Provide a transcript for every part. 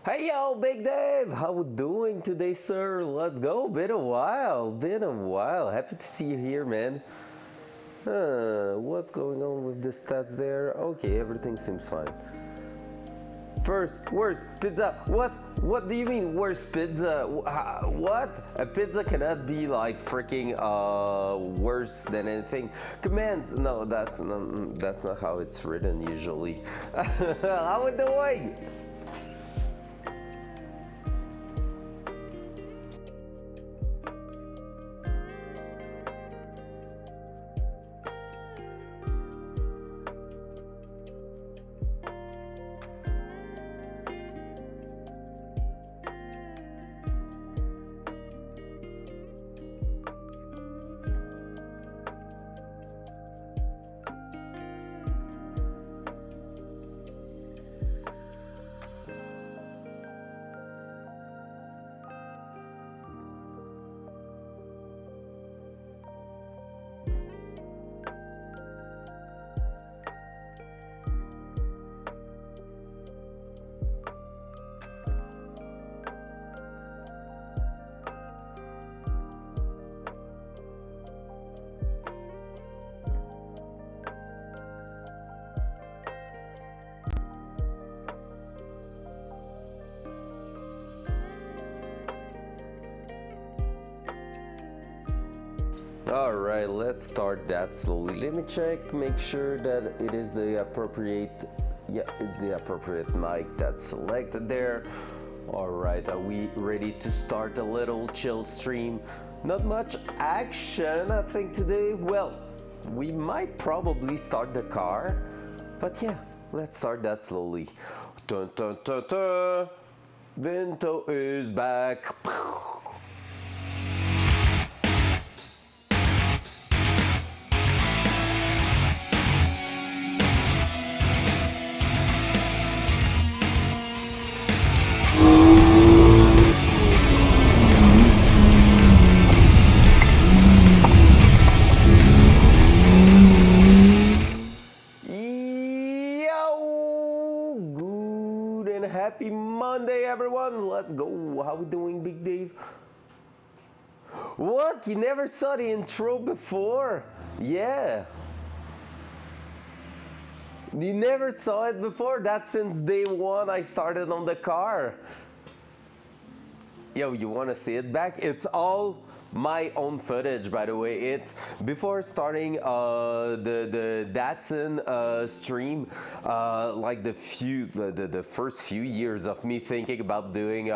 Hey yo, Big Dave! How we doing today, sir? Let's go. Been a while. Happy to see you here, man. What's going on with the stats there? Okay, everything seems fine. First, worst pizza. What? What do you mean worst pizza? What? A pizza cannot be like freaking worse than anything. Commands? No, that's not how it's written usually. How we doing? Alright, let's start that slowly. Let me check, make sure that it is the appropriate, yeah, it's the appropriate mic that's selected there. Alright, are we ready to start a little chill stream? Not much action, I think, today. Well, we might probably start the car, but yeah, let's start that slowly. Dun dun dun dun! Vinto is back. Yo, good and happy Monday, everyone. Let's go. How we doing, Big Dave? What? You never saw the intro before? Yeah. You never saw it before? That's since day one I started on the car. Yo, you want to see it back? It's all my own footage, by the way. It's before starting the Datsun stream, like the first few years of me thinking about doing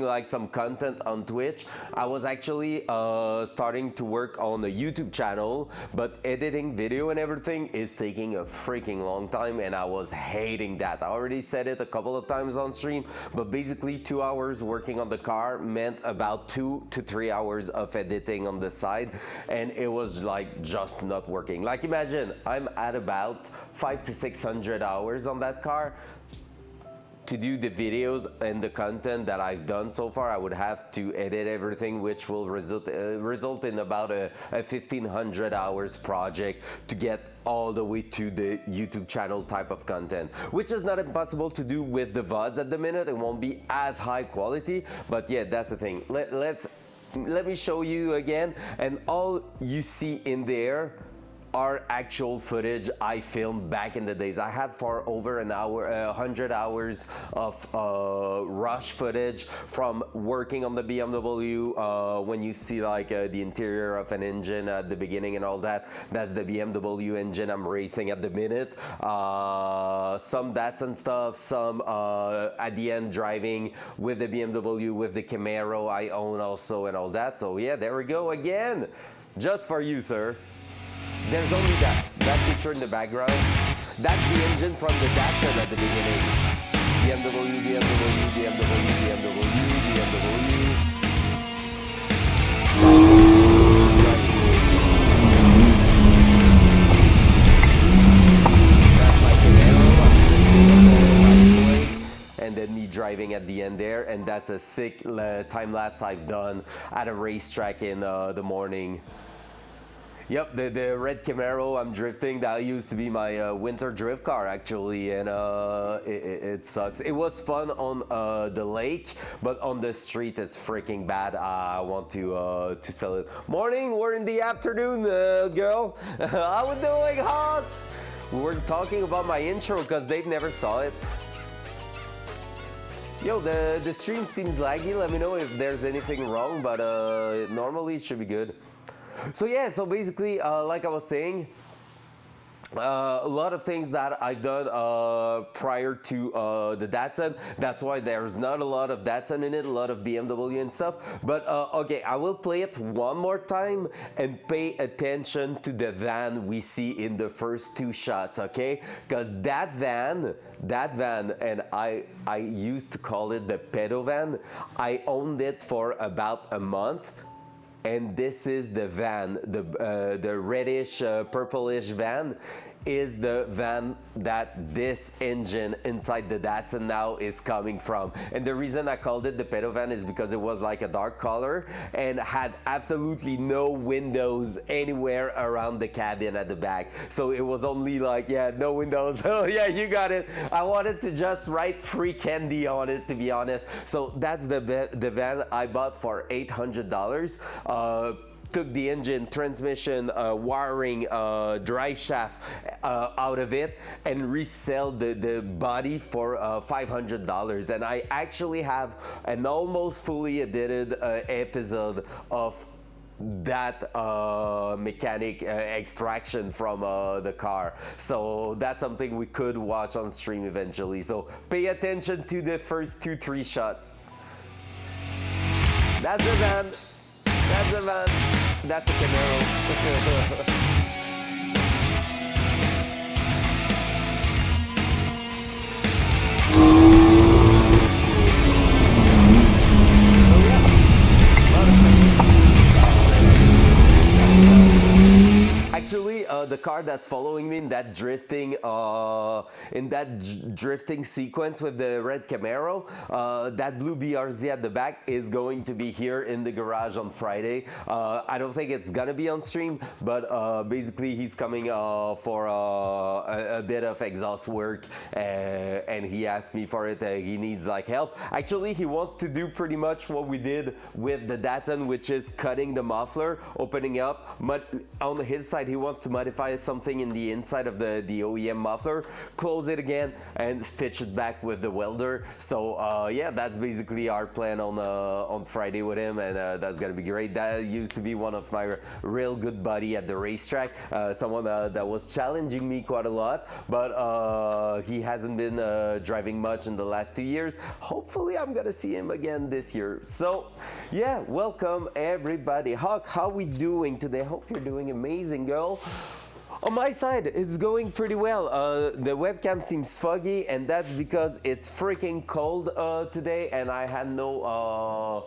like some content on Twitch. I was actually starting to work on a YouTube channel, but editing video and everything is taking a freaking long time, and I was hating that. I already said it a couple of times on stream, but basically 2 hours working on the car meant about 2 to 3 hours of editing on the side, and it was like just not working. Like, imagine I'm at about 5 to 600 hours on that car. To do the videos and the content that I've done so far, I would have to edit everything, which will result in about a 1500 hours project to get all the way to the YouTube channel type of content, which is not impossible to do with the VODs at the minute. It won't be as high quality, but yeah, that's the thing. Let me show you again, and all you see in there are actual footage I filmed back in the days. I had for over an hour, 100 hours of rush footage from working on the BMW. When you see like the interior of an engine at the beginning and all that, that's the BMW engine I'm racing at the minute. Some Datsun stuff, some at the end driving with the BMW, with the Camaro I own also and all that. So yeah, there we go again. Just for you, sir. There's only that picture in the background. That's the engine from the Datsun at the beginning. BMW, BMW, BMW, BMW, BMW. That's my Camaro. And then me driving at the end there, and that's a sick time lapse I've done at a racetrack in the morning. Yep, the red Camaro I'm drifting, that used to be my winter drift car actually, and it sucks. It was fun on the lake, but on the street it's freaking bad. I want to sell it. Morning, we're in the afternoon, girl. How we doing, Hawk? We were talking about my intro because they've never saw it. Yo, the stream seems laggy. Let me know if there's anything wrong, but normally it should be good. So yeah, so basically, like I was saying, a lot of things that I've done prior to the Datsun. That's why there's not a lot of Datsun in it, a lot of BMW and stuff. But okay, I will play it one more time and pay attention to the van we see in the first two shots, okay? Because that van, and I used to call it the pedo van. I owned it for about a month. And this is the van, the reddish, purplish van is the van that this engine inside the Datsun now is coming from. And the reason I called it the pedo van is because it was like a dark color and had absolutely no windows anywhere around the cabin at the back. So it was only like, yeah, no windows. Oh yeah, you got it. I wanted to just write free candy on it, to be honest. So that's the van I bought for $800. Took the engine, transmission, wiring, drive shaft out of it and resell the body for $500. And I actually have an almost fully edited episode of that mechanic extraction from the car. So that's something we could watch on stream eventually. So pay attention to the first 2-3 shots. That's the van. That's a van. That's a Camaro. Actually, the car that's following me in that drifting sequence with the red Camaro, that blue BRZ at the back is going to be here in the garage on Friday. I don't think it's gonna be on stream, but basically he's coming for a bit of exhaust work, and he asked me for it. He needs like help. Actually, he wants to do pretty much what we did with the Datsun, which is cutting the muffler, opening up. But on his side, he wants to modify something in the inside of the OEM muffler, close it again, and stitch it back with the welder. So yeah, that's basically our plan on Friday with him, and that's gonna be great. That used to be one of my real good buddy at the racetrack, someone that was challenging me quite a lot, but he hasn't been driving much in the last 2 years. Hopefully I'm gonna see him again this year. So yeah, welcome everybody. Hawk, how we doing today? Hope you're doing amazing, girl. On my side, it's going pretty well. The webcam seems foggy, and that's because it's freaking cold today, and I had no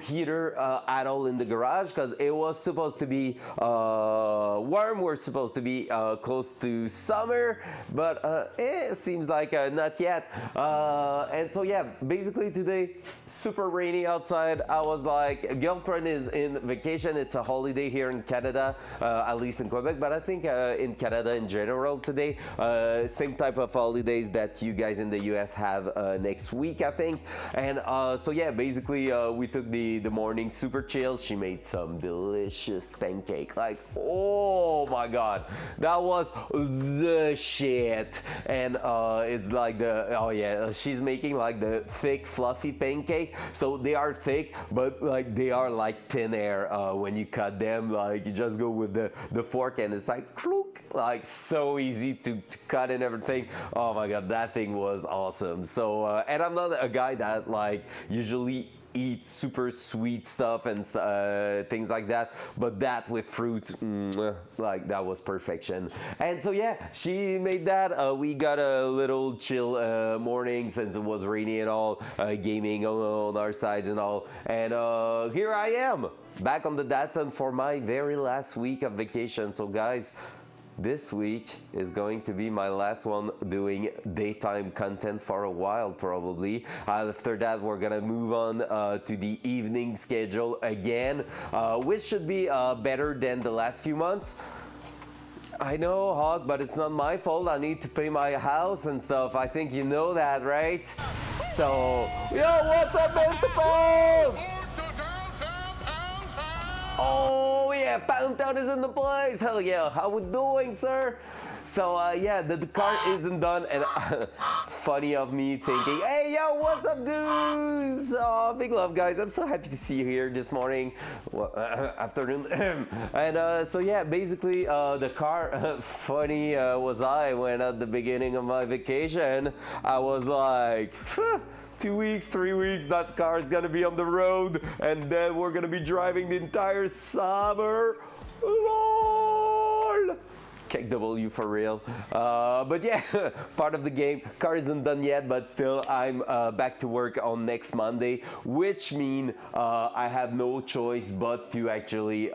heater at all in the garage because it was supposed to be warm. We're supposed to be close to summer, but it seems like not yet. And so yeah, basically today, super rainy outside. I was like, girlfriend is in vacation. It's a holiday here in Canada, at least in Quebec, but I think in Canada in general today, same type of holidays that you guys in the US have next week, I think. And so yeah, basically we took the morning super chill. She made some delicious pancake, like, oh my god, that was the shit. And it's like oh yeah, she's making like the thick fluffy pancake, so they are thick, but like they are like thin air when you cut them. Like you just go with the fork and it's like clunk, like so easy to cut and everything. Oh my god, that thing was awesome. So and I'm not a guy that like usually eat super sweet stuff and things like that, but that with fruit, like that was perfection. And so yeah, she made that. We got a little chill morning since it was rainy and all, gaming on our sides and all. And here I am back on the Datsun for my very last week of vacation. So guys, this week is going to be my last one doing daytime content for a while, probably. After that, we're gonna move on to the evening schedule again, which should be better than the last few months. I know, Hawk, but it's not my fault. I need to pay my house and stuff. I think you know that, right? So, yo, what's up, multiple? Oh yeah, Pound Town is in the place. Hell yeah, how we doing, sir? So yeah, the car isn't done, and funny of me thinking, hey yo, what's up, dudes? Oh, big love, guys. I'm so happy to see you here this morning, well, afternoon, and so yeah, basically the car. Funny was I when at the beginning of my vacation, I was like. 2 weeks, 3 weeks, that car is gonna be on the road, and then we're gonna be driving the entire summer. LOL! Kick W for real. But yeah, part of the game. Car isn't done yet, but still, I'm back to work on next Monday, which means I have no choice but to actually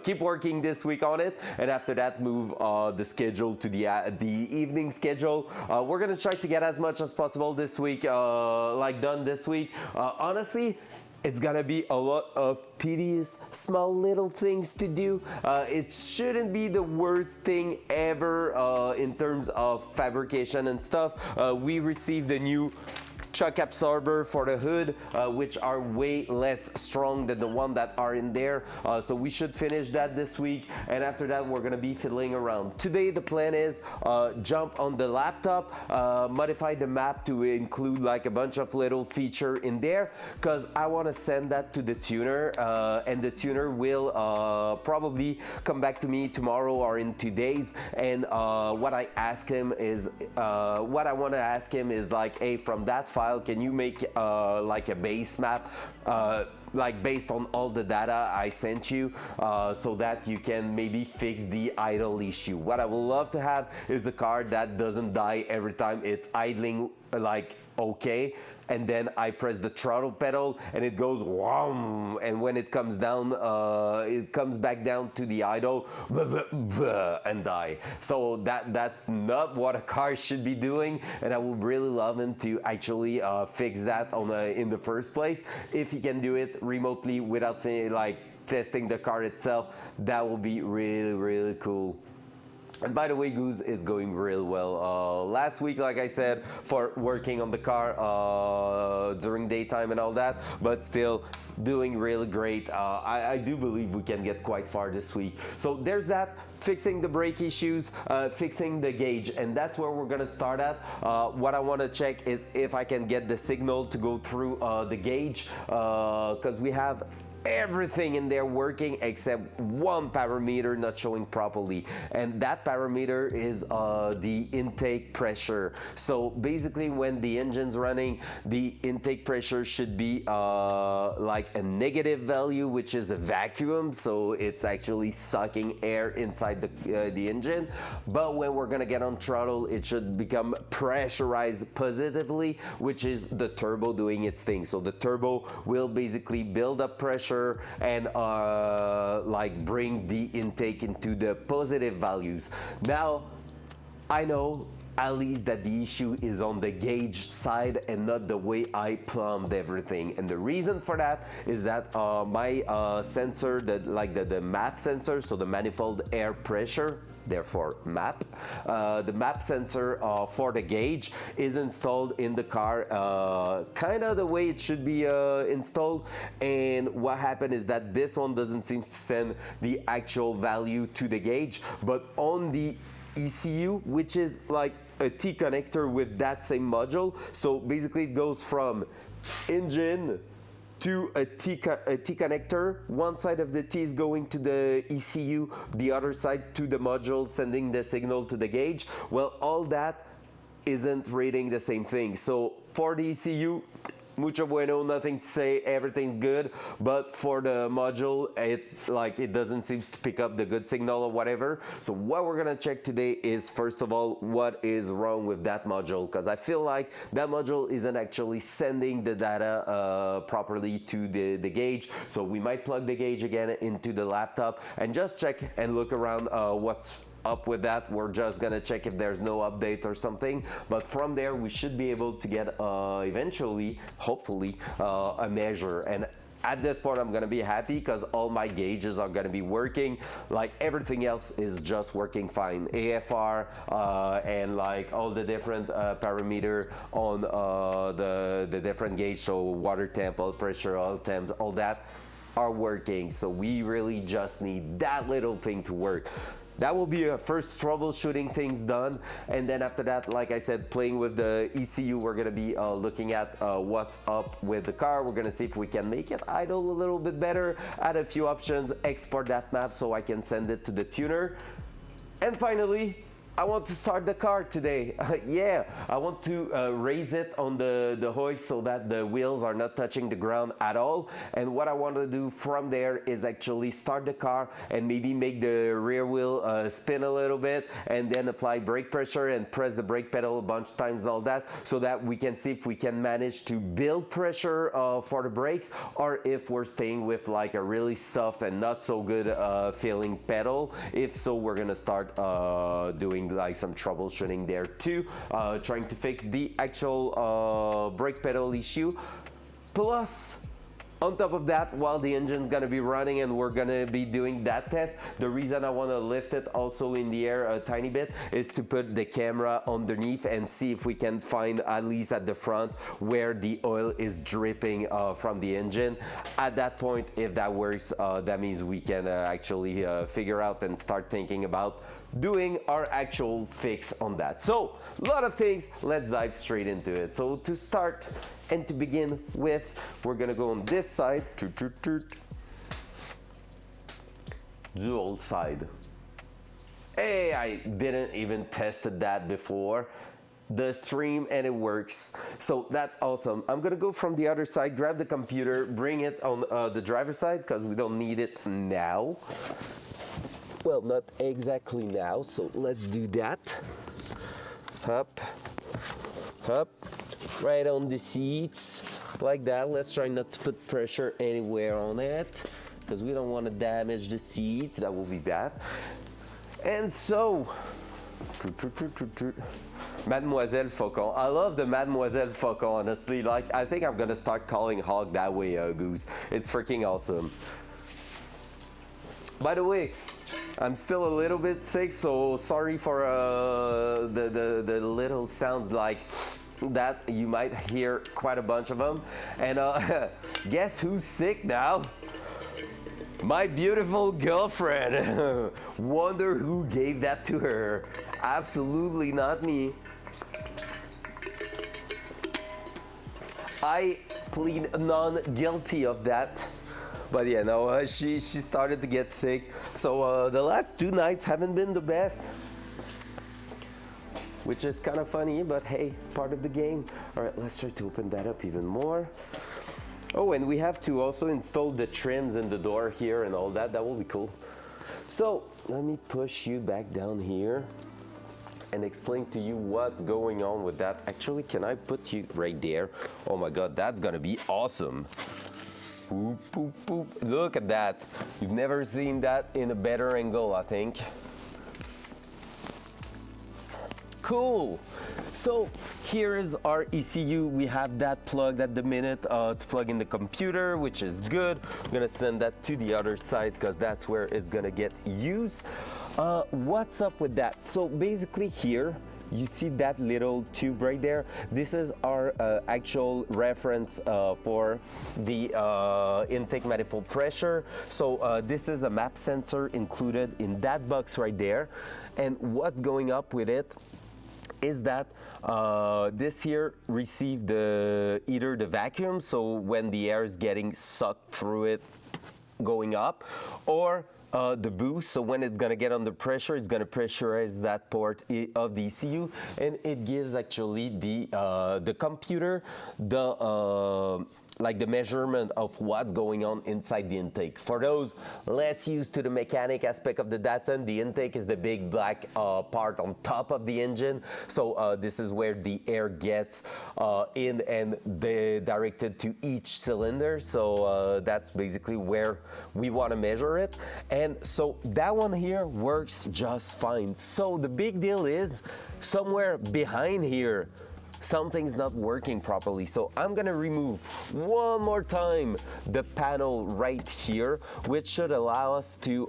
keep working this week on it, and after that, move the schedule to the evening schedule. We're gonna try to get as much as possible this week, like done this week. Honestly, it's gonna be a lot of tedious, small little things to do. It shouldn't be the worst thing ever in terms of fabrication and stuff. We received a new shock absorber for the hood, which are way less strong than the one that are in there. So we should finish that this week, and after that we're gonna be fiddling around. Today the plan is jump on the laptop, modify the map to include like a bunch of little feature in there, because I want to send that to the tuner, and the tuner will probably come back to me tomorrow or in 2 days, and what I ask him is what I want to ask him is like, hey, from that file, can you make like a base map, like based on all the data I sent you, so that you can maybe fix the idle issue. What I would love to have is a car that doesn't die every time it's idling, like okay, and then I press the throttle pedal and it goes wham, and when it comes down, it comes back down to the idle, blah, blah, blah, and die. So that's not what a car should be doing, and I would really love him to actually fix that in the first place. If he can do it remotely without saying, like testing the car itself, that will be really, really cool. And by the way, Goose is going real well. Last week, like I said, for working on the car during daytime and all that, but still doing really great. I do believe we can get quite far this week. So there's that, fixing the brake issues, fixing the gauge, and that's where we're gonna start at. What I wanna check is if I can get the signal to go through the gauge, because we have everything in there working except one parameter not showing properly, and that parameter is the intake pressure. So basically when the engine's running, the intake pressure should be like a negative value, which is a vacuum, so it's actually sucking air inside the engine. But when we're gonna get on throttle, it should become pressurized positively, which is the turbo doing its thing. So the turbo will basically build up pressure and like bring the intake into the positive values. Now, I know at least that the issue is on the gauge side and not the way I plumbed everything. And the reason for that is that my sensor, the map sensor, so the manifold air pressure, therefore MAP. The MAP sensor for the gauge is installed in the car kind of the way it should be installed, and what happened is that this one doesn't seem to send the actual value to the gauge, but on the ECU, which is like a T connector with that same module. So basically it goes from engine to a T connector. One side of the T is going to the ECU, the other side to the module sending the signal to the gauge. Well, all that isn't reading the same thing. So for the ECU, mucho bueno, nothing to say, everything's good. But for the module, it doesn't seem to pick up the good signal or whatever. So what we're gonna check today is, first of all, what is wrong with that module, because I feel like that module isn't actually sending the data properly to the gauge. So we might plug the gauge again into the laptop and just check and look around what's up with that, we're just gonna check if there's no update or something. But from there, we should be able to get eventually, hopefully, a measure. And at this point, I'm gonna be happy because all my gauges are gonna be working. Like everything else is just working fine. AFR and like all the different parameter on the different gauge, so water temp, oil pressure, oil temp, all that are working. So we really just need that little thing to work. That will be a first troubleshooting things done, and then after that, like I said, playing with the ECU, we're gonna be looking at what's up with the car. We're gonna see if we can make it idle a little bit better, add a few options, export that map so I can send it to the tuner. And finally, I want to start the car today. Yeah, I want to raise it on the hoist so that the wheels are not touching the ground at all. And what I want to do from there is actually start the car and maybe make the rear wheel spin a little bit, and then apply brake pressure and press the brake pedal a bunch of times and all that, so that we can see if we can manage to build pressure for the brakes, or if we're staying with like a really soft and not so good feeling pedal. If so, we're gonna start doing like some troubleshooting there too, trying to fix the actual brake pedal issue. Plus, on top of that, while the engine's gonna be running and we're gonna be doing that test, the reason I wanna lift it also in the air a tiny bit is to put the camera underneath and see if we can find, at least at the front, where the oil is dripping from the engine. At that point, if that works, that means we can actually figure out and start thinking about doing our actual fix on that. So, a lot of things, let's dive straight into it. So to start and to begin with, we're gonna go on this side, dual side. Hey, I didn't even tested that before the stream and it works, so that's awesome. I'm gonna go from the other side, grab the computer, bring it on the driver's side because we don't need it now. Well, not exactly now, so let's do that. Up, up, right on the seats, like that. Let's try not to put pressure anywhere on it, because we don't want to damage the seats. That will be bad. And so, Mademoiselle Faucon. I love the Mademoiselle Faucon, honestly. Like, I think I'm gonna start calling Hog that way, Goose. It's freaking awesome. By the way, I'm still a little bit sick, so sorry for the little sounds like that. You might hear quite a bunch of them. And guess who's sick now? My beautiful girlfriend. Wonder who gave that to her. Absolutely not me. I plead non-guilty of that. But yeah, no, she started to get sick. So the last 2 nights haven't been the best, which is kind of funny, but hey, part of the game. All right, let's try to open that up even more. Oh, and we have to also install the trims in the door here and all that. That will be cool. So let me push you back down here and explain to you what's going on with that. Actually, can I put you right there? Oh my God, that's gonna be awesome. Boop, boop, boop. Look at that. You've never seen that in a better angle, I think. Cool. So here is our ECU. We have that plugged at the minute to plug in the computer, which is good. I'm gonna send that to the other side because that's where it's gonna get used. What's up with that? So basically here, you see that little tube right there? This is our actual reference for the intake manifold pressure. So this is a map sensor included in that box right there. And what's going up with it is that this here received either the vacuum, so when the air is getting sucked through it going up, or the boost, so when it's gonna get under pressure, it's gonna pressurize that port of the ECU, and it gives actually the computer the like the measurement of what's going on inside the intake. For those less used to the mechanic aspect of the Datsun, the intake is the big black part on top of the engine. So this is where the air gets in and directed to each cylinder. So that's basically where we want to measure it. And so that one here works just fine. So the big deal is somewhere behind here, something's not working properly. So I'm gonna remove one more time the panel right here, which should allow us to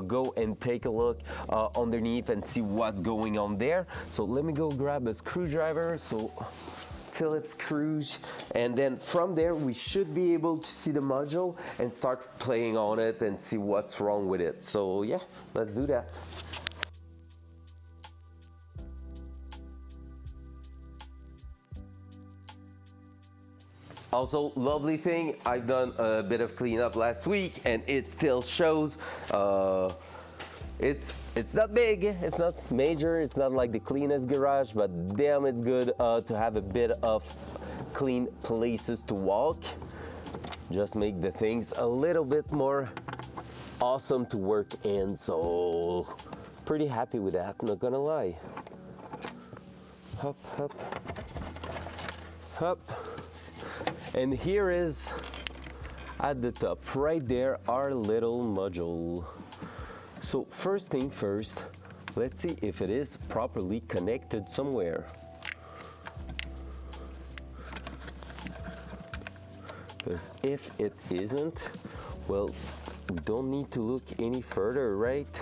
go and take a look underneath and see what's going on there. So let me go grab a screwdriver. So Phillips screws, and then from there we should be able to see the module and start playing on it and see what's wrong with it. So yeah, let's do that. Also, lovely thing, I've done a bit of cleanup last week and it still shows. It's not big, it's not major, it's not like the cleanest garage, but damn, it's good to have a bit of clean places to walk. Just make the things a little bit more awesome to work in. So pretty happy with that, not gonna lie. Hop, hop, hop. And here is, at the top, right there, our little module. So first thing first, let's see if it is properly connected somewhere. Because if it isn't, well, we don't need to look any further, right?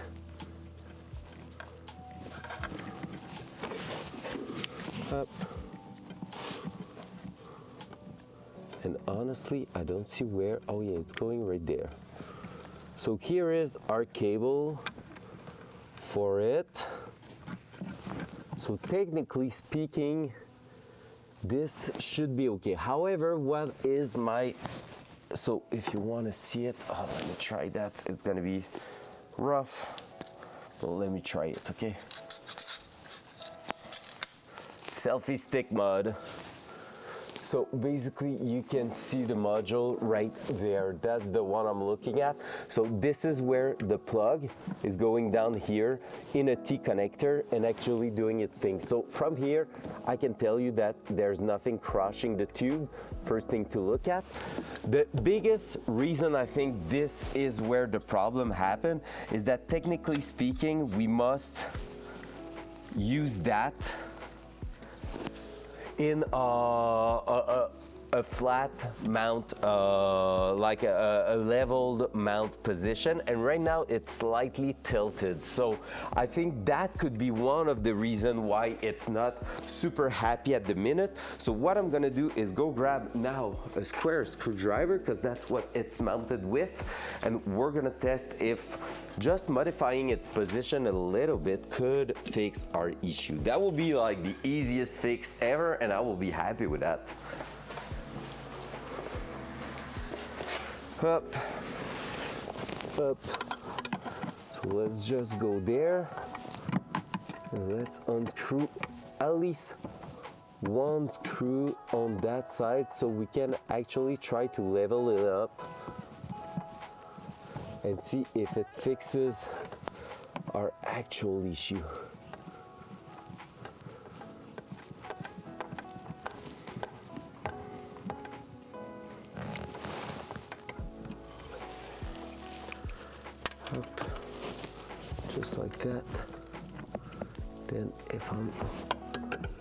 Up. And honestly, I don't see where. Oh yeah, it's going right there. So here is our cable for it. So technically speaking, this should be okay. However, what is my, so if you want to see it, let me try that. It's gonna be rough, but let me try it, okay? Selfie stick mode. So basically you can see the module right there. That's the one I'm looking at. So this is where the plug is going down here in a T connector and actually doing its thing. So from here, I can tell you that there's nothing crushing the tube. First thing to look at. The biggest reason I think this is where the problem happened is that technically speaking, we must use that in a flat mount, like a leveled mount position, and right now it's slightly tilted. So I think that could be one of the reasons why it's not super happy at the minute. So what I'm gonna do is go grab now a square screwdriver, because that's what it's mounted with, and we're gonna test if just modifying its position a little bit could fix our issue. That will be like the easiest fix ever, and I will be happy with that. Up, up. So let's just go there, and let's unscrew at least one screw on that side so we can actually try to level it up and see if it fixes our actual issue. Just like that. Then if I'm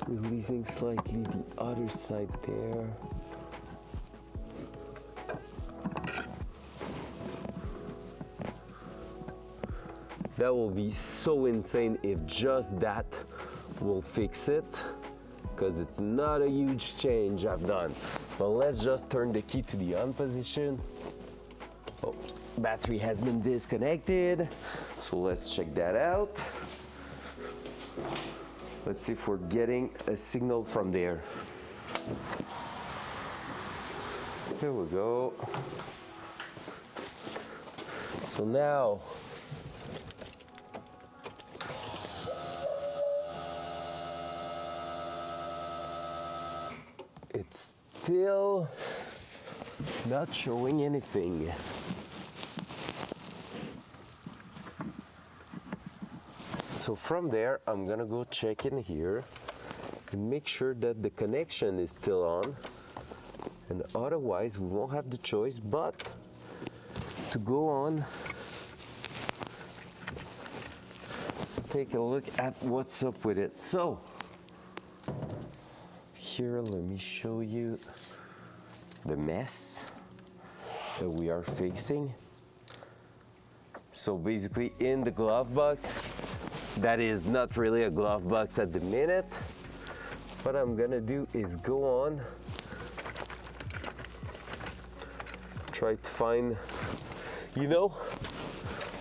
releasing slightly the other side there. That will be so insane if just that will fix it, because it's not a huge change I've done. But let's just turn the key to the on position. Oh, battery has been disconnected, so let's check that out. Let's see if we're getting a signal from there. Here we go. So now, it's still not showing anything. So from there, I'm gonna go check in here and make sure that the connection is still on, and otherwise we won't have the choice but to go on, take a look at what's up with it. So here, let me show you the mess that we are facing. So basically in the glove box, that is not really a glove box at the minute. What I'm gonna do is go on, try to find,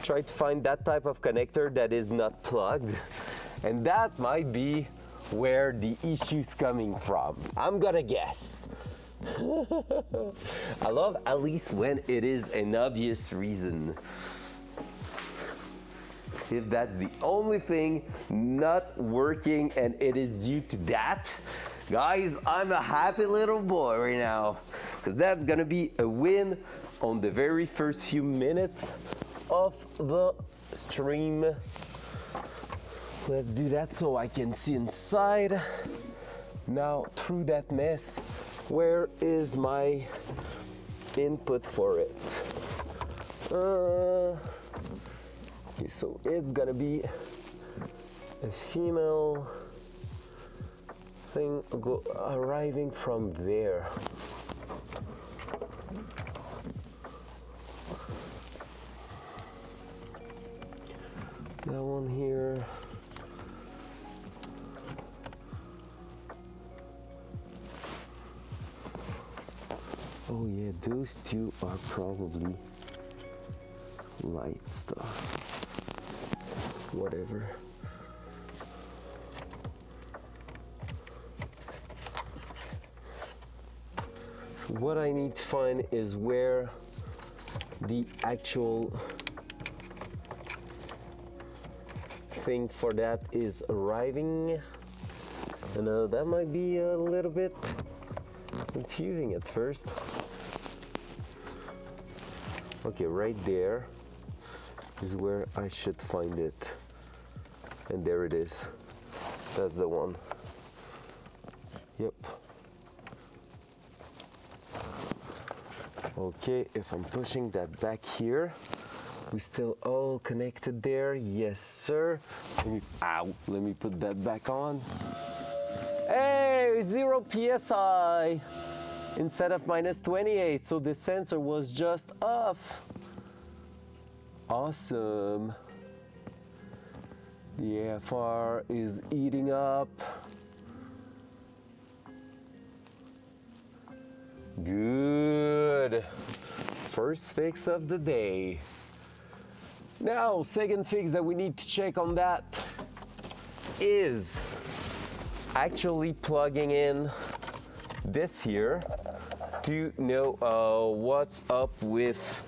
try to find that type of connector that is not plugged, and that might be where the issue's coming from. I'm gonna guess. I love at least when it is an obvious reason. If that's the only thing not working and it is due to that, guys, I'm a happy little boy right now, because that's gonna be a win on the very first few minutes of the stream. Let's do that so I can see inside. Now, through that mess, where is my input for it? Okay, so it's gonna be a female thing arriving from there. That one here. Oh yeah, those two are probably light stuff. Whatever. What I need to find is where the actual thing for that is arriving, and that might be a little bit confusing at first. Okay, right there is where I should find it, and there it is. That's the one. Yep. Okay, if I'm pushing that back here, we still all connected there. Yes, sir. Let me put that back on. Hey, 0 PSI instead of -28, so the sensor was just off. Awesome. The AFR is eating up. Good. First fix of the day. Now, second fix that we need to check on that is actually plugging in this here to know what's up with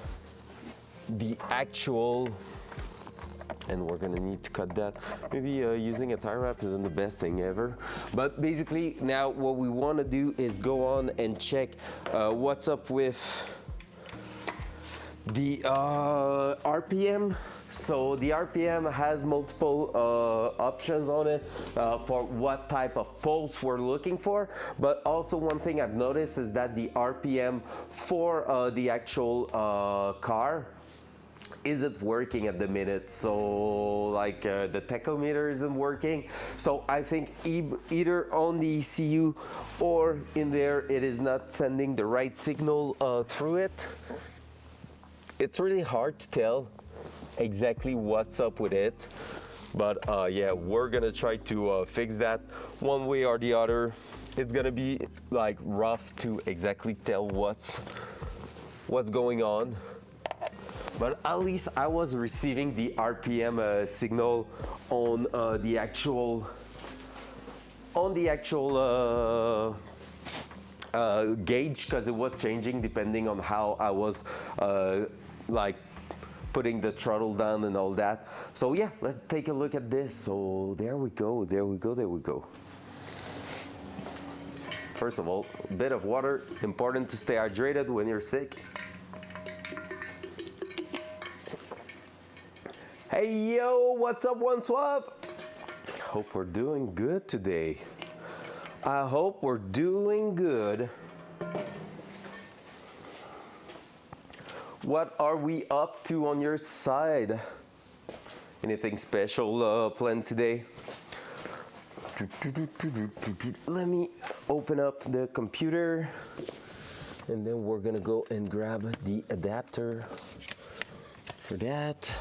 the actual, and we're gonna need to cut that. Maybe using a tie wrap isn't the best thing ever. But basically now what we wanna do is go on and check what's up with the RPM. So the RPM has multiple options on it for what type of pulse we're looking for. But also one thing I've noticed is that the RPM for the actual car isn't working at the minute. So like the tachometer isn't working. So I think either on the ECU or in there it is not sending the right signal through it. It's really hard to tell exactly what's up with it, but yeah, we're gonna try to fix that one way or the other. It's gonna be like rough to exactly tell what's going on, but at least I was receiving the RPM signal on the actual gauge, because it was changing depending on how I was like putting the throttle down and all that. So yeah, let's take a look at this. So there we go, there we go, there we go. First of all, a bit of water. Important to stay hydrated when you're sick. Hey yo, what's up, one swap? Hope we're doing good today. I hope we're doing good. What are we up to on your side? Anything special planned today? Let me open up the computer and then we're gonna go and grab the adapter for that.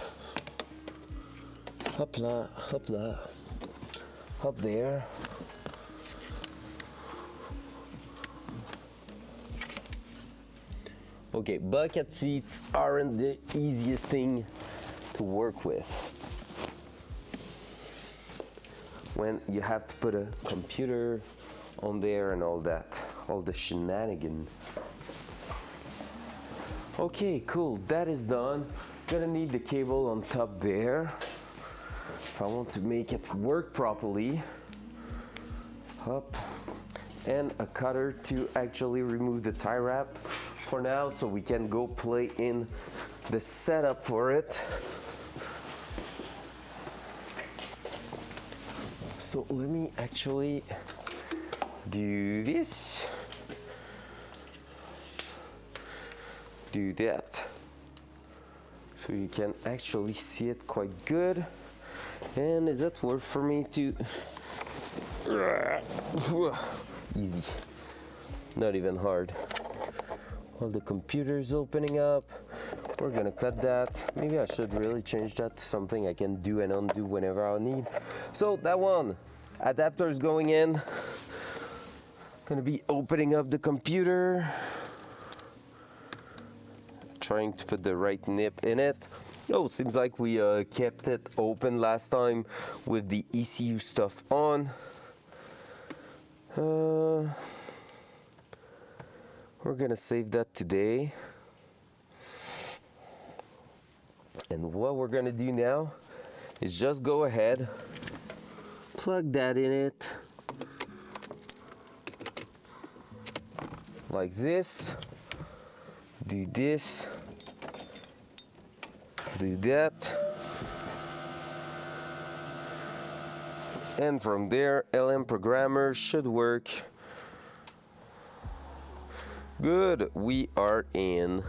Hopla, hopla, up there. Okay, bucket seats aren't the easiest thing to work with when you have to put a computer on there and all that, all the shenanigans. Okay, cool, that is done. Gonna need the cable on top there if I want to make it work properly. Up, and a cutter to actually remove the tie wrap for now so we can go play in the setup for it. So let me actually do this, do that, so you can actually see it quite good. And is it worth for me to, easy, not even hard. While the computer's opening up, we're gonna cut that. Maybe I should really change that to something I can do and undo whenever I need. So that one, adapter's going in. Gonna be opening up the computer. Trying to put the right nip in it. Oh, seems like we kept it open last time with the ECU stuff on. We're gonna save that today. And what we're gonna do now is just go ahead, plug that in it, like this, do this, do that, and from there, LM Programmer should work. Good, we are in.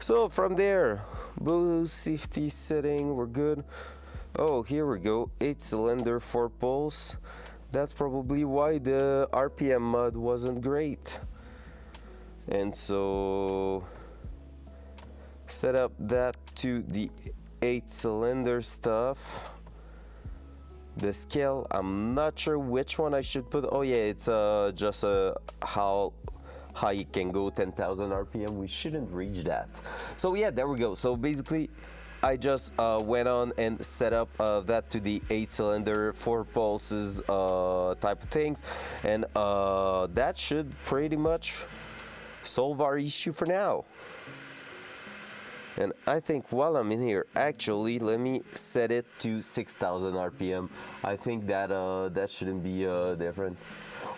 So from there, boost safety setting, we're good. Oh, here we go, 8-cylinder 4 poles. That's probably why the RPM mod wasn't great. And so set up that to the 8-cylinder stuff. The scale, I'm not sure which one I should put. Oh yeah, it's just how high it can go, 10,000 RPM. We shouldn't reach that. So yeah, there we go. So basically, I just went on and set up that to the 8-cylinder 4 pulses type of things, and that should pretty much solve our issue for now. And I think while I'm in here, actually, let me set it to 6,000 RPM. I think that that shouldn't be different.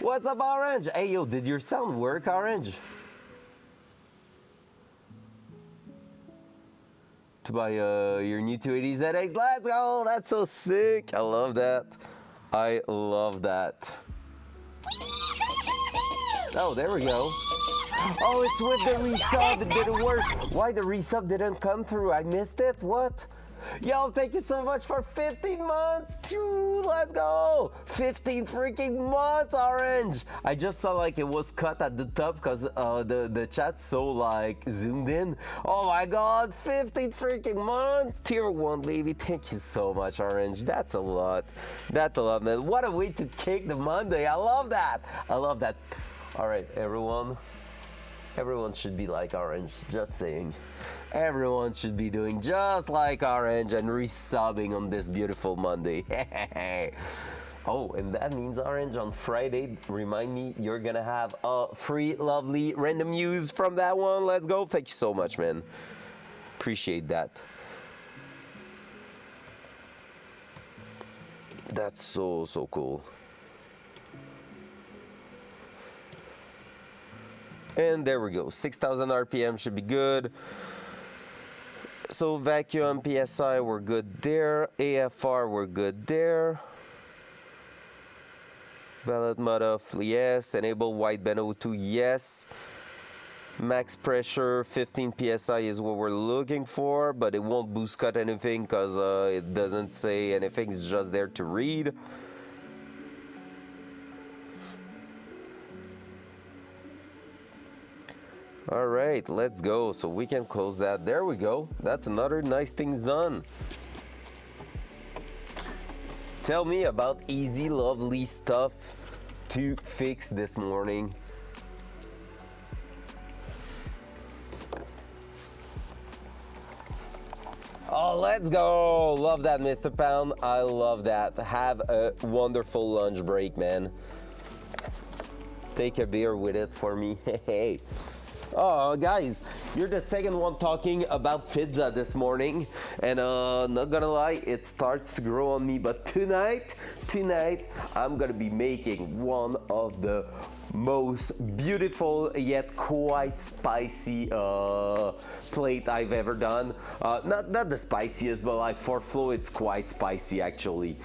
What's up, Orange? Hey, yo, did your sound work, Orange? To buy your new 280 ZX, let's go! That's so sick! I love that. I love that. Oh, there we go. Oh, it's with the resub, it didn't work. Why the resub didn't come through? I missed it, what? Yo, thank you so much for 15 months. Let's go. 15 freaking months, Orange. I just saw like it was cut at the top because the chat's so like zoomed in. Oh my God, 15 freaking months. Tier 1, baby. Thank you so much, Orange. That's a lot. That's a lot, man. What a way to kick the Monday. I love that. I love that. All right, everyone. Everyone should be like Orange, just saying. Everyone should be doing just like Orange and resubbing on this beautiful Monday. Oh, and that means Orange on Friday, remind me, you're gonna have a free, lovely random news from that one. Let's go. Thank you so much, man. Appreciate that. That's so cool. And there we go, 6,000 RPM should be good. So vacuum, PSI, we're good there. AFR, we're good there. Valid mode off, yes. Enable wideband O2, yes. Max pressure, 15 PSI is what we're looking for, but it won't boost cut anything because it doesn't say anything, it's just there to read. All right, let's go. So we can close that. There we go. That's another nice thing done. Tell me about easy, lovely stuff to fix this morning. Oh, let's go. Love that, Mr. Pound. I love that. Have a wonderful lunch break, man. Take a beer with it for me. Hey. Oh, guys, you're the second one talking about pizza this morning, and not gonna lie, it starts to grow on me. But tonight, I'm gonna be making one of the most beautiful yet quite spicy plate I've ever done. Not the spiciest, but like for Flo, it's quite spicy actually.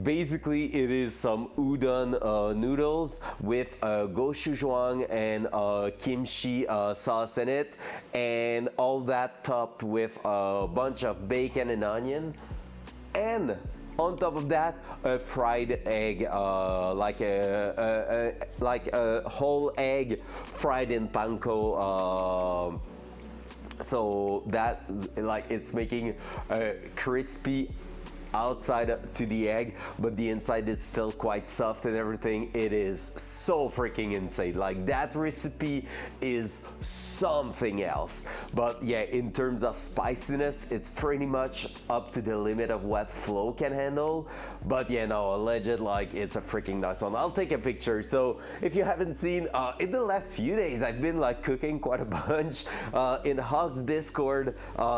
Basically, it is some udon noodles with gochujang and kimchi sauce in it, and all that topped with a bunch of bacon and onion, and on top of that, a fried egg, like a whole egg fried in panko. So that, like, it's making a crispy outside to the egg, but the inside is still quite soft and everything. It is so freaking insane. Like, that recipe is something else. But yeah, in terms of spiciness, it's pretty much up to the limit of what Flo can handle. But yeah, no, alleged, like, it's a freaking nice one. I'll take a picture. So if you haven't seen, in the last few days, I've been like cooking quite a bunch. In Hog's Discord,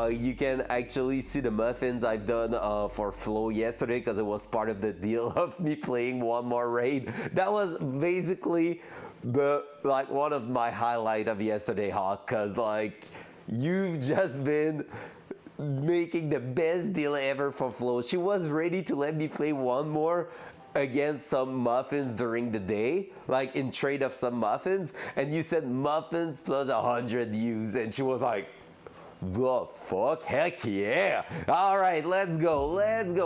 you can actually see the muffins I've done for Flo yesterday, because it was part of the deal of me playing one more raid. That was basically one of my highlight of yesterday, Hawk, because like you've just been making the best deal ever for Flo. She was ready to let me play one more against some muffins during the day, like in trade of some muffins, and you said muffins plus 100 views, and she was like, the fuck? Heck yeah! All right, let's go,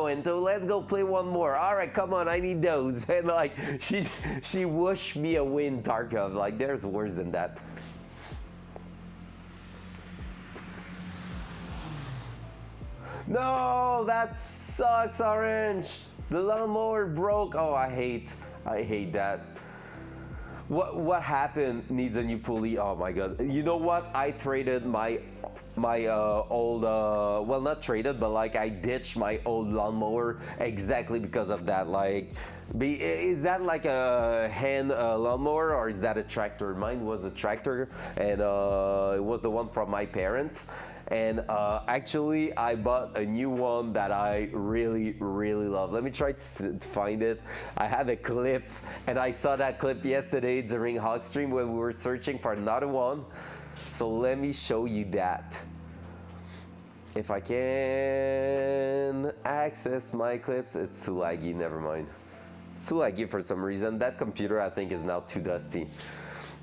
Into, let's go play one more. All right, come on, I need those. And like, she whooshed me away in Tarkov. Like, there's worse than that. No, that sucks, Orange. The lawnmower broke. Oh, I hate that. What happened? Needs a new pulley. Oh my god. You know what? I traded my old well, not traded, but like I ditched my old lawnmower exactly because of that. Like, is that like a hand lawnmower, or is that a tractor? Mine was a tractor, and it was the one from my parents. And actually, I bought a new one that I really love. Let me try to find it. I have a clip, and I saw that clip yesterday during Hog Stream when we were searching for another one. So let me show you that. If I can access my clips, it's too laggy, never mind. It's too laggy for some reason. That computer, I think, is now too dusty.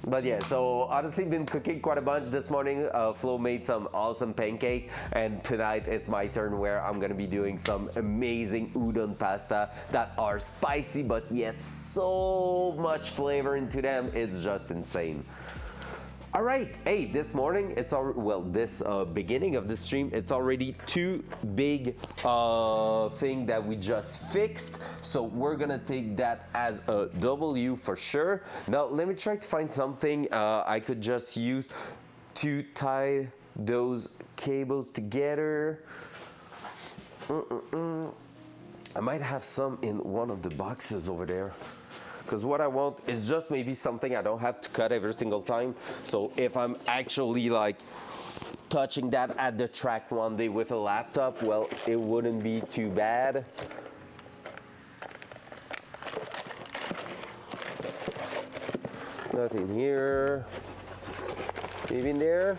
But yeah, so honestly been cooking quite a bunch this morning. Flo made some awesome pancake, and tonight it's my turn where I'm gonna be doing some amazing udon pasta that are spicy but yet so much flavor into them. It's just insane. All right, hey, this morning, it's already, well, this beginning of the stream, it's already two big thing that we just fixed. So we're gonna take that as a W for sure. Now, let me try to find something I could just use to tie those cables together. I might have some in one of the boxes over there. Because what I want is just maybe something I don't have to cut every single time. So if I'm actually like touching that at the track one day with a laptop, well, it wouldn't be too bad. Nothing here. Maybe in there.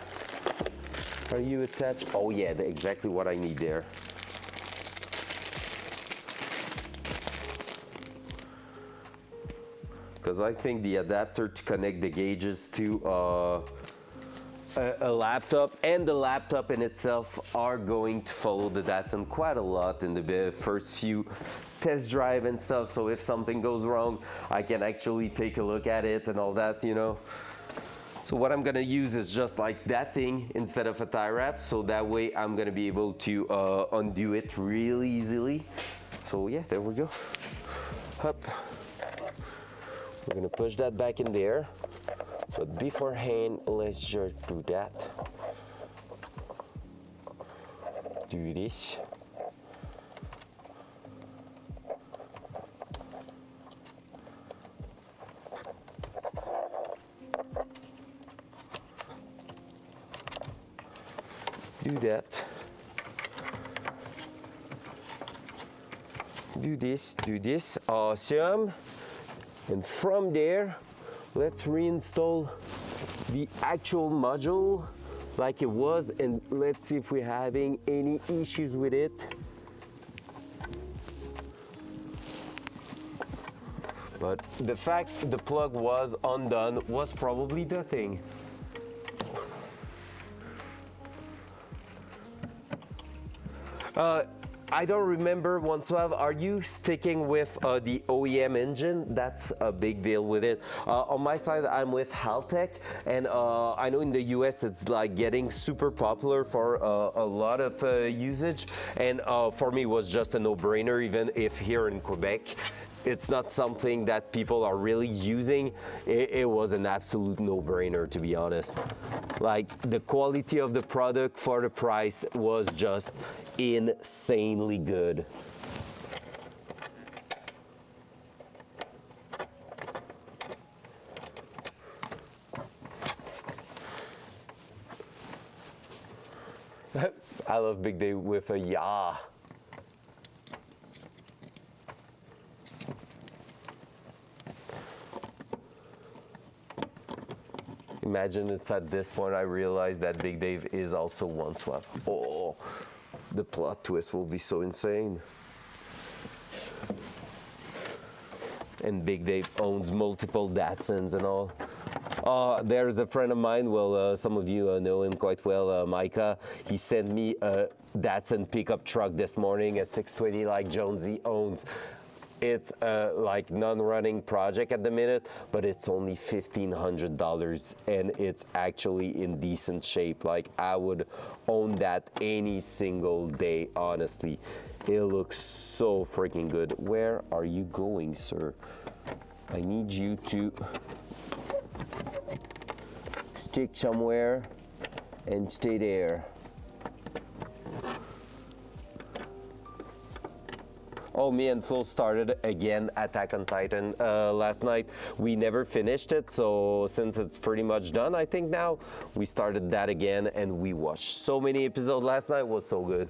Are you attached? Oh yeah, exactly what I need there. Because I think the adapter to connect the gauges to a laptop and the laptop in itself are going to follow the Datsun quite a lot in the first few test drive and stuff. So if something goes wrong, I can actually take a look at it and all that, you know. So what I'm gonna use is just like that thing instead of a tie wrap. So that way I'm gonna be able to undo it really easily. So yeah, there we go. Up. We're gonna push that back in there. But beforehand, let's just do that. Do this. Do that. Do this. Awesome. And from there, let's reinstall the actual module like it was, and let's see if we're having any issues with it. But the fact the plug was undone was probably the thing. I don't remember, 112, are you sticking with the OEM engine? That's a big deal with it. On my side, I'm with Haltech, and I know in the US it's like getting super popular for a lot of usage, and for me it was just a no-brainer, even if here in Quebec it's not something that people are really using. It was an absolute no-brainer, to be honest. Like, the quality of the product for the price was just insanely good. I love Big Dave with a yeah. Imagine it's at this point I realize that Big Dave is also 112. Oh, the plot twist will be so insane. And Big Dave owns multiple Datsuns and all. There's a friend of mine, well, some of you know him quite well, Micah. He sent me a Datsun pickup truck this morning, a 620 like Jonesy owns. It's a like non-running project at the minute, but it's only $1,500 and it's actually in decent shape. Like, I would own that any single day, honestly. It looks so freaking good. Where are you going, sir? I need you to stick somewhere and stay there. Oh, me and Flo started again Attack on Titan last night. We never finished it, so since it's pretty much done, I think now, we started that again and we watched so many episodes last night. It was so good.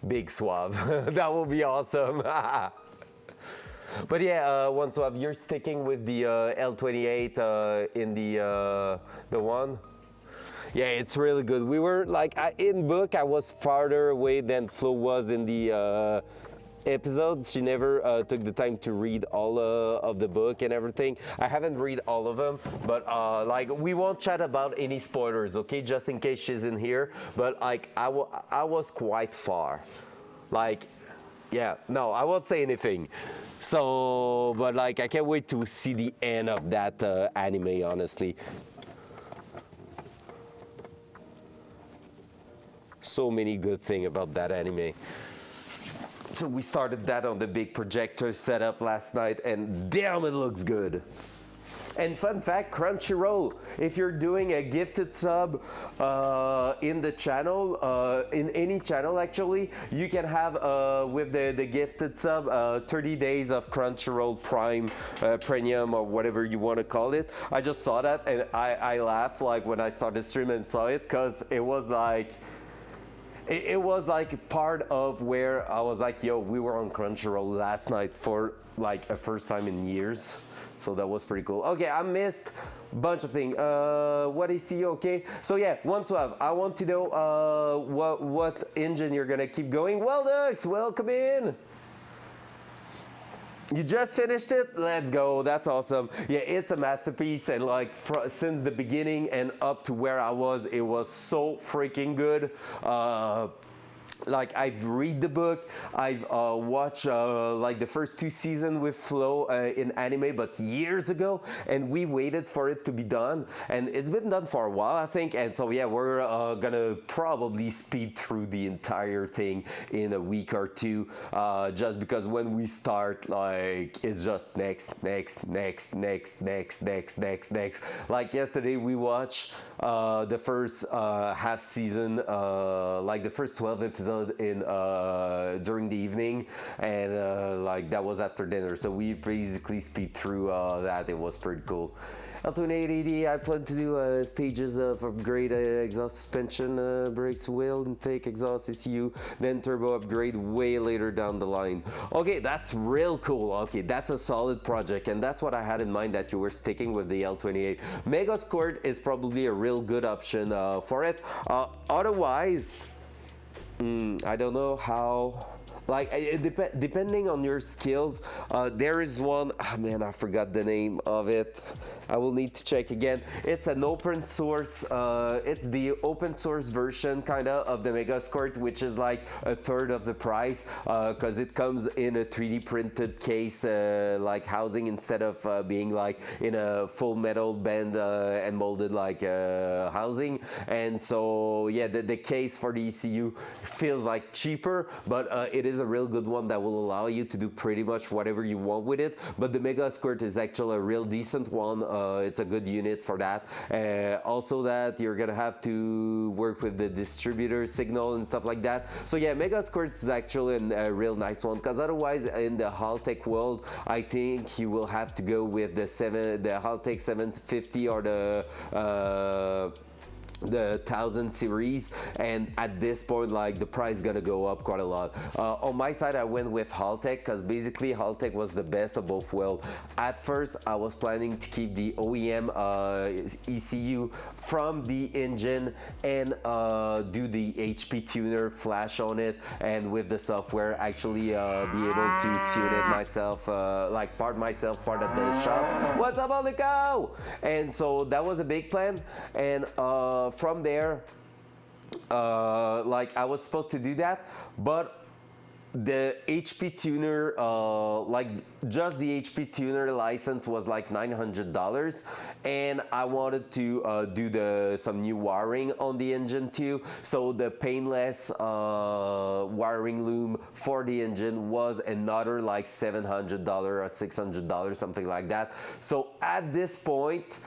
Big Suave. That will be awesome. But yeah, 112, you're sticking with the L28 in the one? Yeah, it's really good. We were like, in book, I was farther away than Flo was in the episodes. She never took the time to read all of the book and everything. I haven't read all of them, but like, we won't chat about any spoilers, okay? Just in case she's in here. But like, I was quite far. Like, yeah, no, I won't say anything. So, but like, I can't wait to see the end of that anime, honestly. So many good things about that anime. So we started that on the big projector setup last night, and damn, it looks good. And fun fact, Crunchyroll, if you're doing a gifted sub in the channel, in any channel actually, you can have with the gifted sub 30 days of Crunchyroll Prime Premium or whatever you want to call it. I just saw that and I laughed like when I started streaming and saw it, because it was like, it was like part of where I was like, yo, we were on Crunchyroll last night for like a first time in years. So that was pretty cool. Okay, I missed a bunch of things. What ECU? Okay, so yeah, 112. I want to know what engine you're gonna keep going. Well, Dux, welcome in. You just finished it? Let's go. That's awesome. Yeah, it's a masterpiece, and like since the beginning and up to where I was, it was so freaking good. Like I've read the book, I've watched like the first two seasons with Flo in anime, but years ago, and we waited for it to be done, and it's been done for a while, I think. And so yeah, we're gonna probably speed through the entire thing in a week or two, just because when we start, like it's just next, next, next, next, next, next, next, next. Like yesterday, we watched the first half season, like the first 12 episodes in during the evening, and like that was after dinner. So we basically speed through that. It was pretty cool. L2880, I plan to do stages of upgrade exhaust suspension, brakes, wheel intake, exhaust ECU, then turbo upgrade way later down the line. Okay, that's real cool. Okay, that's a solid project, and that's what I had in mind, that you were sticking with the L28. Mega Squirt is probably a real good option for it. Otherwise, I don't know how. Like depending on your skills, there is one. Oh man, I forgot the name of it. I will need to check again. It's an open source. It's the open source version kind of the Mega Squirt, which is like a third of the price because it comes in a 3D printed case, like housing, instead of being like in a full metal bend and molded like housing. And so yeah, the case for the ECU feels like cheaper, but it is a real good one that will allow you to do pretty much whatever you want with it. But the Mega Squirt is actually a real decent one. It's a good unit for that. Also that you're gonna have to work with the distributor signal and stuff like that. So yeah, Mega Squirt is actually a real nice one, because otherwise in the Haltech world, I think you will have to go with the Haltech 750 or the 1000 series, and at this point, like, the price is gonna go up quite a lot. On my side, I went with Haltech because basically Haltech was the best of both worlds. At first, I was planning to keep the OEM ECU from the engine and do the HP tuner flash on it, and with the software actually be able to tune it myself, like part at the shop. What's up, Olico? And so that was a big plan, and from there, like I was supposed to do that, but the HP tuner, like just the HP tuner license was like $900, and I wanted to do some new wiring on the engine too. So the painless wiring loom for the engine was another like $700 or $600, something like that. So at this point,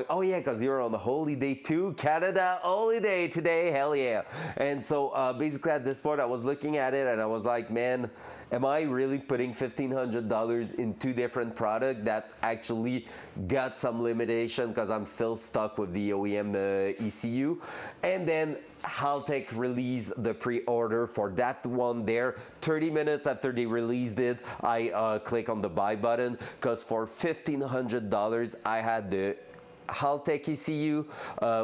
oh yeah, because you're on the holiday too, Canada holiday today, hell yeah. And so basically at this point, I was looking at it and I was like, man, am I really putting $1,500 in two different products that actually got some limitation, because I'm still stuck with the OEM ECU? And then Haltech released the pre-order for that one there. 30 minutes after they released it, I click on the buy button, because for $1,500 I had the Haltech ECU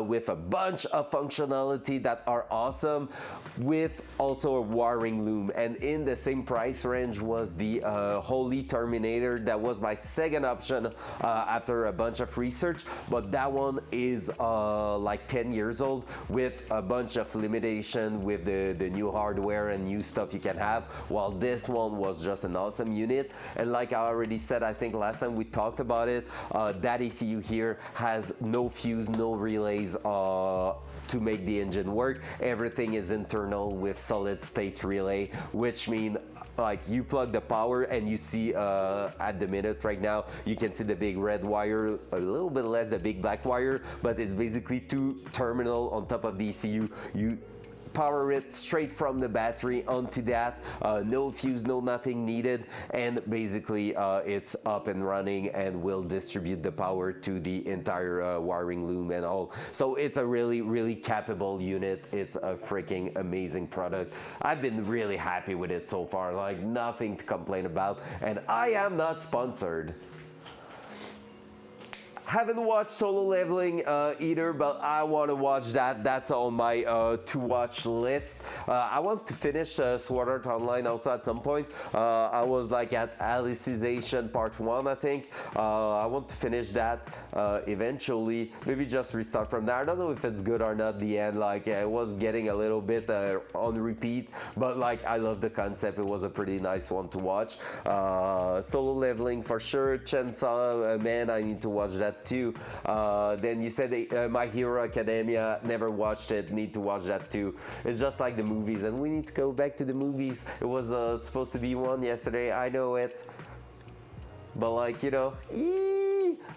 with a bunch of functionality that are awesome, with also a wiring loom. And in the same price range was the Holy Terminator. That was my second option after a bunch of research, but that one is like 10 years old, with a bunch of limitation with the new hardware and new stuff you can have, while this one was just an awesome unit. And like I already said, I think last time we talked about it, that ECU here has no fuse, no relays to make the engine work. Everything is internal with solid state relay, which means like you plug the power and you see at the minute right now, you can see the big red wire, a little bit less the big black wire, but it's basically two terminal on top of the ECU. You power it straight from the battery onto that, no fuse, no nothing needed, and basically it's up and running and will distribute the power to the entire wiring loom and all. So it's a really capable unit. It's a freaking amazing product. I've been really happy with it so far, like nothing to complain about, and I am not sponsored. Haven't watched Solo Leveling either, but I want to watch that. That's on my to watch list. I want to finish Sword Art Online also at some point. I was like at Alicization Part 1, I think. I want to finish that eventually. Maybe just restart from there. I don't know if it's good or not. The end, like it was getting a little bit on repeat, but like I love the concept. It was a pretty nice one to watch. Solo Leveling for sure. Chainsaw Man, I need to watch that too. Then you said My Hero Academia, never watched it, need to watch that too. It's just like the movies, and we need to go back to the movies. It was supposed to be one yesterday, I know it, but like, you know,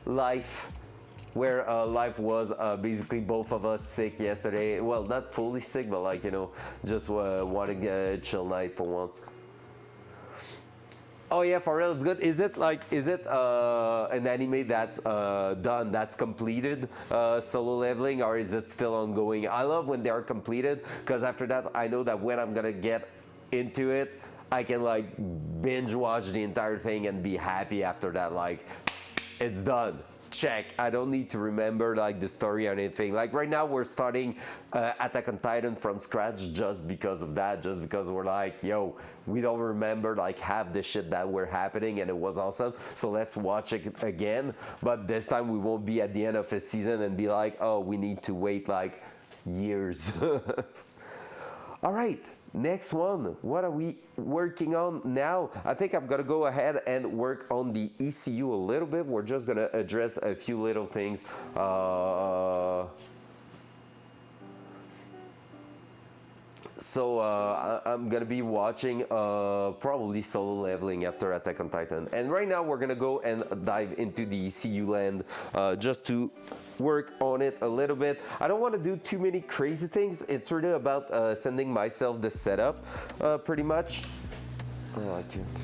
life, where life was basically both of us sick yesterday. Well, not fully sick, but like, you know, just wanting a chill night for once. Oh yeah, for real, it's good. Is it an anime that's done, that's completed, Solo Leveling, or is it still ongoing? I love when they are completed, because after that, I know that when I'm gonna get into it, I can like binge watch the entire thing and be happy after that. Like, it's done. Check. I don't need to remember like the story or anything. Like right now we're starting Attack on Titan from scratch just because of that, just because we're like, yo, we don't remember like half the shit that were happening and it was awesome, so let's watch it again. But this time we won't be at the end of a season and be like, oh, we need to wait like years. All right, next one. What are we working on now? I think I'm gonna go ahead and work on the ECU a little bit. We're just gonna address a few little things. So I'm gonna be watching probably Solo Leveling after Attack on Titan. And right now we're gonna go and dive into the ECU land just to work on it a little bit. I don't want to do too many crazy things. It's really about sending myself the setup pretty much. Oh, I can't.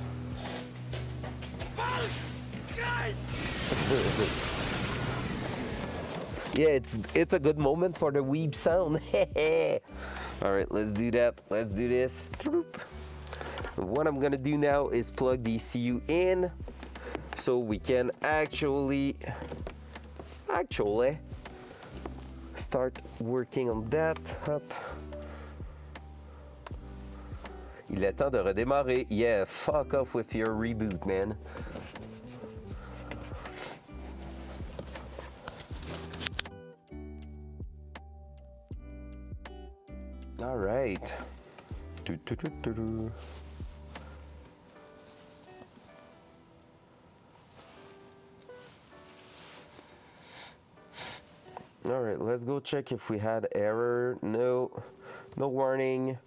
Yeah, it's a good moment for the weeb sound. All right, let's do that. Let's do this. What I'm gonna do now is plug the ECU in so we can actually start working on that. Hop. Il est temps de redémarrer. Yeah, fuck off with your reboot, man. All right. All right, let's go check if we had error. No warning.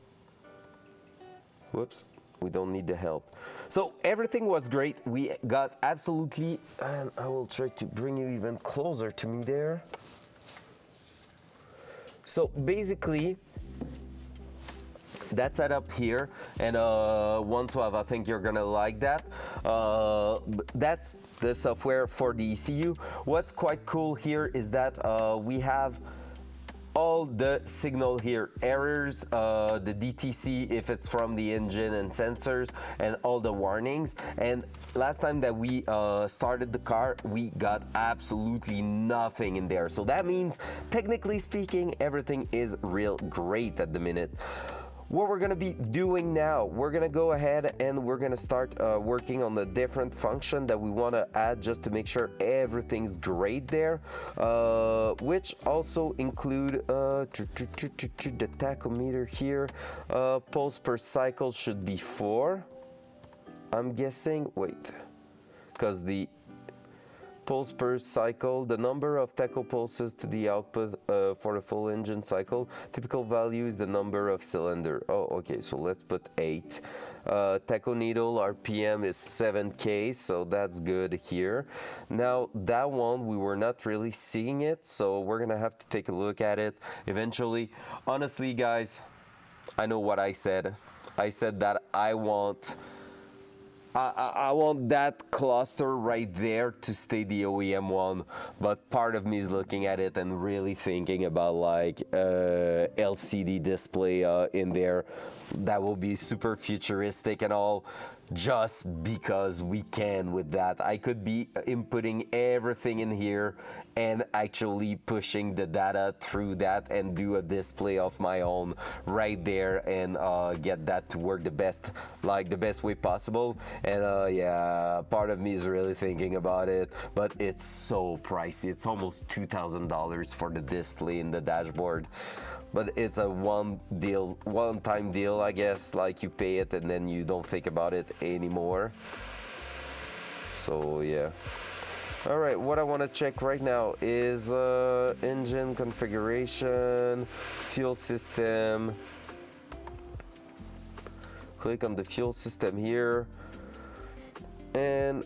Whoops, we don't need the help. So everything was great. We got absolutely, and I will try to bring you even closer to me there. So basically, that setup here, and OneSwap, I think you're gonna like that. That's the software for the ECU. What's quite cool here is that we have all the signal here, errors, the DTC if it's from the engine and sensors, and all the warnings. And last time that we started the car, we got absolutely nothing in there. So that means, technically speaking, everything is real great at the minute. What we're gonna be doing now, we're gonna go ahead and we're gonna start working on the different function that we wanna add just to make sure everything's great there, which also include the tachometer here. Pulse per cycle should be 4. I'm guessing, wait, because the pulse per cycle, the number of tacho pulses to the output for the full engine cycle. Typical value is the number of cylinder. Oh, okay, so let's put 8. Tacho needle RPM is 7K, so that's good here. Now, that one, we were not really seeing it, so we're gonna have to take a look at it eventually. Honestly, guys, I know what I said. I said that I want that cluster right there to stay the OEM one, but part of me is looking at it and really thinking about like LCD display in there. that will be super futuristic and all, just because we can with that. I could be inputting everything in here and actually pushing the data through that and do a display of my own right there, and get that to work the best way possible. And yeah, part of me is really thinking about it, but it's so pricey. It's almost $2,000 for the display in the dashboard. But it's a one-time deal, I guess. Like, you pay it and then you don't think about it anymore. So yeah. All right, what I want to check right now is engine configuration, fuel system. Click on the fuel system here, and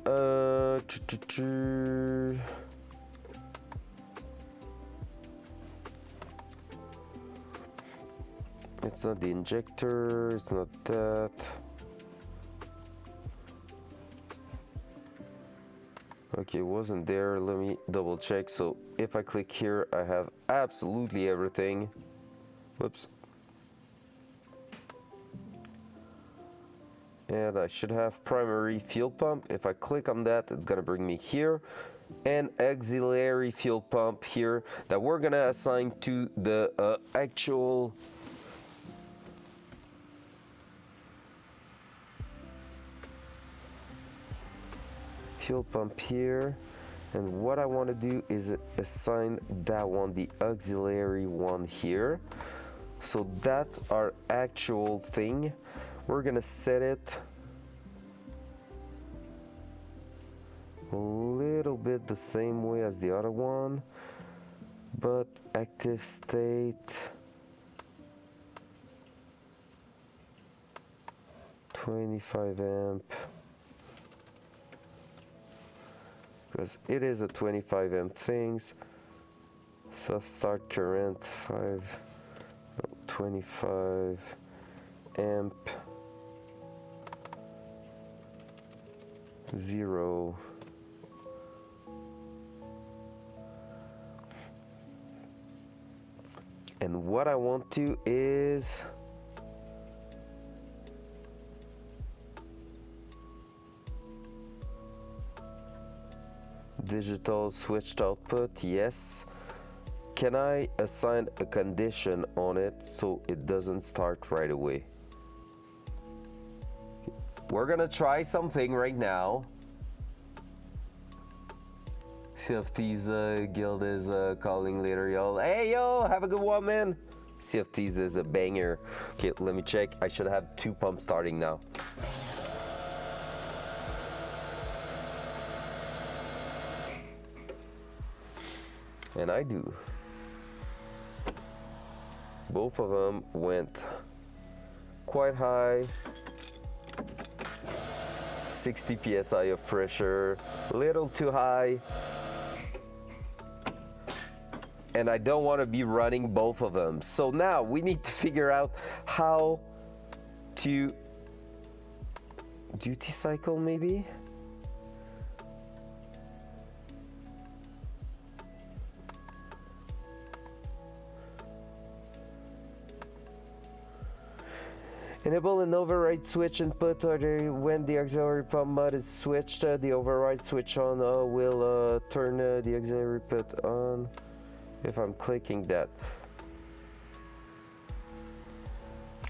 it's not the injector, it's not that. Okay, it wasn't there. Let me double check. So if I click here, I have absolutely everything. Whoops. And I should have primary fuel pump. If I click on that, it's gonna bring me here. And auxiliary fuel pump here that we're gonna assign to the actual fuel pump here. And what I want to do is assign that one, the auxiliary one here. So that's our actual thing. We're gonna set it a little bit the same way as the other one, but active state 25 amp, because it is a 25 amp things. Soft start current 25 amp 0. And what I want to is digital switched output, yes. Can I assign a condition on it so it doesn't start right away? We're gonna try something right now. CFT's guild is calling later, y'all. Hey, yo, have a good one, man. CFT's is a banger. Okay, let me check. I should have 2 pumps starting now. And I do. Both of them went quite high. 60 psi of pressure, little too high. And I don't want to be running both of them. So now we need to figure out how to duty cycle, maybe. Enable an override switch input when the auxiliary pump mode is switched. The override switch on will turn the auxiliary put on. If I'm clicking that.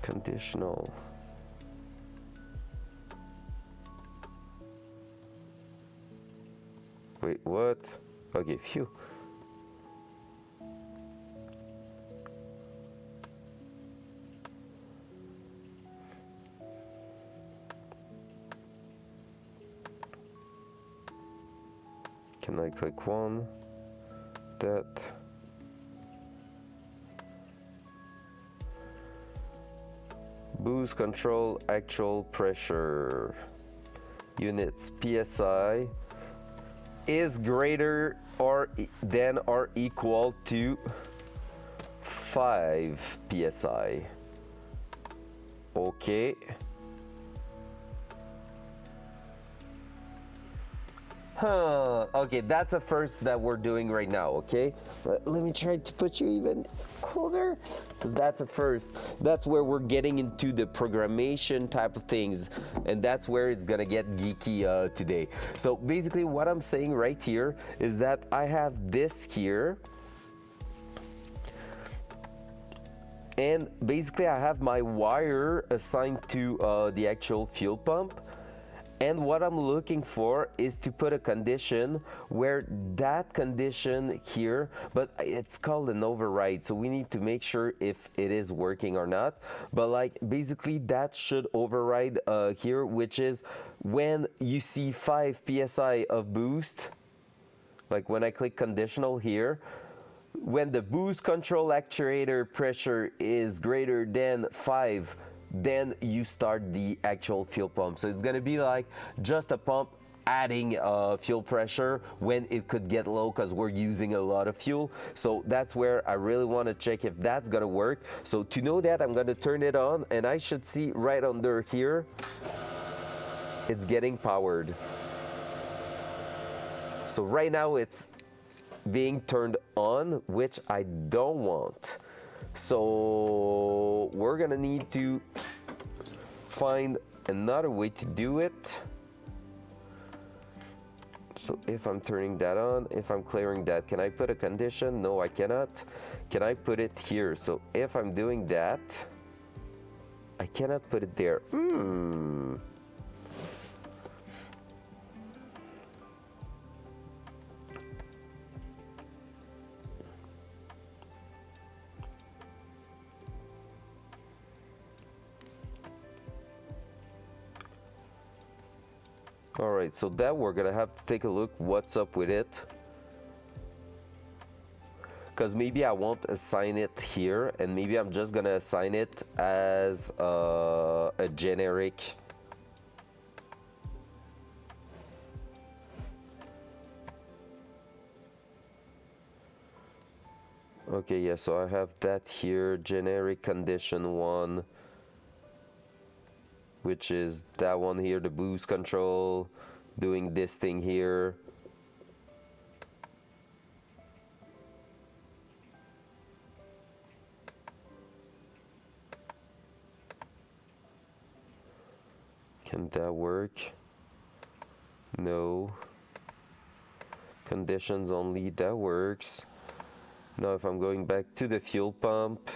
Conditional. Wait, what? Okay, phew. Can I click one? That. Boost control actual pressure. Units PSI is greater or than or equal to 5 PSI. Okay. Okay, that's a first that we're doing right now, okay? Let me try to put you even closer, because that's a first. That's where we're getting into the programmation type of things, and that's where it's gonna get geeky today. So basically what I'm saying right here is that I have this here, and basically I have my wire assigned to the actual fuel pump. And what I'm looking for is to put a condition where that condition here, but it's called an override, so we need to make sure if it is working or not. But like basically that should override here, which is when you see 5 psi of boost, like when I click conditional here, when the boost control actuator pressure is greater than 5, then you start the actual fuel pump. So it's gonna be like just a pump adding fuel pressure when it could get low because we're using a lot of fuel. So that's where I really want to check if that's gonna work. So to know that, I'm gonna turn it on, and I should see right under here it's getting powered. So right now it's being turned on, which I don't want. So we're gonna need to find another way to do it. So if I'm turning that on, if I'm clearing that, can I put a condition? No, I cannot. Can I put it here? So if I'm doing that, I cannot put it there. All right, so that we're gonna have to take a look what's up with it, because maybe I won't assign it here, and maybe I'm just gonna assign it as a generic. Okay, yeah, so I have that here, generic condition 1, which is that one here, the boost control, doing this thing here. Can that work? No. Conditions only, that works. Now if I'm going back to the fuel pump,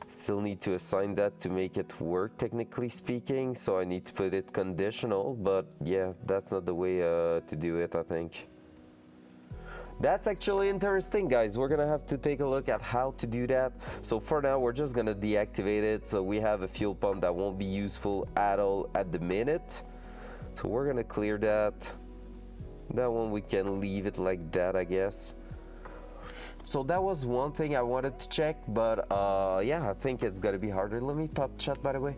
still need to assign that to make it work, technically speaking, so I need to put it conditional, but yeah, that's not the way to do it, I think. That's actually interesting, guys. We're gonna have to take a look at how to do that. So for now, we're just gonna deactivate it, so we have a fuel pump that won't be useful at all at the minute. So we're gonna clear that. That one we can leave it like that, I guess. So that was one thing I wanted to check, but yeah, I think it's gonna be harder. Let me pop chat, by the way.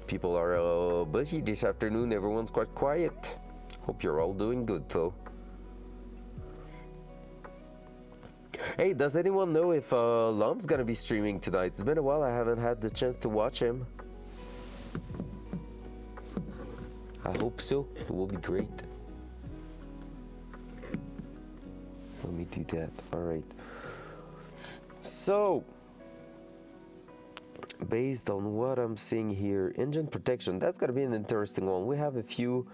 People are busy this afternoon. Everyone's quite quiet. Hope you're all doing good, though. Hey, does anyone know if Lum's gonna be streaming tonight? It's been a while. I haven't had the chance to watch him. I hope so. It will be great. Let me do that. All right. So, based on what I'm seeing here, engine protection, that's gonna be an interesting one. We have a few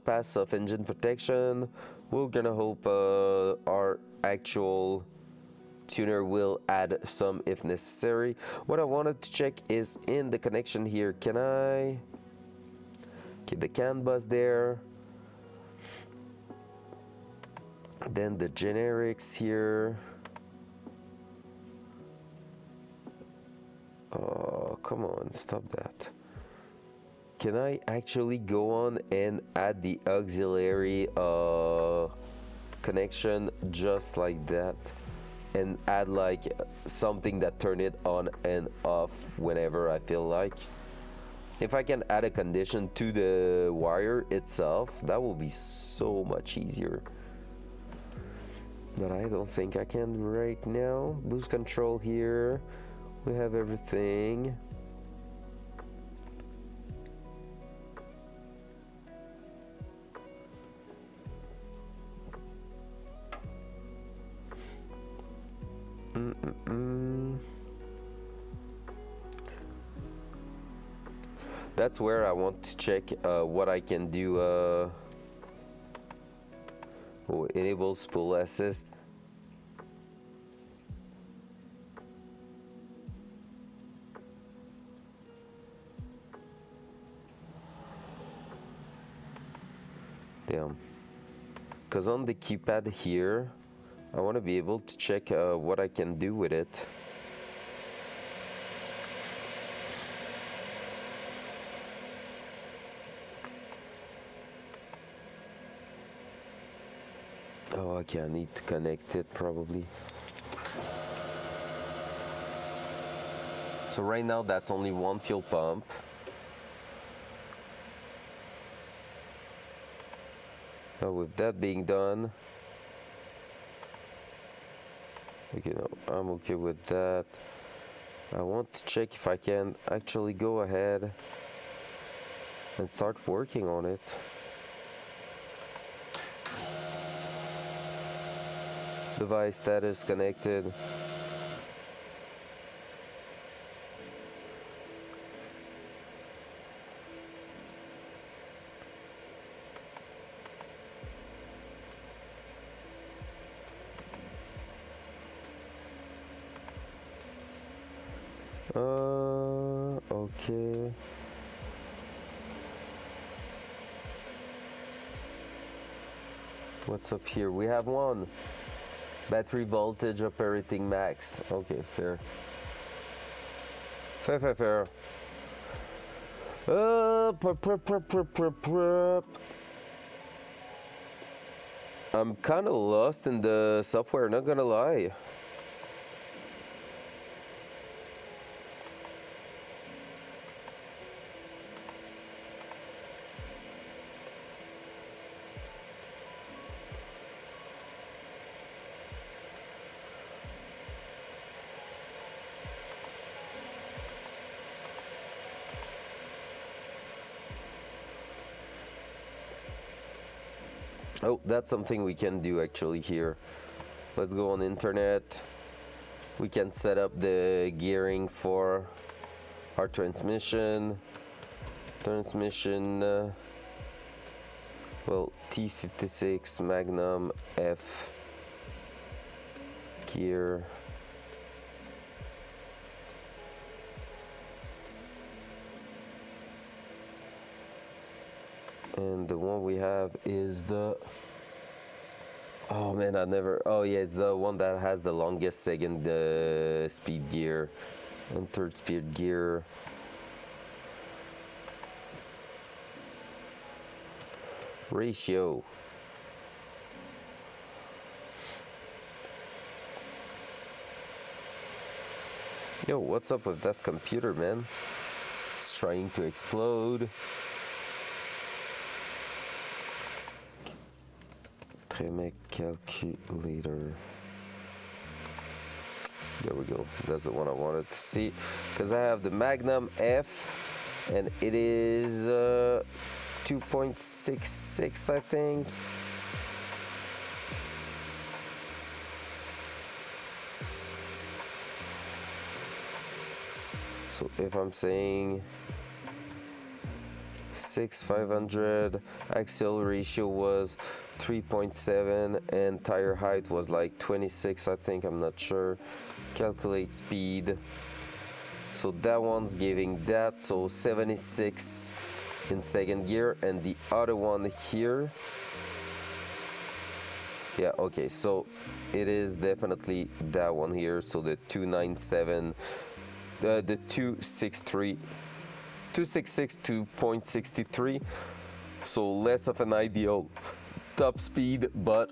paths of engine protection. We're gonna hope our actual tuner will add some if necessary. What I wanted to check is in the connection here. Can I keep the CAN bus there? Then the generics here. Oh, come on, stop that. Can I actually go on and add the auxiliary connection just like that, and add like something that turn it on and off whenever I feel like? If I can add a condition to the wire itself, that will be so much easier. But I don't think I can right now. Boost control here. We have everything. That's where I want to check what I can do. Enable spool assist. Damn. Because on the keypad here, I want to be able to check what I can do with it. Oh, okay, I need to connect it probably. So right now that's only one fuel pump. Now with that being done, okay, no, I'm okay with that. I want to check if I can actually go ahead and start working on it. Device status connected. Okay. What's up here? We have one. Battery voltage operating max. Okay, fair. Fair. I'm kind of lost in the software, not gonna lie. Oh, that's something we can do actually here. Let's go on internet. We can set up the gearing for our transmission. Well, T56 Magnum F gear. And the one we have is the, oh man, oh yeah, it's the one that has the longest second speed gear and third speed gear. Ratio. Yo, what's up with that computer, man? It's trying to explode. Tremec calculator. There we go. That's the one I wanted to see. Because I have the Magnum F and it is 2.66, I think. So if I'm saying 6,500, axial ratio was 3.7 and tire height was like 26, I think, I'm not sure. Calculate speed. So that one's giving that, so 76 in second gear, and the other one here, yeah, okay, so it is definitely that one here, so the 297, the 263, 266 to 0.63, so less of an ideal top speed, but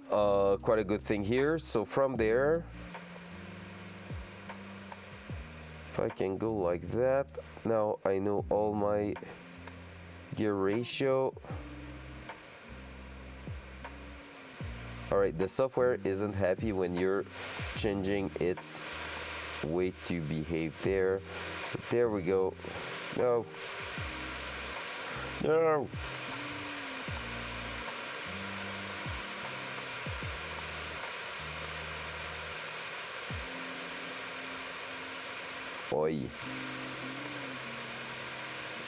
quite a good thing here. So from there, if I can go like that, now I know all my gear ratio. All right, the software isn't happy when you're changing its way to behave there. But there we go. No. No. Oi.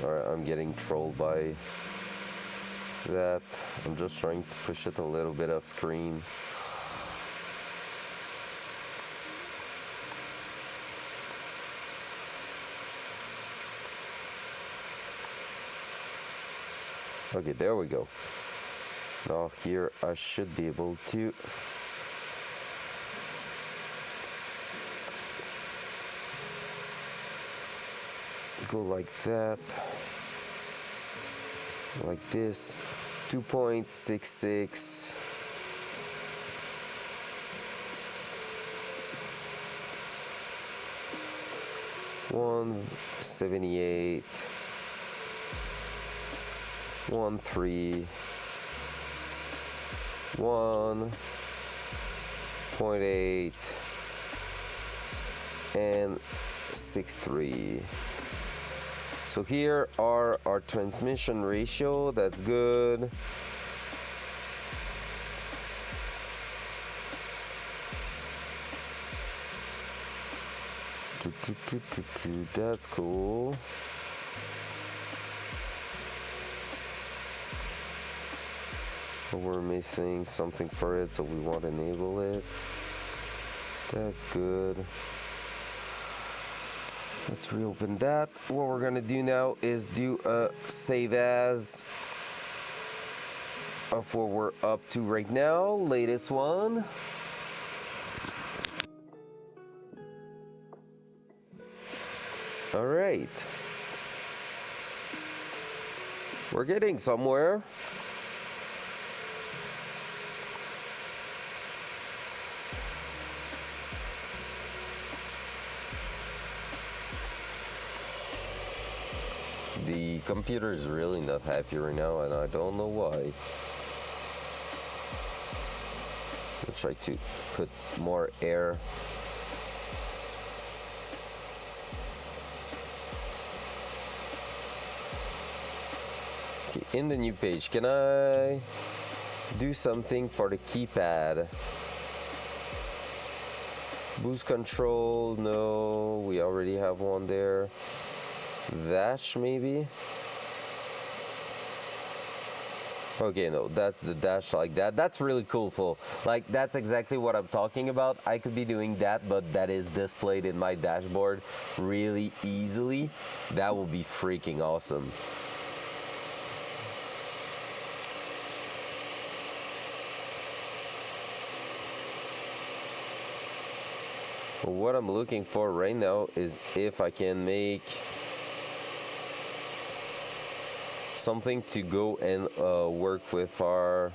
Alright, I'm getting trolled by that. I'm just trying to push it a little bit off screen. Okay, there we go. Now here I should be able to go like that, like this. 2.66. $178, 1.3, 1.8, and 6.3. So here are our transmission ratio. That's good. That's cool. But we're missing something for it, so we want to enable it. That's good. Let's reopen that. What we're gonna do now is do a save as of what we're up to right now. Latest one. All right. We're getting somewhere. The computer is really not happy right now, and I don't know why. I'll try to put more air. Okay, in the new page, can I do something for the keypad? Boost control, no, we already have one there. Dash maybe? Okay, no, that's the dash like that. That's really cool, Phil. Like, that's exactly what I'm talking about. I could be doing that, but that is displayed in my dashboard really easily. That will be freaking awesome. Well, what I'm looking for right now is if I can make something to go and work with our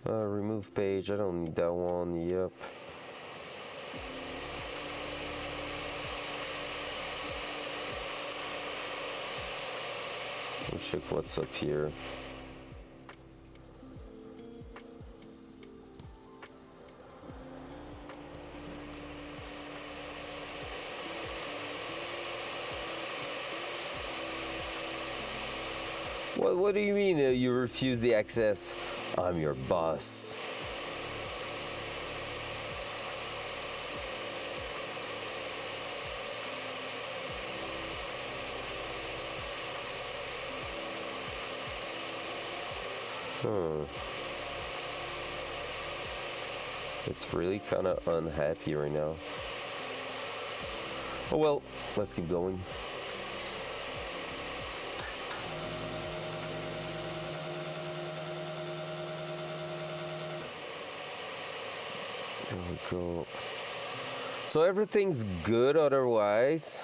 remove page. I don't need that one. Yep. Let's check what's up here. What do you mean you refuse the access? I'm your boss. It's really kind of unhappy right now. Oh well, let's keep going. There we go. So everything's good otherwise.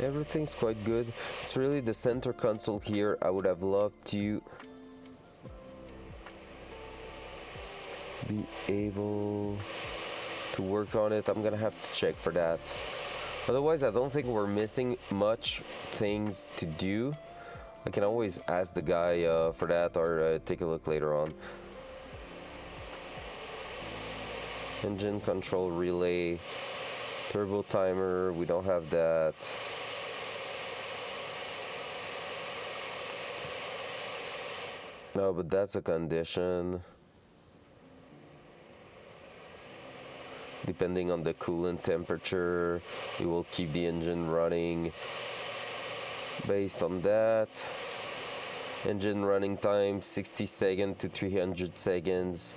Everything's quite good. It's really the center console here. I would have loved to be able to work on it. I'm gonna have to check for that. Otherwise, I don't think we're missing much things to do. I can always ask the guy for that, or take a look later on. Engine control relay, turbo timer, we don't have that. No, but that's a condition. Depending on the coolant temperature, it will keep the engine running based on that. Engine running time 60 seconds to 300 seconds.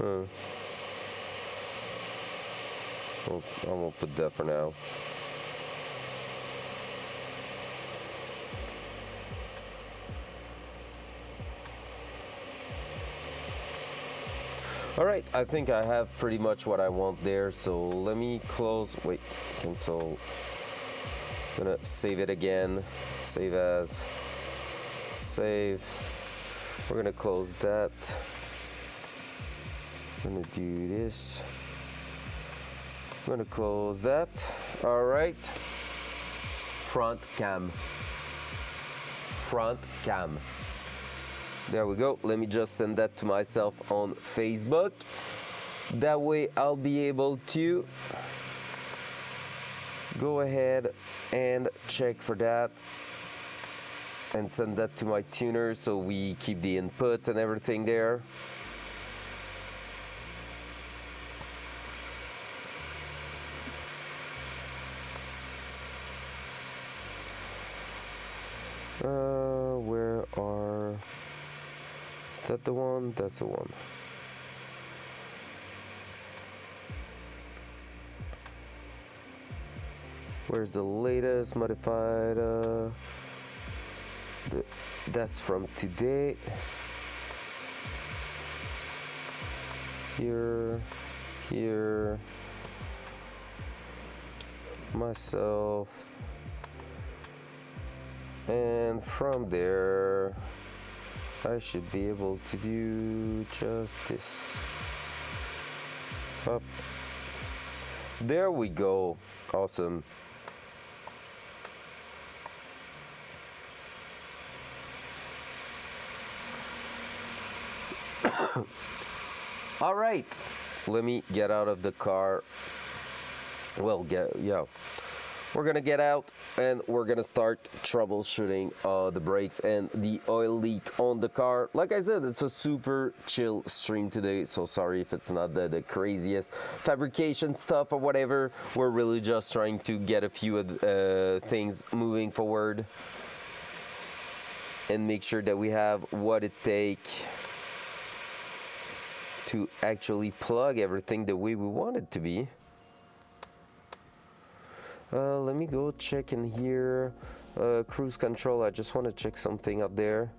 I won't put that for now. All right, I think I have pretty much what I want there. So let me close, wait, cancel. I'm gonna save it again. Save as, save. We're gonna close that. I'm gonna do this. I'm gonna close that. All right. Front cam. Front cam. There we go. Let me just send that to myself on Facebook. That way I'll be able to go ahead and check for that and send that to my tuner so we keep the inputs and everything there. Where are... Is that the one? That's the one. Where's the latest modified? That's from today. Here, here, myself. And from there, I should be able to do just this. Up. There we go. Awesome. All right. Let me get out of the car. Well, yeah. We're gonna get out and we're gonna start troubleshooting the brakes and the oil leak on the car. Like I said, it's a super chill stream today, so sorry if it's not the craziest fabrication stuff or whatever. We're really just trying to get a few things moving forward and make sure that we have what it takes to actually plug everything the way we want it to be. Let me go check in here. Cruise control, I just want to check something up there.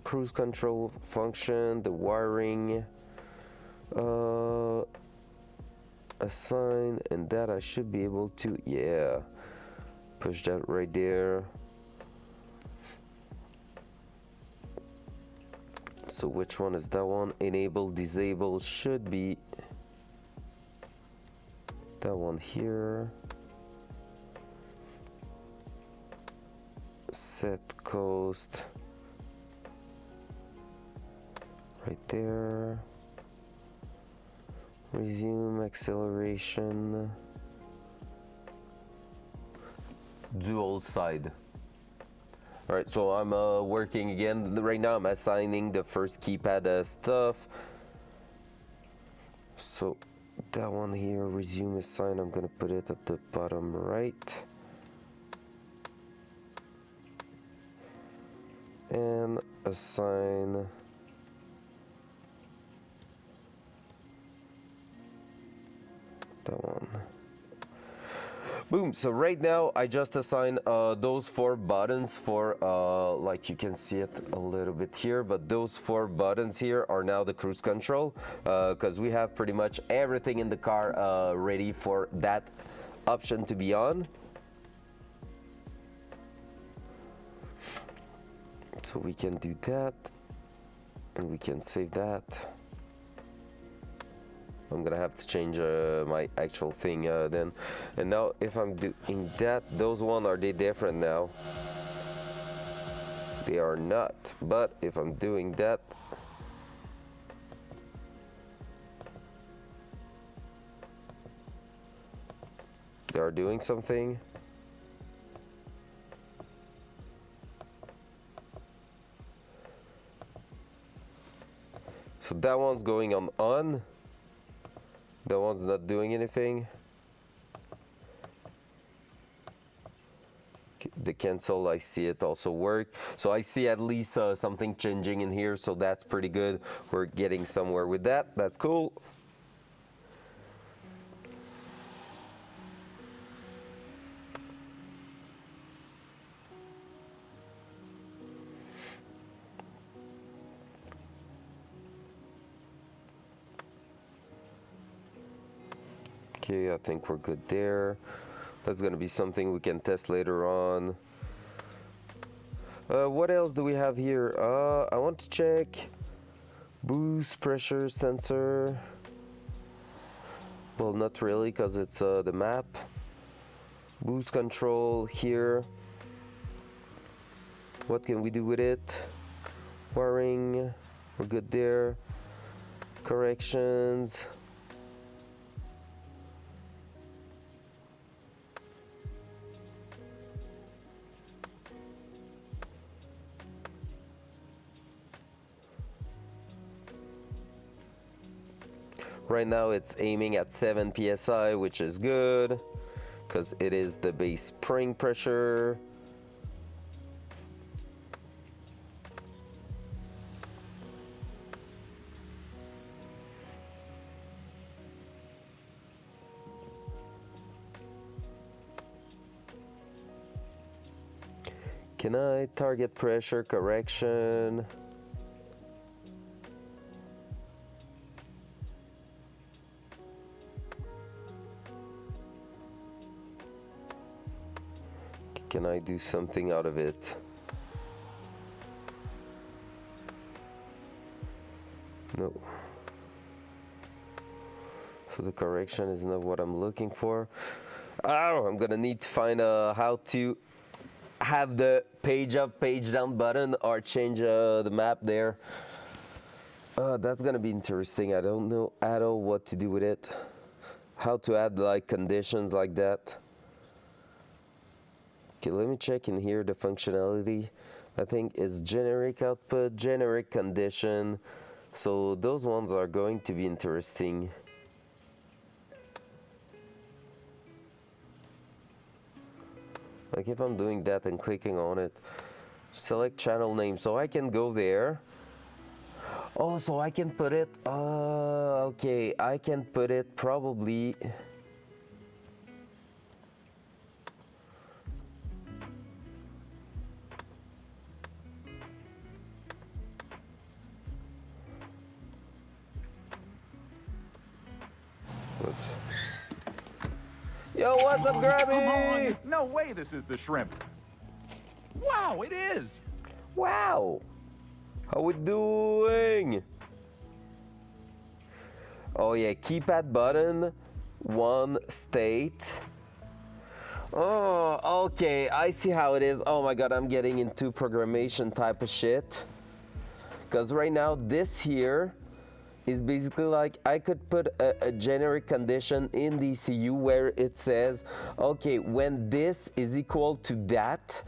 Cruise control function, the wiring, assign, and that I should be able to, yeah, push that right there. So which one is that one? Enable, disable should be that one here. Set coast right there. Resume acceleration. Dual side. All right, so I'm working again. Right now I'm assigning the first keypad stuff. So that one here, resume assign, I'm gonna put it at the bottom right. And assign that one. Boom, so right now I just assigned those 4 buttons for, like you can see it a little bit here, but those 4 buttons here are now the cruise control, because we have pretty much everything in the car ready for that option to be on. So we can do that, and we can save that. I'm gonna have to change my actual thing then. And now if I'm doing that, those one, are they different now? They are not, but if I'm doing that, they are doing something. that one's going on. That one's not doing anything. The cancel, I see it also work. So I see at least something changing in here, so that's pretty good. We're getting somewhere with that. That's cool. Okay, I think we're good there. That's gonna be something we can test later on. What else do we have here? I want to check boost pressure sensor. Well, not really, because it's the map. Boost control here. What can we do with it? Wiring, we're good there. Corrections. Right now it's aiming at 7 psi, which is good because it is the base spring pressure. Can I target pressure correction? Can I do something out of it? No. So the correction is not what I'm looking for. Oh, I'm gonna need to find how to have the page up, page down button or change the map there. That's gonna be interesting. I don't know at all what to do with it. How to add like conditions like that. Okay, let me check in here the functionality. I think it's generic output, generic condition. So those ones are going to be interesting. Like if I'm doing that and clicking on it, select channel name, so I can go there. Oh, so I can put it, okay, I can put it probably. Whoops. Yo, what's up, Grabby? Come on. No way this is the shrimp. Wow, it is. Wow. How we doing? Oh yeah, keypad button, one state. Oh, okay, I see how it is. Oh my god, I'm getting into programmation type of shit. Because right now, this here is basically like I could put a generic condition in the ECU where it says, okay, when this is equal to that,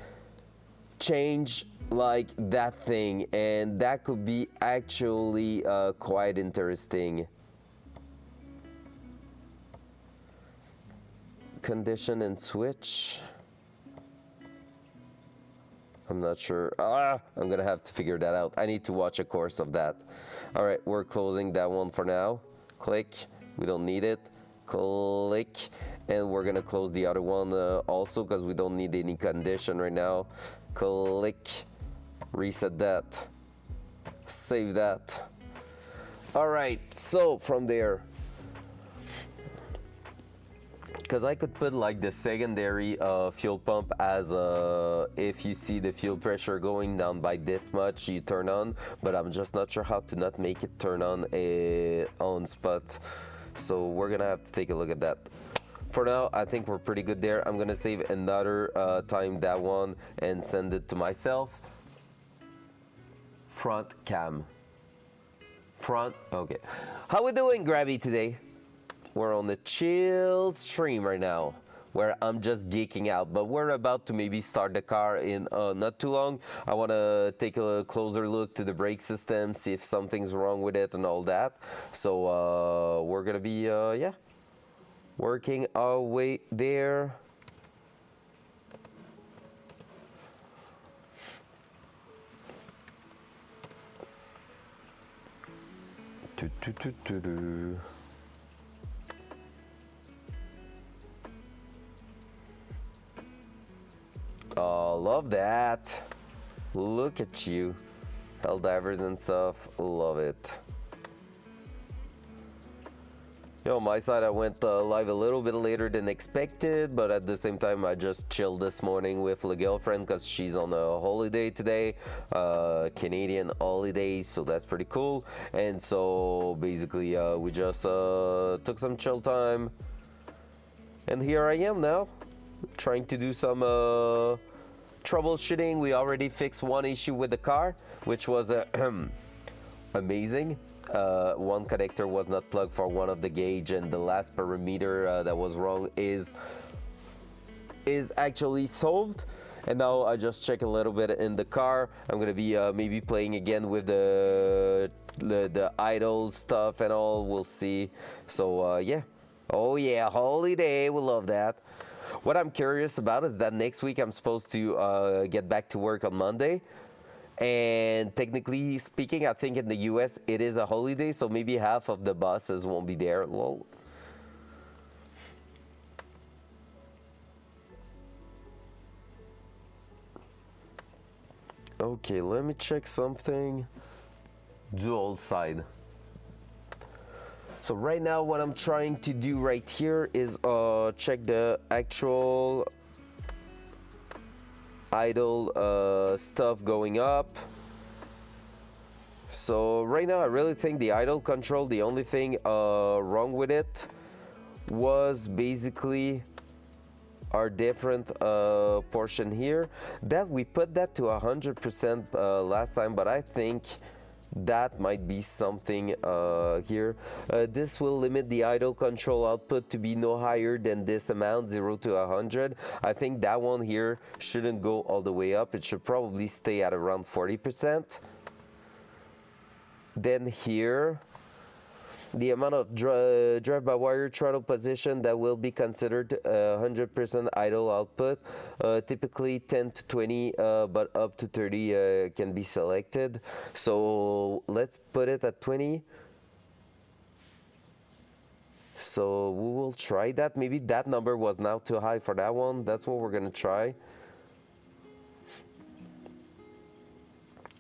change like that thing, and that could be actually quite interesting. Condition and switch. I'm not sure. I'm gonna have to figure that out. I need to watch a course of that. All right, we're closing that one for now. Click. We don't need it. Click. And we're gonna close the other one also because we don't need any condition right now. Click. Reset that. Save that. All right, so from there, because I could put like the secondary fuel pump as if you see the fuel pressure going down by this much, you turn on, but I'm just not sure how to not make it turn on spot. So we're gonna have to take a look at that. For now, I think we're pretty good there. I'm gonna save another time that one and send it to myself. Front cam. Front, okay. How we doing, Grabby, today? We're on the chill stream right now. where I'm just geeking out. But we're about to maybe start the car in not too long. I want to take a closer look to the brake system, see if something's wrong with it and all that. So we're gonna be yeah, working our way there. Oh, love that. Look at you. Hell divers and stuff. Love it. You know, on my side, I went live a little bit later than expected, but at the same time, I just chilled this morning with the girlfriend because she's on a holiday today, Canadian holiday, so that's pretty cool. And so basically, we just took some chill time, and here I am now, trying to do some troubleshooting. We already fixed one issue with the car, which was amazing. One connector was not plugged for one of the gauge, and the last parameter that was wrong is actually solved. And now I just check a little bit in the car. I'm gonna be maybe playing again with the idle stuff and all. We'll see. So yeah. Oh yeah, holiday. We love that. What I'm curious about is that next week I'm supposed to get back to work on Monday. And technically speaking, I think in the US it is a holiday, so maybe half of the buses won't be there. Lol. Okay, let me check something. Dual side. So right now what I'm trying to do right here is check the actual idle stuff going up. So right now I really think the idle control, the only thing wrong with it was basically our different portion here, that we put that to 100% last time, but I think that might be something here. This will limit the idle control output to be no higher than this amount, 0 to 100. I think that one here shouldn't go all the way up. It should probably stay at around 40%. Then here, the amount of drive-by-wire throttle position that will be considered 100% idle output. Typically 10 to 20, but up to 30 can be selected. So let's put it at 20. So we will try that. Maybe that number was now too high for that one. That's what we're gonna try.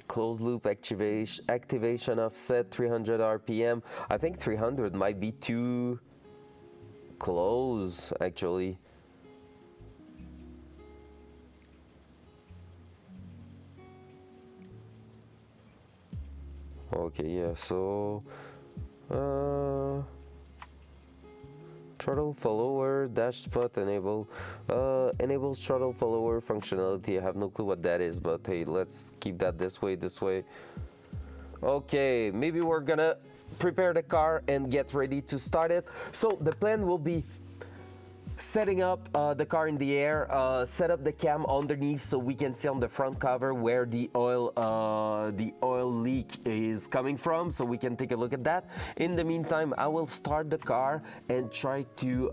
Closed loop activation offset 300 RPM. I think 300 might be too close actually. Okay, yeah, so throttle follower dash spot enables throttle follower functionality. I have no clue what that is, but hey, let's keep that this way. Okay, maybe we're gonna prepare the car and get ready to start it. So the plan will be setting up the car in the air, set up the cam underneath so we can see on the front cover where the oil leak is coming from, so we can take a look at that. In the meantime, I will start the car and try to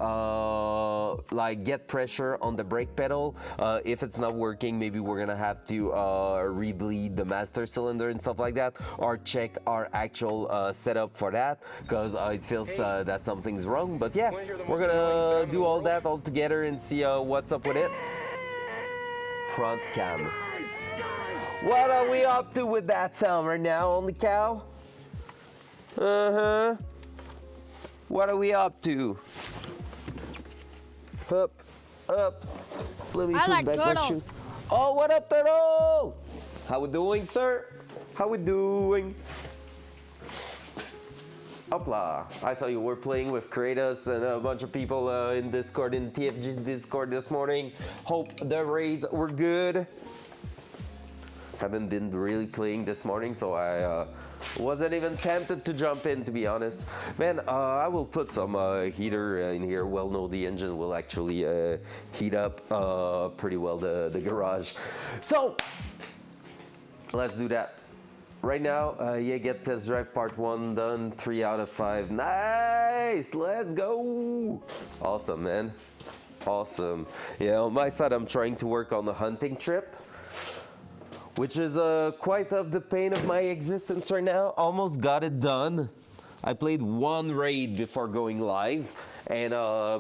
like get pressure on the brake pedal. If it's not working, maybe we're gonna have to rebleed the master cylinder and stuff like that, or check our actual setup for that, because it feels that something's wrong. But yeah, we're gonna do all that all together and see what's up with it. Front cam. What are we up to with that sound right now on the cow? What are we up to? Up. Let me I put like back my turtles. shoes. Oh, what up, turtle? How we doing, sir? How we doing? Hopla. I saw you were playing with Kratos and a bunch of people in Discord, in TFG's Discord this morning. Hope the raids were good. haven't been really playing this morning, so I wasn't even tempted to jump in, to be honest. Man, I will put some heater in here. Well, no, the engine will actually heat up pretty well the garage. So let's do that. Right now, yeah, get test drive part 1 done, 3 out of 5. Nice, let's go. Awesome, man. Awesome. Yeah, on my side, I'm trying to work on the hunting trip, which is quite of the pain of my existence right now. Almost got it done. I played one raid before going live, and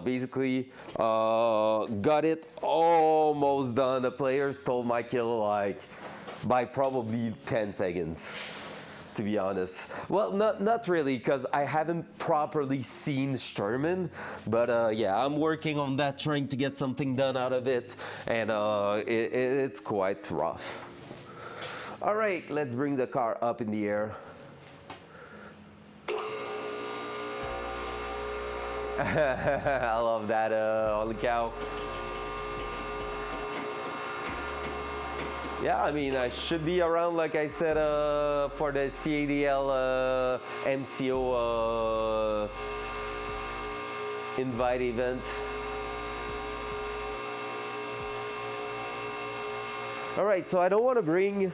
basically got it almost done. The player stole my kill like by probably 10 seconds, to be honest. Well, not really, because I haven't properly seen Sturman, but yeah, I'm working on that, trying to get something done out of it, and it's quite rough. All right, let's bring the car up in the air. I love that, holy cow. Yeah, I mean, I should be around, like I said, for the CADL MCO invite event. All right, so I don't want to bring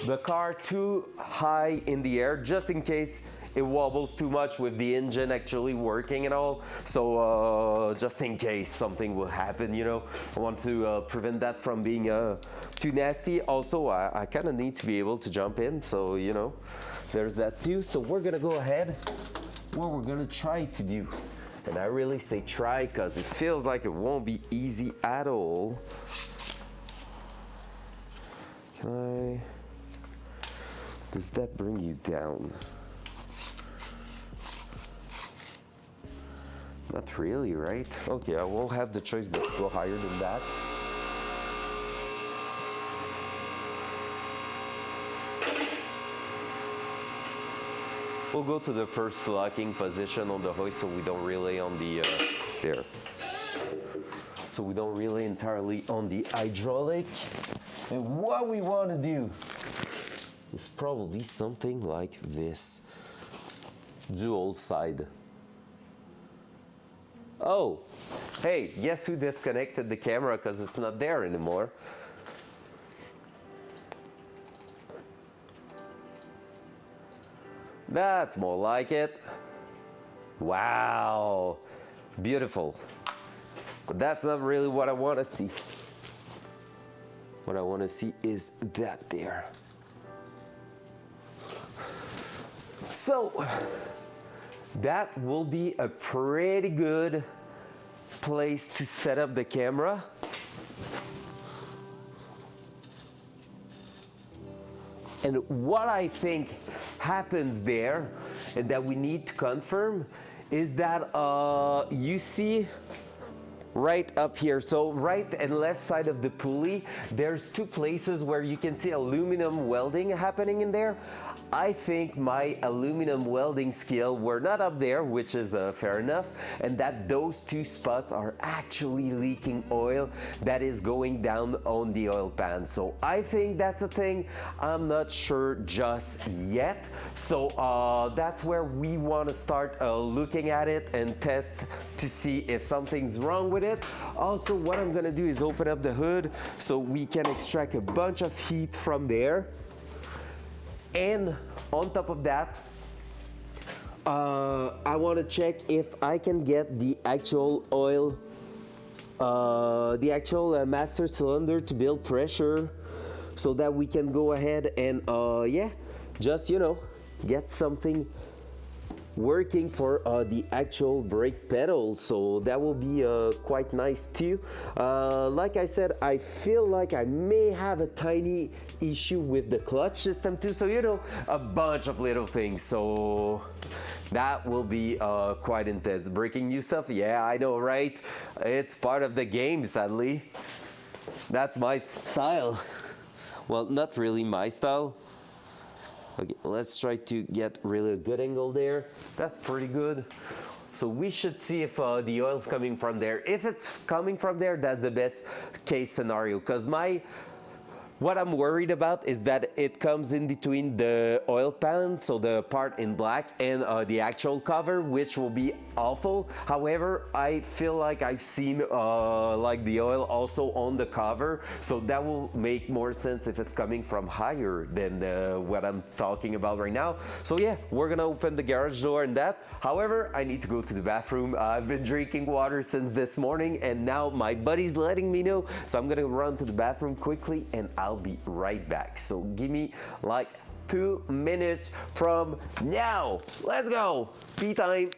the car too high in the air, just in case it wobbles too much with the engine actually working and all. So just in case something will happen, you know, I want to prevent that from being too nasty. Also, I kind of need to be able to jump in, so you know, there's that too. So we're gonna go ahead. What we're gonna try to do, and I really say try because it feels like it won't be easy at all. Can I? Does that bring you down? Not really, right? Okay, I won't have the choice but to go higher than that. We'll go to the first locking position on the hoist so we don't relay on the, there. So we don't relay entirely on the hydraulic. And what we want to do is probably something like this. Dual side. Oh, hey, guess who disconnected the camera because it's not there anymore? That's more like it. Wow, beautiful. But that's not really what I want to see. What I want to see is that there. So, that will be a pretty good place to set up the camera. And what I think happens there, and that we need to confirm, is that you see right up here, so right and left side of the pulley, there's two places where you can see aluminum welding happening in there. I think my aluminum welding skill were not up there, which is fair enough, and that those two spots are actually leaking oil that is going down on the oil pan. So I think that's a thing. I'm not sure just yet. So that's where we want to start looking at it and test to see if something's wrong with it. Also, what I'm gonna do is open up the hood so we can extract a bunch of heat from there. And on top of that, I want to check if I can get the actual oil, the actual master cylinder to build pressure so that we can go ahead and, yeah, just, you know, get something working for the actual brake pedal. So that will be quite nice too. Like I said, I feel like I may have a tiny issue with the clutch system too, so you know, a bunch of little things. So that will be quite intense. Breaking new stuff, yeah, I know, right? It's part of the game, sadly. That's my style. Well, not really my style. Okay, let's try to get really a good angle there. That's pretty good. So we should see if the oil's coming from there. If it's coming from there, that's the best case scenario, because my What I'm worried about is that it comes in between the oil pan, so the part in black, and the actual cover, which will be awful. However, I feel like I've seen like the oil also on the cover, so that will make more sense if it's coming from higher than what I'm talking about right now. So yeah, we're gonna open the garage door and that. However, I need to go to the bathroom. I've been drinking water since this morning, and now my buddy's letting me know, so I'm gonna run to the bathroom quickly and I'll be right back. So give me like 2 minutes from now. Let's go. Pee time.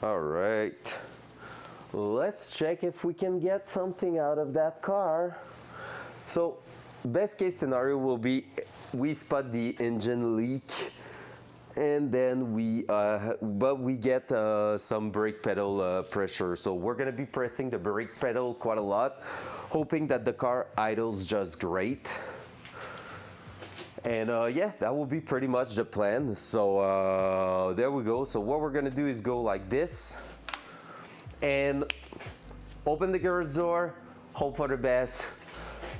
All right. Let's check if we can get something out of that car. So, best case scenario will be we spot the engine leak, and then we get some brake pedal pressure. So we're gonna be pressing the brake pedal quite a lot, hoping that the car idles just great. And yeah, that will be pretty much the plan. So there we go. So what we're gonna do is go like this and open the garage door, hope for the best.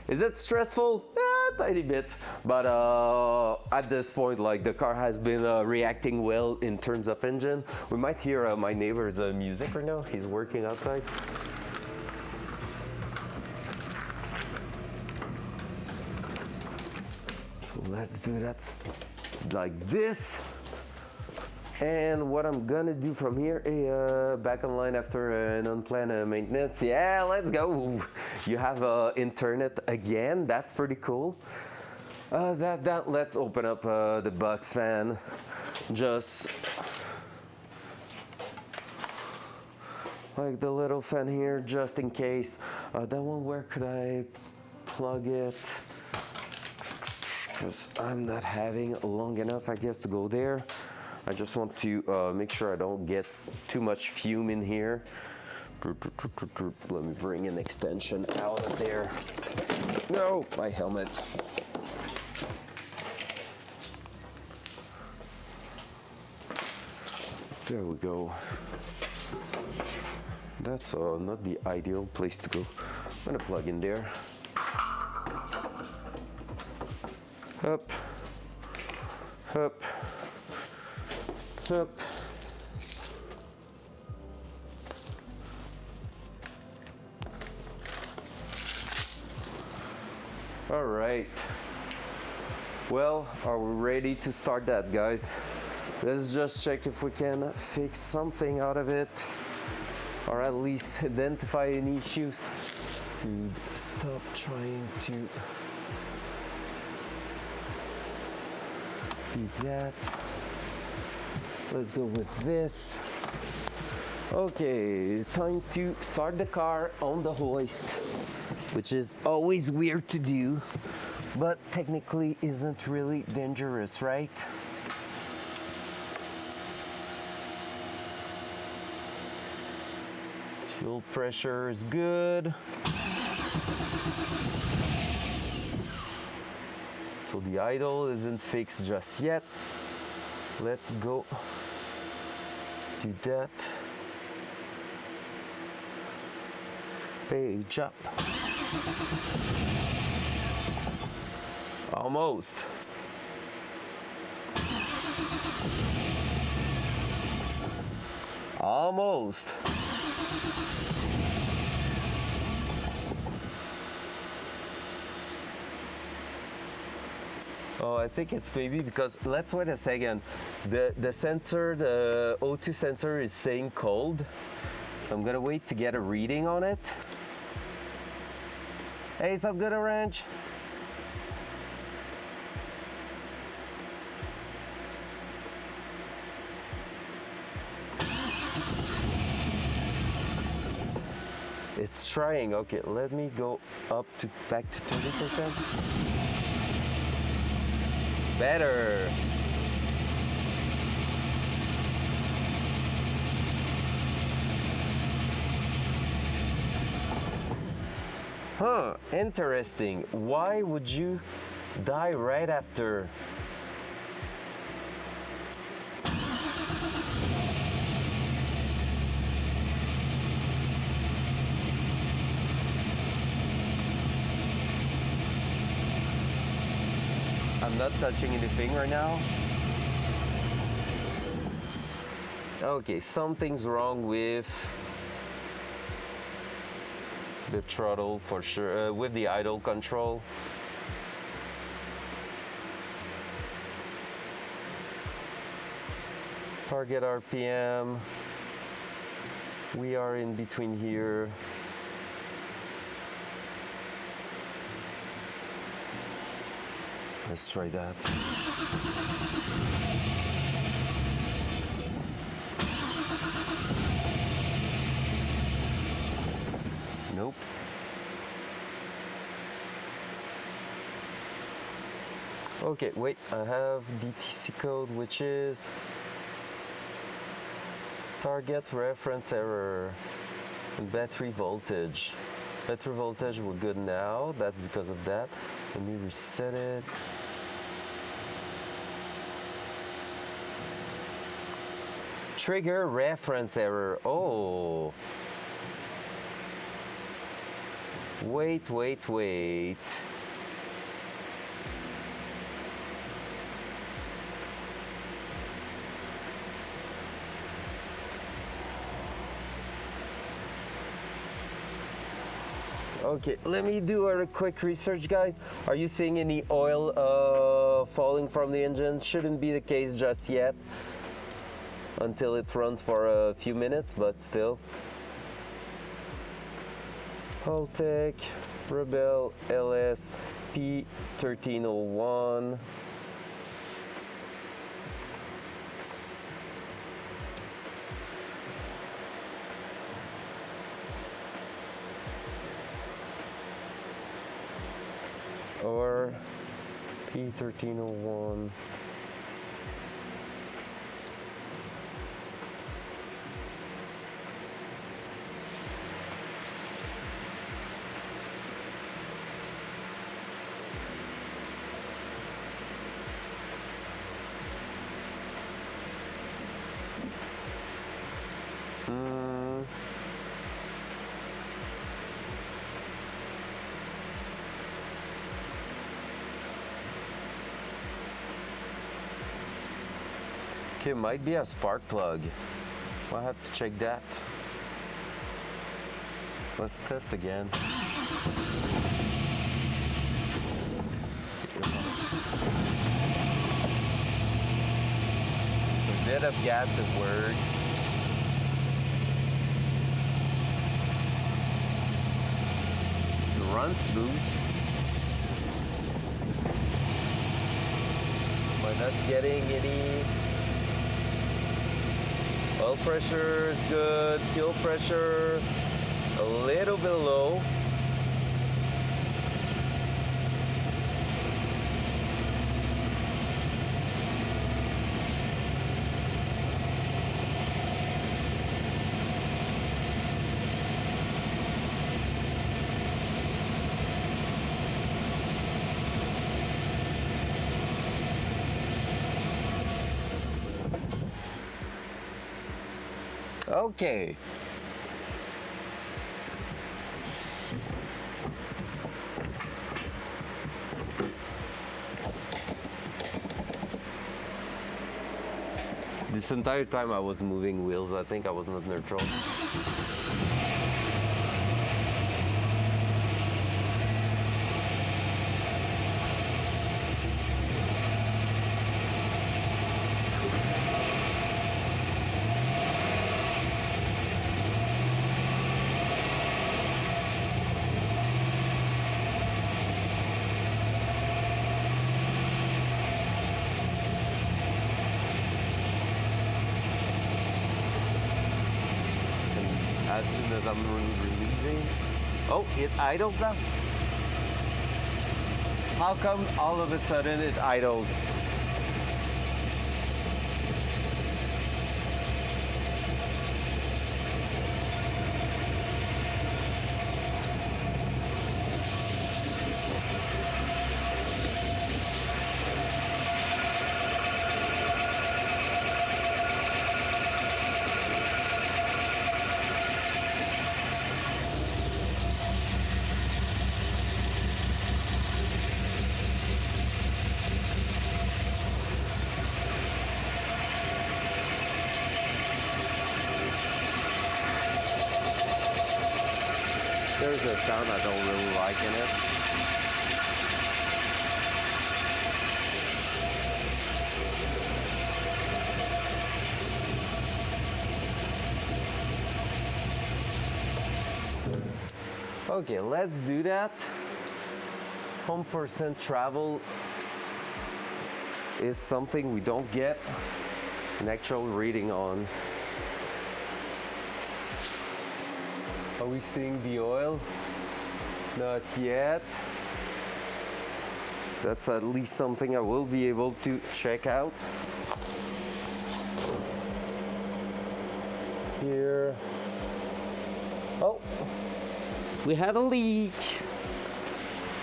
Is it stressful? Tiny bit, but at this point, like, the car has been reacting well in terms of engine. We might hear my neighbor's music right now. He's working outside. Let's do that like this. And what I'm gonna do from here, back online after an unplanned maintenance. Yeah, let's go. You have internet again. That's pretty cool. Let's open up the box fan. Just like the little fan here, just in case. That one, where could I plug it? Because I'm not having long enough, I guess, to go there. I just want to make sure I don't get too much fume in here. Let me bring an extension out of there. No, my helmet. There we go. That's not the ideal place to go. I'm gonna plug in there. Up, up, up. All right. Well, are we ready to start that, guys? Let's just check if we can fix something out of it, or at least identify any issues. Dude, stop trying to do that. Let's go with this. Okay, time to start the car on the hoist, which is always weird to do, but technically isn't really dangerous, right? Fuel pressure is good. So the idle isn't fixed just yet. Let's go do that. Page up. Almost. Almost. Oh, I think it's maybe because, let's wait a second. The sensor, the O2 sensor is saying cold. So I'm gonna wait to get a reading on it. Hey, sounds good, Orange. It's trying. Okay, let me go up to back to 20%. Better. Huh, interesting. Why would you die right after? I'm not touching anything right now. Okay, something's wrong with the throttle for sure, with the idle control. Target RPM. We are in between here. Let's try that. Nope. Okay, wait, I have DTC code, which is target reference error and battery voltage. Battery voltage, we're good now. That's because of that. Let me reset it. Trigger reference error. Oh. Wait. Okay, let me do a quick research, guys. Are you seeing any oil falling from the engine? Shouldn't be the case just yet until it runs for a few minutes, but still. Haltech, Rebel, LS, P1301. Or P1301. Mm. Okay, might be a spark plug. I'll have to check that. Let's test again. A bit of gas at work. It runs smooth. We're not getting any. Oil pressure is good. Fuel pressure a little bit low. Okay. This entire time I was moving wheels, I think I was not neutral. As soon as I'm releasing, oh, it idles now. How come all of a sudden it idles? There's a sound I don't really like in it. Okay, let's do that. 1% travel is something we don't get an actual reading on. Are we seeing the oil? Not yet. That's at least something I will be able to check out. Here. Oh, we had a leak.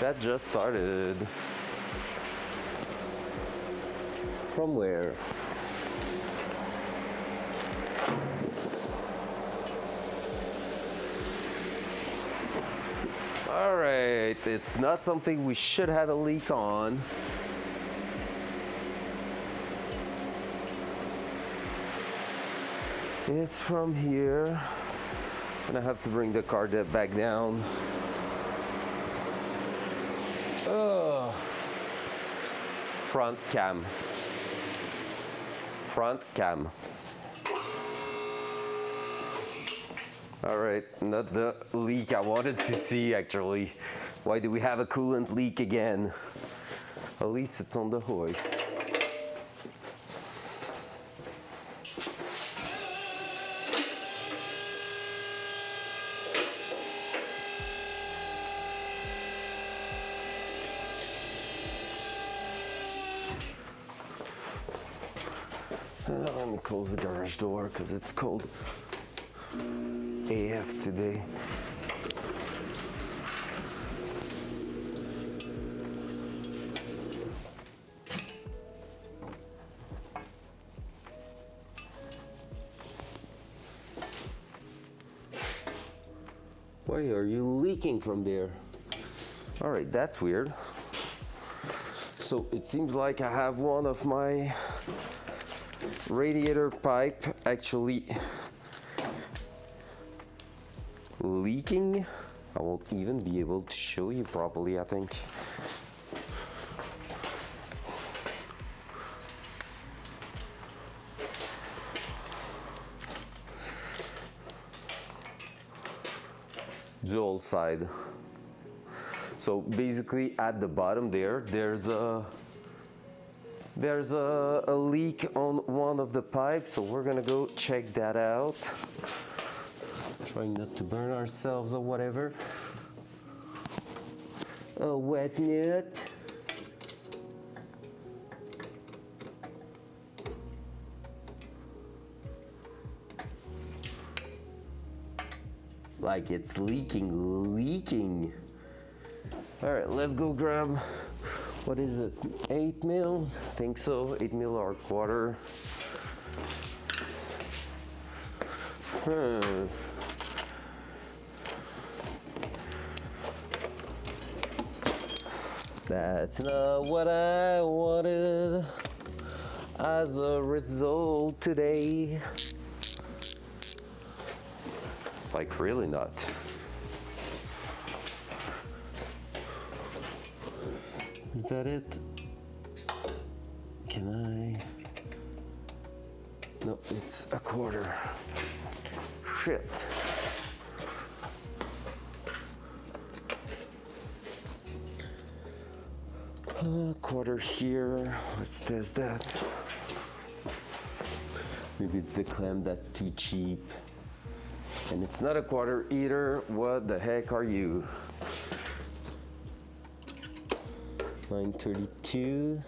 That just started. From where? All right, it's not something we should have a leak on. It's from here. And I have to bring the car back down. Ugh. Front cam. Front cam. All right, not the leak I wanted to see actually. Why do we have a coolant leak again? At least it's on the hoist. Let me close the garage door because it's cold AF today. Why are you leaking from there? All right, that's weird. So it seems like I have one of my radiator pipe actually leaking. I won't even be able to show you properly, I think. Dual side. So basically at the bottom there's a leak on one of the pipes, so we're gonna go check that out. Trying not to burn ourselves or whatever. A wet nut. Like it's leaking. All right, let's go grab, what is it, 8 mil? I think so, 8 mil or quarter. That's not what I wanted as a result today. Like really not. Is that it? Can I? No, it's a quarter. Shit. Quarter here. Let's test that. Maybe it's the clamp that's too cheap. And it's not a quarter either. What the heck are you? 932.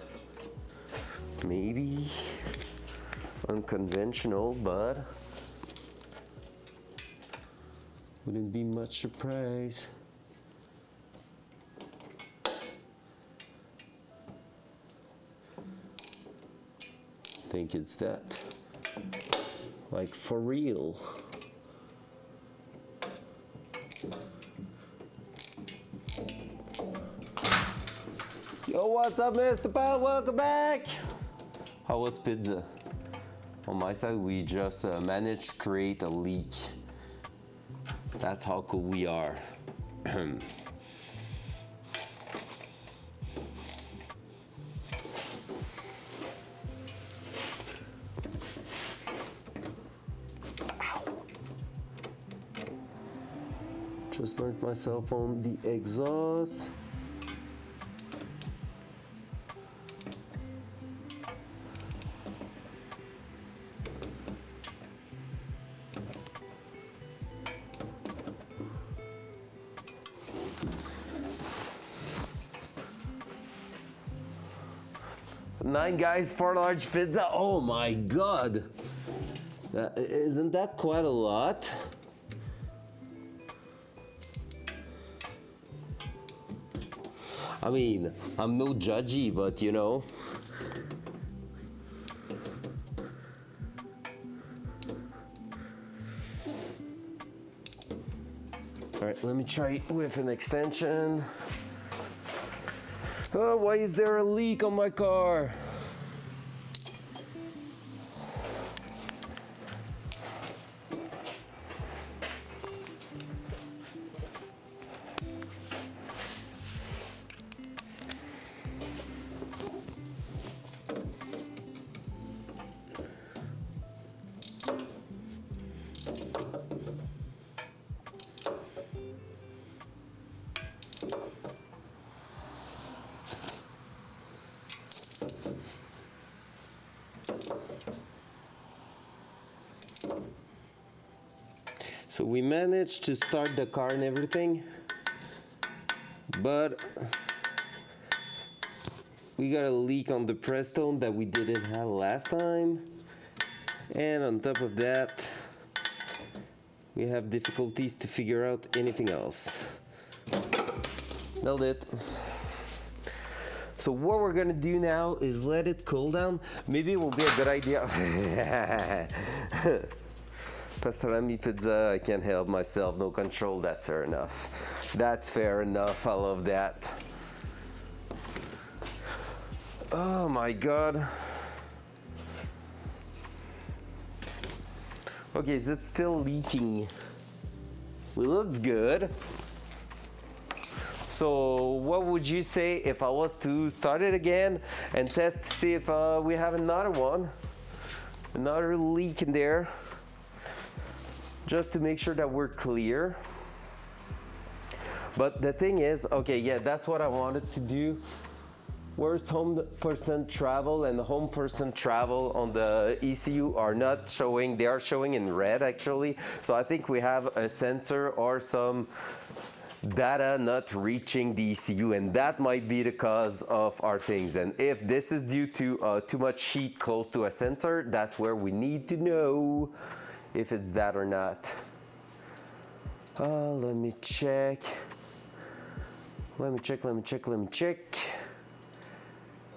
Maybe. Unconventional, but wouldn't be much surprise. Think it's that. Like for real. Yo, what's up, Mr. Pal? Welcome back. How was pizza? On my side, we just managed to create a leak. That's how cool we are. Just burnt myself on the exhaust. Nine guys, 4 large pizza. Oh my God. Isn't that quite a lot? I mean, I'm no judgy, but you know. All right, let me try it with an extension. Oh, why is there a leak on my car? So we managed to start the car and everything, but we got a leak on the Prestone that we didn't have last time. And on top of that, we have difficulties to figure out anything else. Nailed it. So what we're gonna do now is let it cool down. Maybe it will be a good idea. Pastrami pizza, I can't help myself, no control, that's fair enough. That's fair enough, I love that. Oh my god. Okay, is it still leaking? It looks good. So what would you say if I was to start it again and test to see if we have another one? Another leak in there. Just to make sure that we're clear. But the thing is, okay, yeah, that's what I wanted to do. Where's home person travel and home person travel on the ECU are not showing, they are showing in red actually. So I think we have a sensor or some data not reaching the ECU, and that might be the cause of our things. And if this is due to too much heat close to a sensor, that's where we need to know if it's that or not. Let me check. Let me check.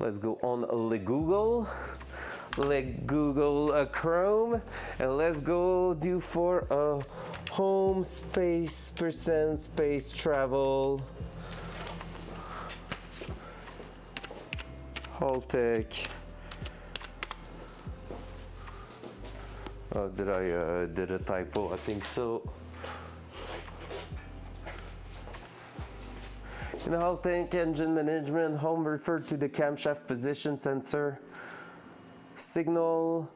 Let's go on the Google Chrome, and let's go do for home space percent space travel. Haltech. Did I did a typo? I think so. In Haltech engine management, home referred to the camshaft position sensor. Signal,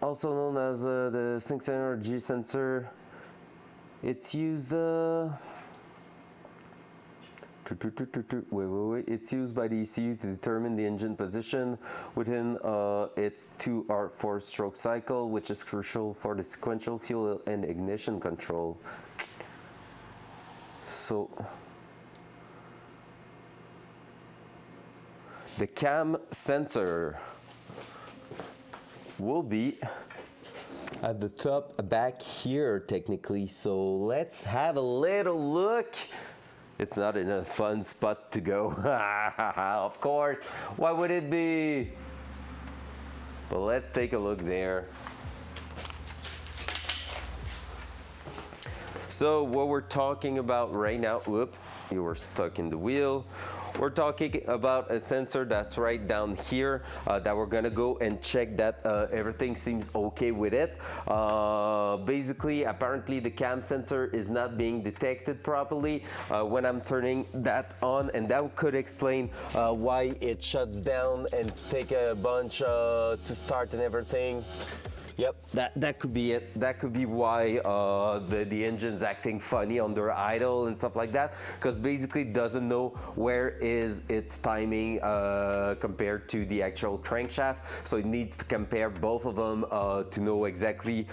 also known as the 600G sensor. It's used. It's used by the ECU to determine the engine position within its 2 or 4 stroke cycle, which is crucial for the sequential fuel and ignition control. So the cam sensor will be at the top back here technically. So let's have a little look. It's not in a fun spot to go. Of course, why would it be? But let's take a look there. So what we're talking about right now, whoop, you were stuck in the wheel. We're talking about a sensor that's right down here that we're gonna go and check that everything seems okay with it. Basically, apparently the cam sensor is not being detected properly when I'm turning that on, and that could explain why it shuts down and take a bunch to start and everything. Yep, that could be it. That could be why the engine's acting funny under idle and stuff like that, because basically it doesn't know where is its timing compared to the actual crankshaft. So it needs to compare both of them to know exactly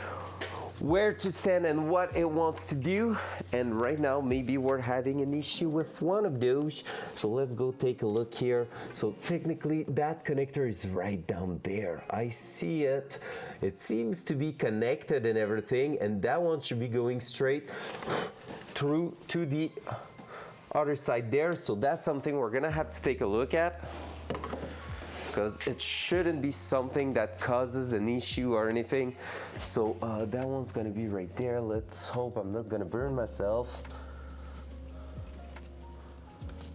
where to stand and what it wants to do. And right now maybe we're having an issue with one of those, so let's go take a look here. So technically that connector is right down there. I see it. It seems to be connected and everything, and that one should be going straight through to the other side there. So that's something we're gonna have to take a look at, because it shouldn't be something that causes an issue or anything. So that one's gonna be right there. Let's hope I'm not gonna burn myself.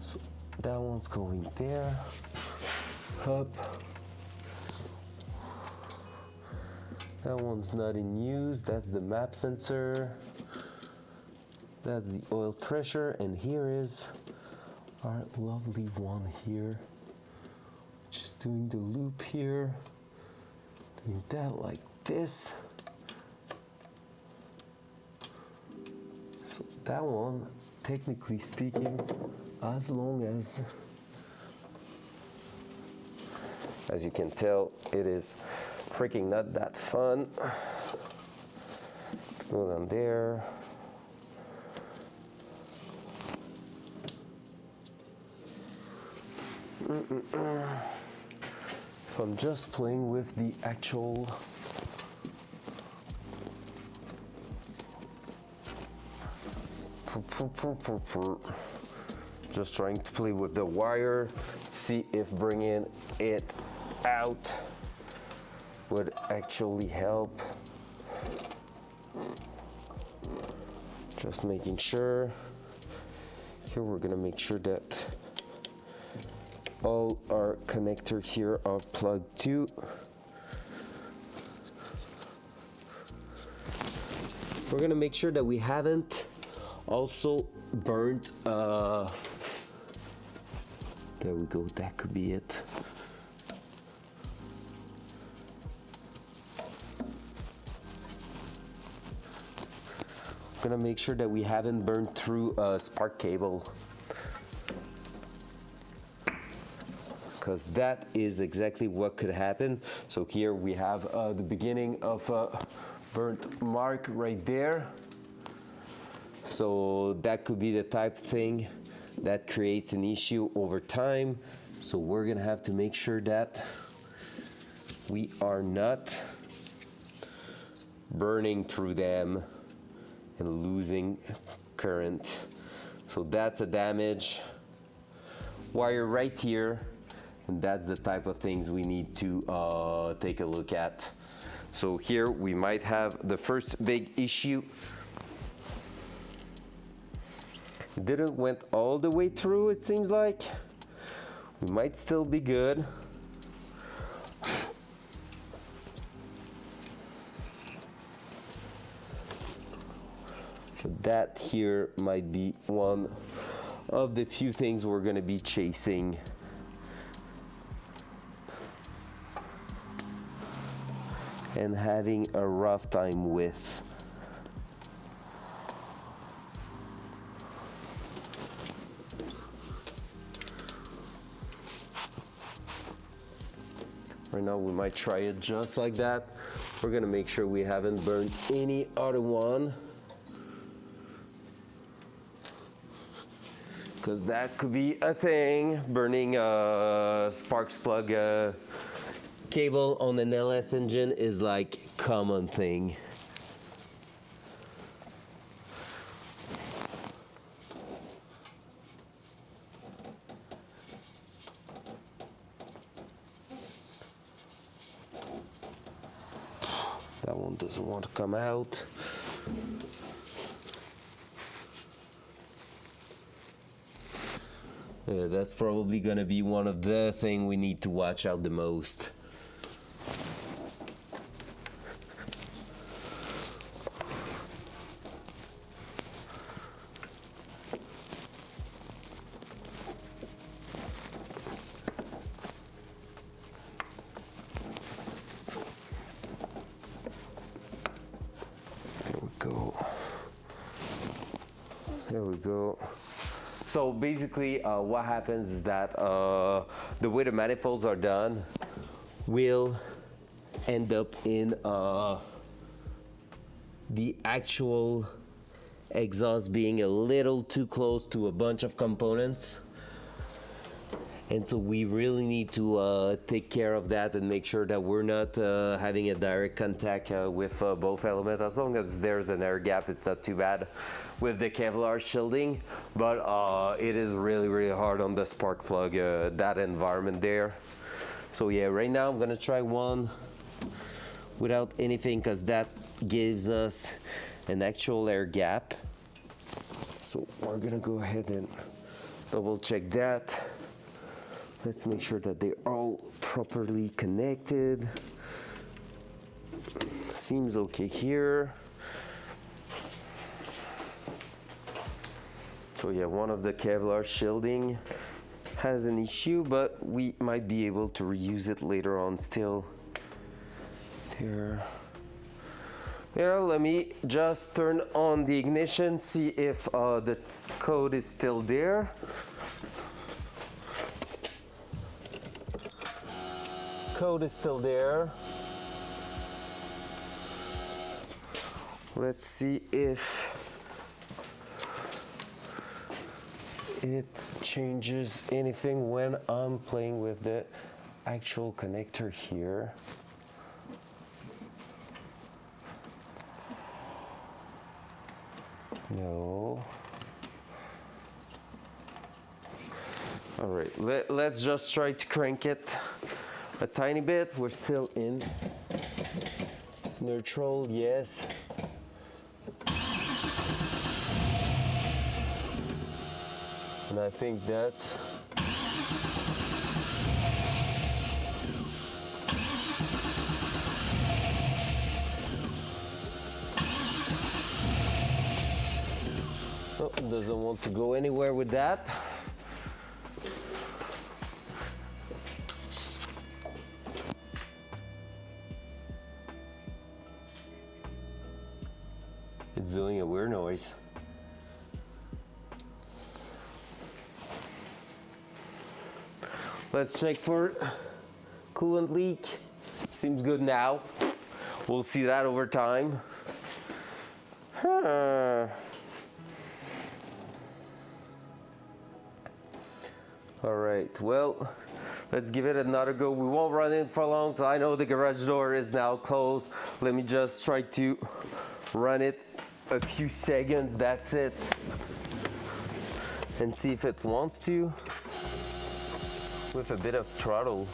So that one's going there, up. That one's not in use. That's the map sensor. That's the oil pressure, and here is our lovely one here. Just doing the loop here, doing that like this. So that one, technically speaking, as long as you can tell, it is freaking not that fun. Go down there. If I'm just playing with the actual just trying to play with the wire, see if bringing it out would actually help. Just making sure. Here we're gonna make sure that all our connectors here are plugged too. We're gonna make sure that we haven't also burnt, there we go, that could be it. Gonna make sure that we haven't burned through a spark cable, because that is exactly what could happen. So here we have the beginning of a burnt mark right there. So that could be the type of thing that creates an issue over time. So we're gonna have to make sure that we are not burning through them and losing current. So that's a damage wire right here, and that's the type of things we need to take a look at. So here we might have the first big issue. It didn't went all the way through, it seems like. We might still be good. That here might be one of the few things we're going to be chasing. And having a rough time with. Right now we might try it just like that. We're going to make sure we haven't burned any other one, because that could be a thing. Burning a spark plug cable on an LS engine is like common thing. That one doesn't want to come out. Yeah, that's probably gonna be one of the things we need to watch out the most. There we go. So basically what happens is that the way the manifolds are done will end up in the actual exhaust being a little too close to a bunch of components. And so we really need to take care of that and make sure that we're not having a direct contact with both elements. As long as there's an air gap, it's not too bad with the Kevlar shielding, but it is really, really hard on the spark plug, that environment there. So yeah, right now I'm gonna try one without anything, because that gives us an actual air gap. So we're gonna go ahead and double check that. Let's make sure that they're all properly connected. Seems okay here. So yeah, one of the Kevlar shielding has an issue, but we might be able to reuse it later on still. There. Here, let me just turn on the ignition, see if the code is still there. Code is still there. Let's see if it changes anything when I'm playing with the actual connector here. No. All right, let's just try to crank it a tiny bit. We're still in. Neutral, yes. And I think that's oh, doesn't want to go anywhere with that. It's doing a weird noise. Let's check for coolant leak. Seems good now. We'll see that over time. All right, well, let's give it another go. We won't run in for long, so I know the garage door is now closed. Let me just try to run it a few seconds, that's it. And see if it wants to. With a bit of throttle.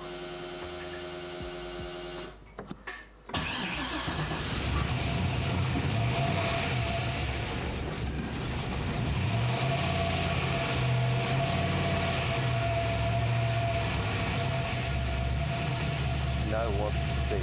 Now I want to stay.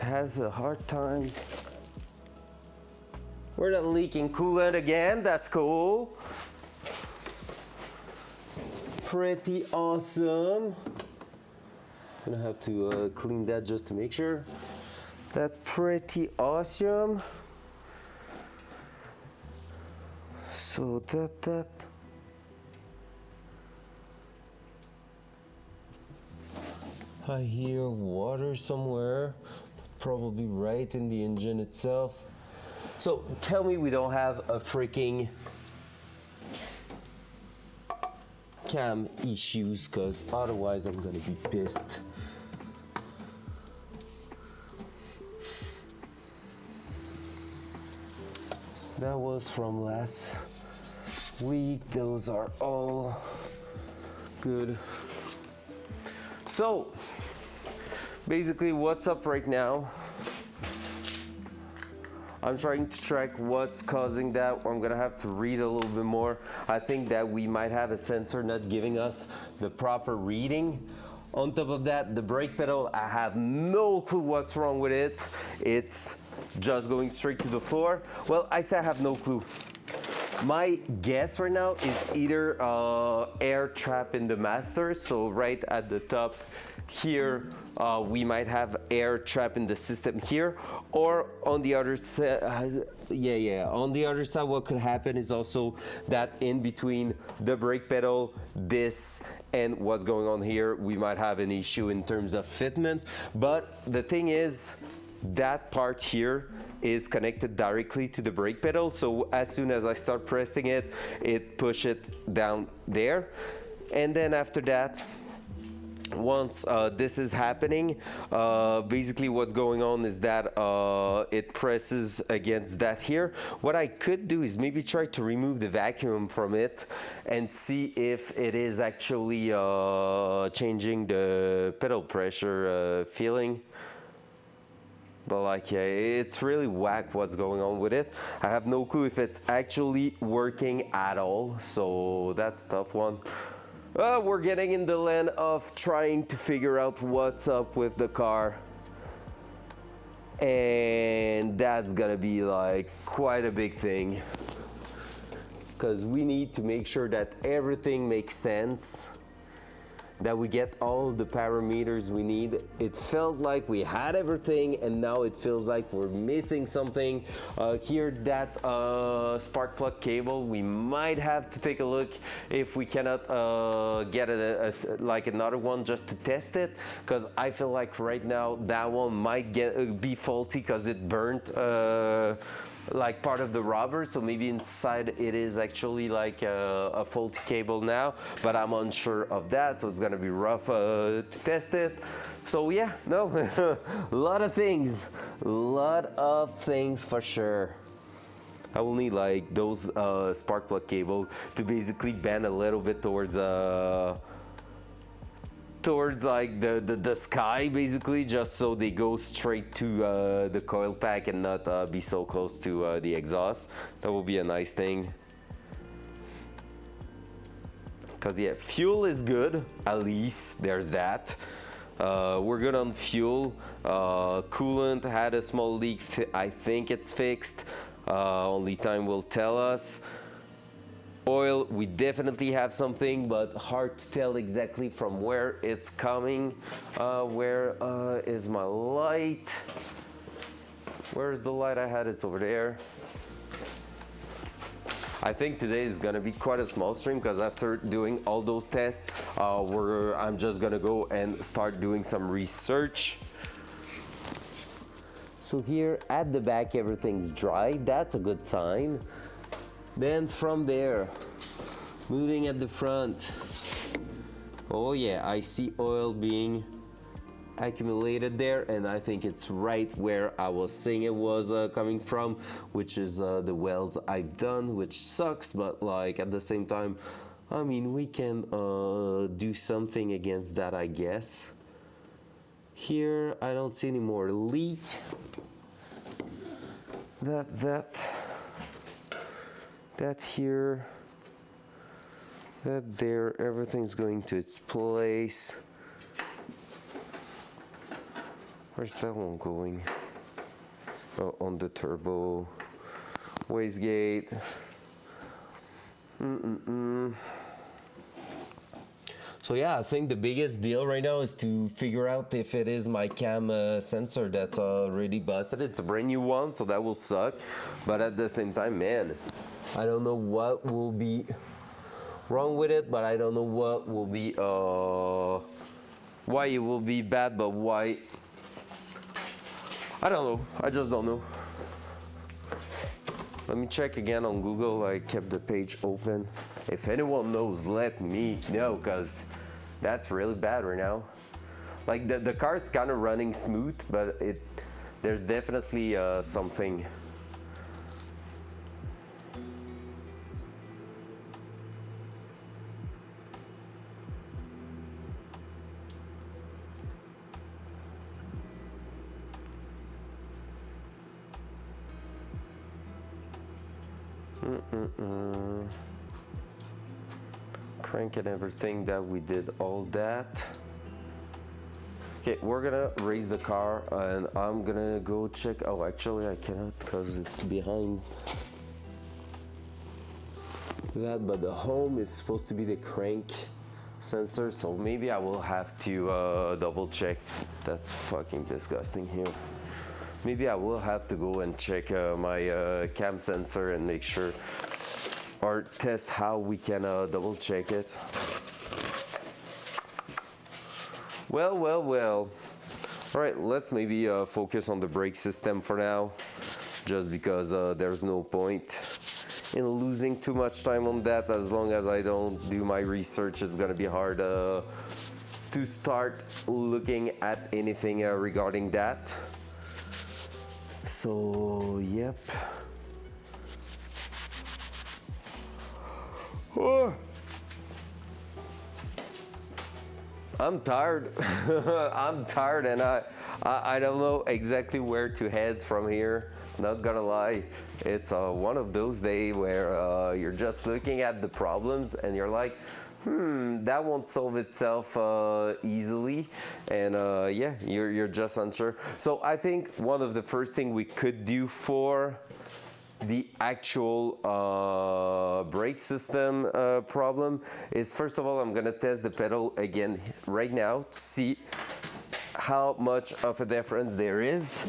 Has a hard time. We're not leaking coolant again, that's cool. Pretty awesome. Gonna have to clean that just to make sure. That's pretty awesome. So that I hear water somewhere, probably right in the engine itself. So tell me we don't have a freaking cam issues, because otherwise I'm gonna be pissed. That was from last week. Those are all good. So basically what's up right now, I'm trying to track what's causing that. I'm gonna have to read a little bit more. I think that we might have a sensor not giving us the proper reading. On top of that, the brake pedal, I have no clue what's wrong with it. It's just going straight to the floor. Well, I still have no clue. My guess right now is either air trap in the master, so right at the top here we might have air trap in the system here, or on the other side, on the other side what could happen is also that in between the brake pedal, this, and what's going on here, we might have an issue in terms of fitment. But the thing is, that part here is connected directly to the brake pedal, so as soon as I start pressing it, it pushes it down there. And then after that, once this is happening, basically what's going on is that it presses against that here. What I could do is maybe try to remove the vacuum from it and see if it is actually changing the pedal pressure feeling. But like, yeah, it's really whack what's going on with it. I have no clue if it's actually working at all, so that's a tough one. We're getting in the land of trying to figure out what's up with the car. And that's gonna be like quite a big thing, because we need to make sure that everything makes sense, that we get all the parameters we need. It felt like we had everything, and now it feels like we're missing something. Here, that spark plug cable, we might have to take a look if we cannot get like another one just to test it, because I feel like right now that one might be faulty because it burnt like part of the rubber, so maybe inside it is actually like a faulty cable now, but I'm unsure of that, so it's gonna be rough to test it. So yeah, no, a lot of things for sure. I will need like those spark plug cable to basically bend a little bit towards like the sky, basically, just so they go straight to the coil pack and not be so close to the exhaust. That will be a nice thing. Because yeah, fuel is good, at least there's that. We're good on fuel. Coolant had a small leak. I think it's fixed. Only time will tell us. Oil, we definitely have something, but hard to tell exactly from where it's coming. Where is my light? Where's the light I had? It's over there. I think today is gonna be quite a small stream because after doing all those tests, I'm just gonna go and start doing some research. So here at the back, everything's dry. That's a good sign. Then from there, moving at the front. Oh yeah, I see oil being accumulated there, and I think it's right where I was saying it was coming from, which is the welds I've done, which sucks, but like at the same time, I mean, we can do something against that, I guess. Here, I don't see any more leak. That here, that there, everything's going to its place. Where's that one going? Oh, on the turbo. Wastegate. So yeah, I think the biggest deal right now is to figure out if it is my cam sensor that's already busted. It's a brand new one, so that will suck. But at the same time, man, I don't know what will be wrong with it, but I don't know what will be, why it will be bad, but why, I don't know. I just don't know. Let me check again on Google. I kept the page open. If anyone knows, let me know, because that's really bad right now. Like the car's kind of running smooth, but there's definitely something. Crank and everything that we did all that. Okay, we're gonna raise the car and I'm gonna go check. Oh, actually I cannot because it's behind that, but the home is supposed to be the crank sensor, so maybe I will have to double check. That's fucking disgusting here. Maybe I will have to go and check my cam sensor and make sure, or test how we can double check it. Well. All right, let's maybe focus on the brake system for now, just because there's no point in losing too much time on that. As long as I don't do my research, it's gonna be hard to start looking at anything regarding that. So, yep. Oh. I'm tired. I'm tired, and I don't know exactly where to head from here. Not gonna lie, it's one of those days where you're just looking at the problems and you're like, that won't solve itself easily, and yeah, you're just unsure. So I think one of the first thing we could do for the actual brake system problem is, first of all, I'm gonna test the pedal again right now to see how much of a difference there is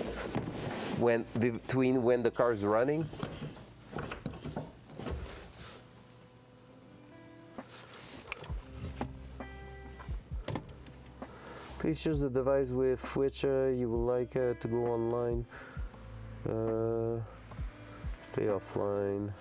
between when the car is running. Please choose the device with which you would like to go online. Stay offline.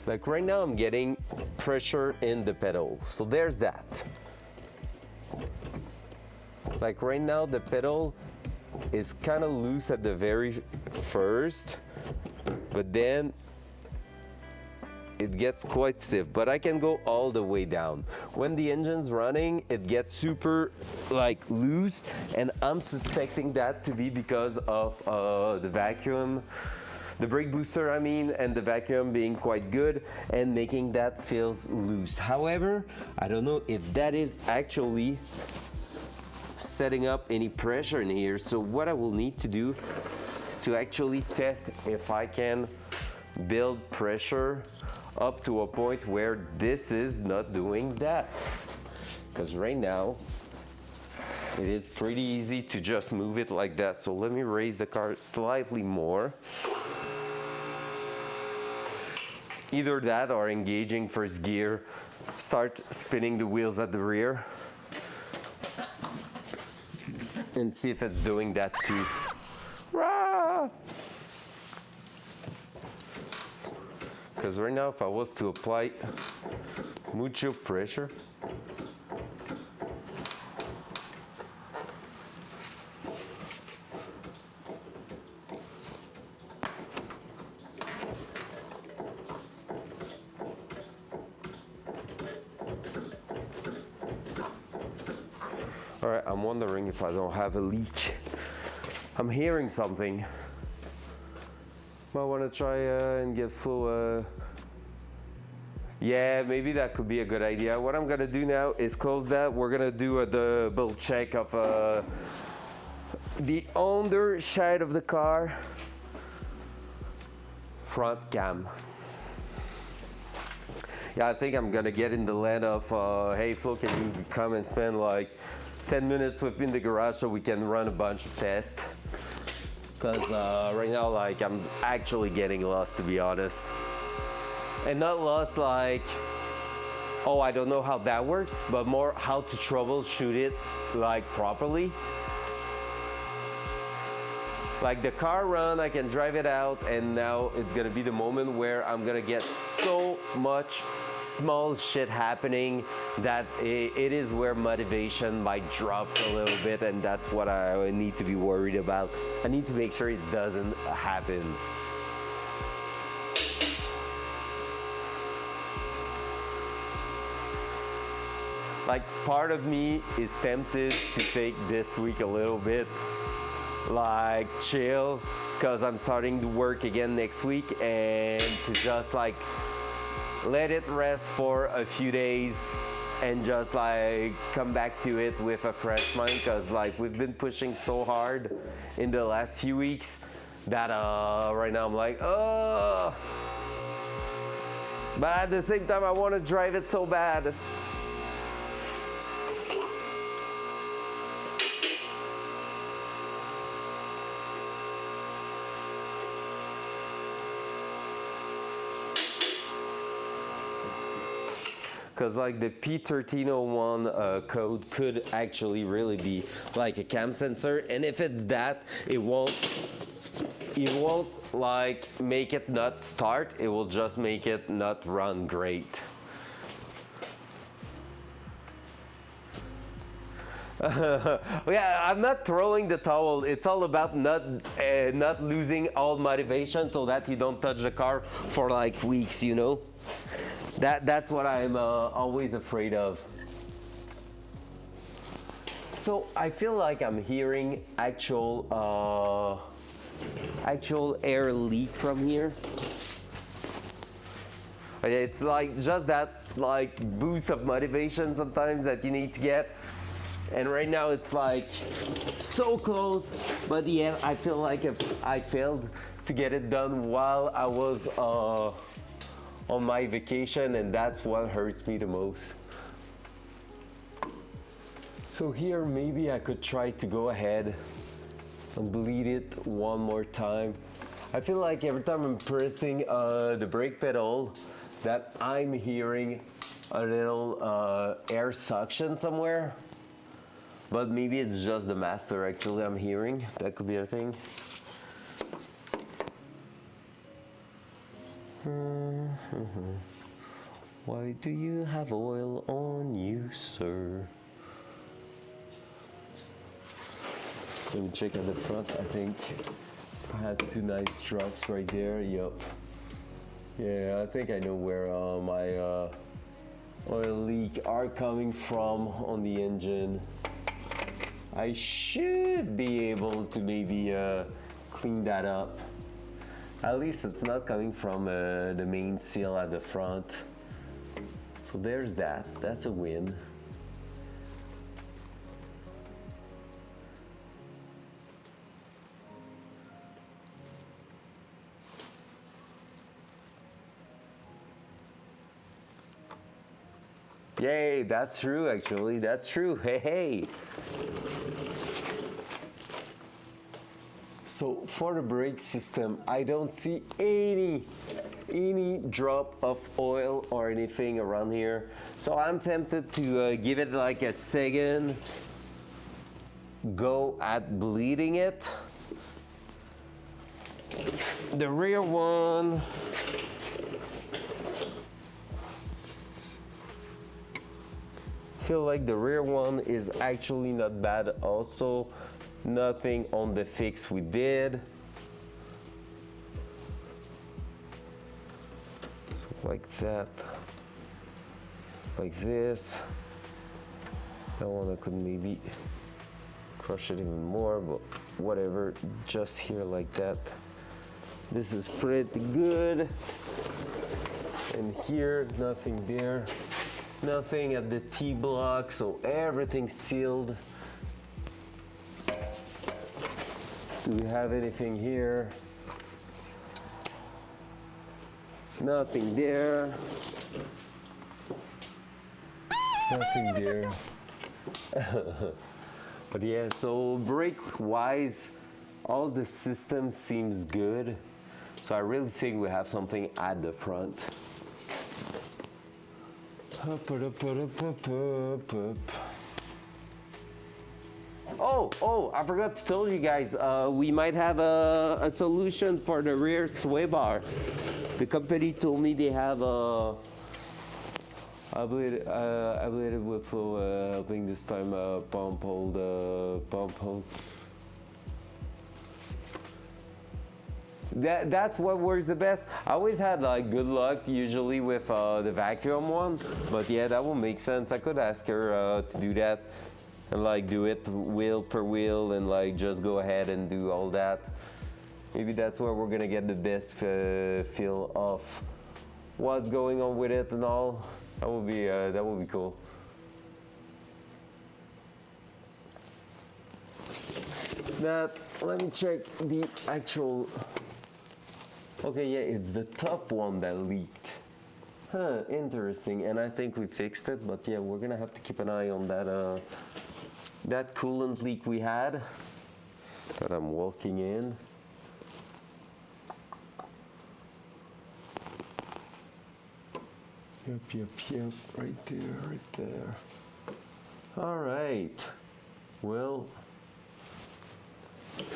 Like right now I'm getting pressure in the pedal, so there's that. Like right now the pedal is kind of loose at the very first, but then it gets quite stiff, but I can go all the way down. When the engine's running, it gets super like loose, and I'm suspecting that to be because of the vacuum, the brake booster I mean, and the vacuum being quite good and making that feels loose. However, I don't know if that is actually setting up any pressure in here, so what I will need to do is to actually test if I can build pressure up to a point where this is not doing that, because right now it is pretty easy to just move it like that. So let me raise the car slightly more. Either that or engaging first gear, start spinning the wheels at the rear and see if it's doing that too. Rah! Because right now if I was to apply mucho pressure, all right, I'm wondering if I don't have a leak. I'm hearing something. Might want to try and get full. Yeah, maybe that could be a good idea. What I'm gonna do now is close that. We're gonna do a double check of the underside of the car. Front cam. Yeah, I think I'm gonna get in the land of, hey Flo, can you come and spend like 10 minutes within the garage so we can run a bunch of tests? Because right now, like, I'm actually getting lost, to be honest. And not lost like, oh, I don't know how that works, but more how to troubleshoot it, like, properly. Like, the car run, I can drive it out, and now it's gonna be the moment where I'm gonna get so much small shit happening that it is where motivation might drops a little bit, and that's what I need to be worried about. I need to make sure it doesn't happen. Like, part of me is tempted to take this week a little bit like chill, because I'm starting to work again next week, and to just like let it rest for a few days and just like come back to it with a fresh mind, because like we've been pushing so hard in the last few weeks that right now I'm like, oh, but at the same time I want to drive it so bad. Because like the P1301 code could actually really be like a cam sensor, and if it's that, it won't like make it not start, it will just make it not run great. Yeah, I'm not throwing the towel. It's all about not losing all motivation so that you don't touch the car for like weeks, you know? That's what I'm always afraid of. So I feel like I'm hearing actual air leak from here. It's like just that like boost of motivation sometimes that you need to get. And right now it's like so close, but yeah, I feel like I failed to get it done while I was on my vacation, and that's what hurts me the most. So here maybe I could try to go ahead and bleed it one more time. I feel like every time I'm pressing the brake pedal that I'm hearing a little air suction somewhere. But maybe it's just the master actually I'm hearing. That could be a thing. Why do you have oil on you, sir? Let me check at the front. I think I had 2 nice drops right there. Yup. Yeah, I think I know where my oil leak are coming from on the engine. I should be able to maybe clean that up. At least it's not coming from the main seal at the front. So there's that. That's a win. Yay, that's true actually. That's true. Hey, hey. So for the brake system, I don't see any drop of oil or anything around here. So I'm tempted to give it like a second go at bleeding it. The rear one, feel like the rear one is actually not bad also. Nothing on the fix we did. So like that, like this. That one I could maybe crush it even more, but whatever, just here like that. This is pretty good. And here, nothing there. Nothing at the T-block, so everything's sealed. Do we have anything here? Nothing there. Nothing there. But yeah, so brake-wise, all the system seems good. So I really think we have something at the front. Oh, I forgot to tell you guys, we might have a solution for the rear sway bar. The company told me they have a, I believe it with helping this time pump hold. That's what works the best. I always had like good luck usually with the vacuum one, but yeah, that will make sense. I could ask her to do that and like do it wheel per wheel and like just go ahead and do all that. Maybe that's where we're gonna get the best feel of what's going on with it and all. That would be cool. Now let me check the actual. Okay, yeah, it's the top one that leaked. Huh, interesting. And I think we fixed it, but yeah, we're gonna have to keep an eye on that that coolant leak we had that I'm walking in. Yep, right there. All right, well,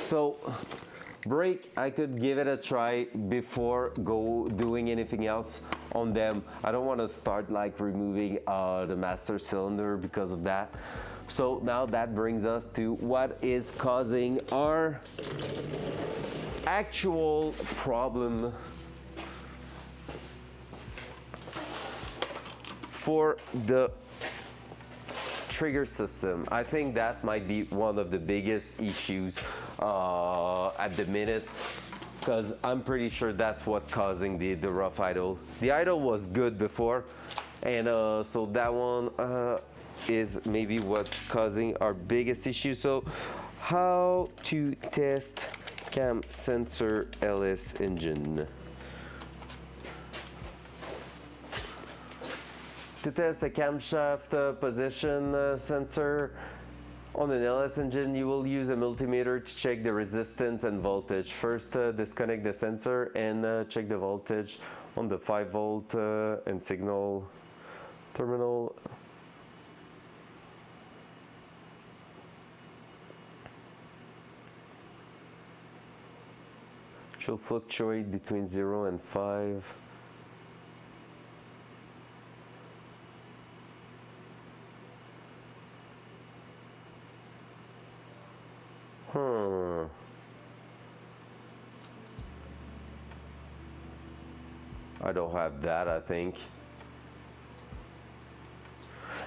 so brake, I could give it a try before doing anything else on them. I don't want to start like removing the master cylinder because of that. So now that brings us to what is causing our actual problem for the trigger system. I think that might be one of the biggest issues at the minute, because I'm pretty sure that's what's causing the rough idle. The idle was good before, and so that one is maybe what's causing our biggest issue. So how to test cam sensor LS engine. To test the camshaft position sensor on an LS engine, you will use a multimeter to check the resistance and voltage. First, disconnect the sensor and check the voltage on the 5 volt and signal Terminal. Should fluctuate between 0 and 5. I don't have that, I think.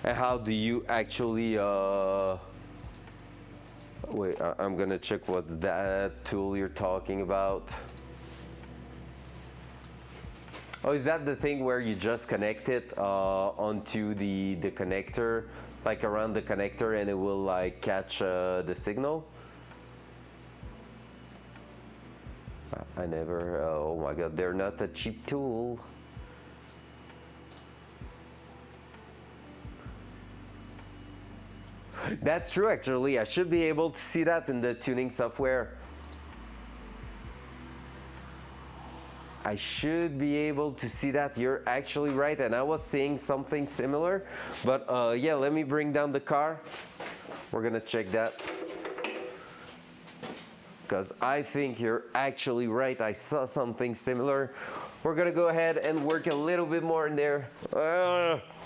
And how do you actually wait, I'm gonna check what's that tool you're talking about. Oh, is that the thing where you just connect it onto the connector, like around the connector, and it will like catch the signal? I never, oh my god, they're not a cheap tool. That's true, actually. I should be able to see that in the tuning software. I should be able to see that. You're actually right, and I was seeing something similar. But yeah, let me bring down the car. We're gonna check that. Because I think you're actually right. I saw something similar. We're gonna go ahead and work a little bit more in there.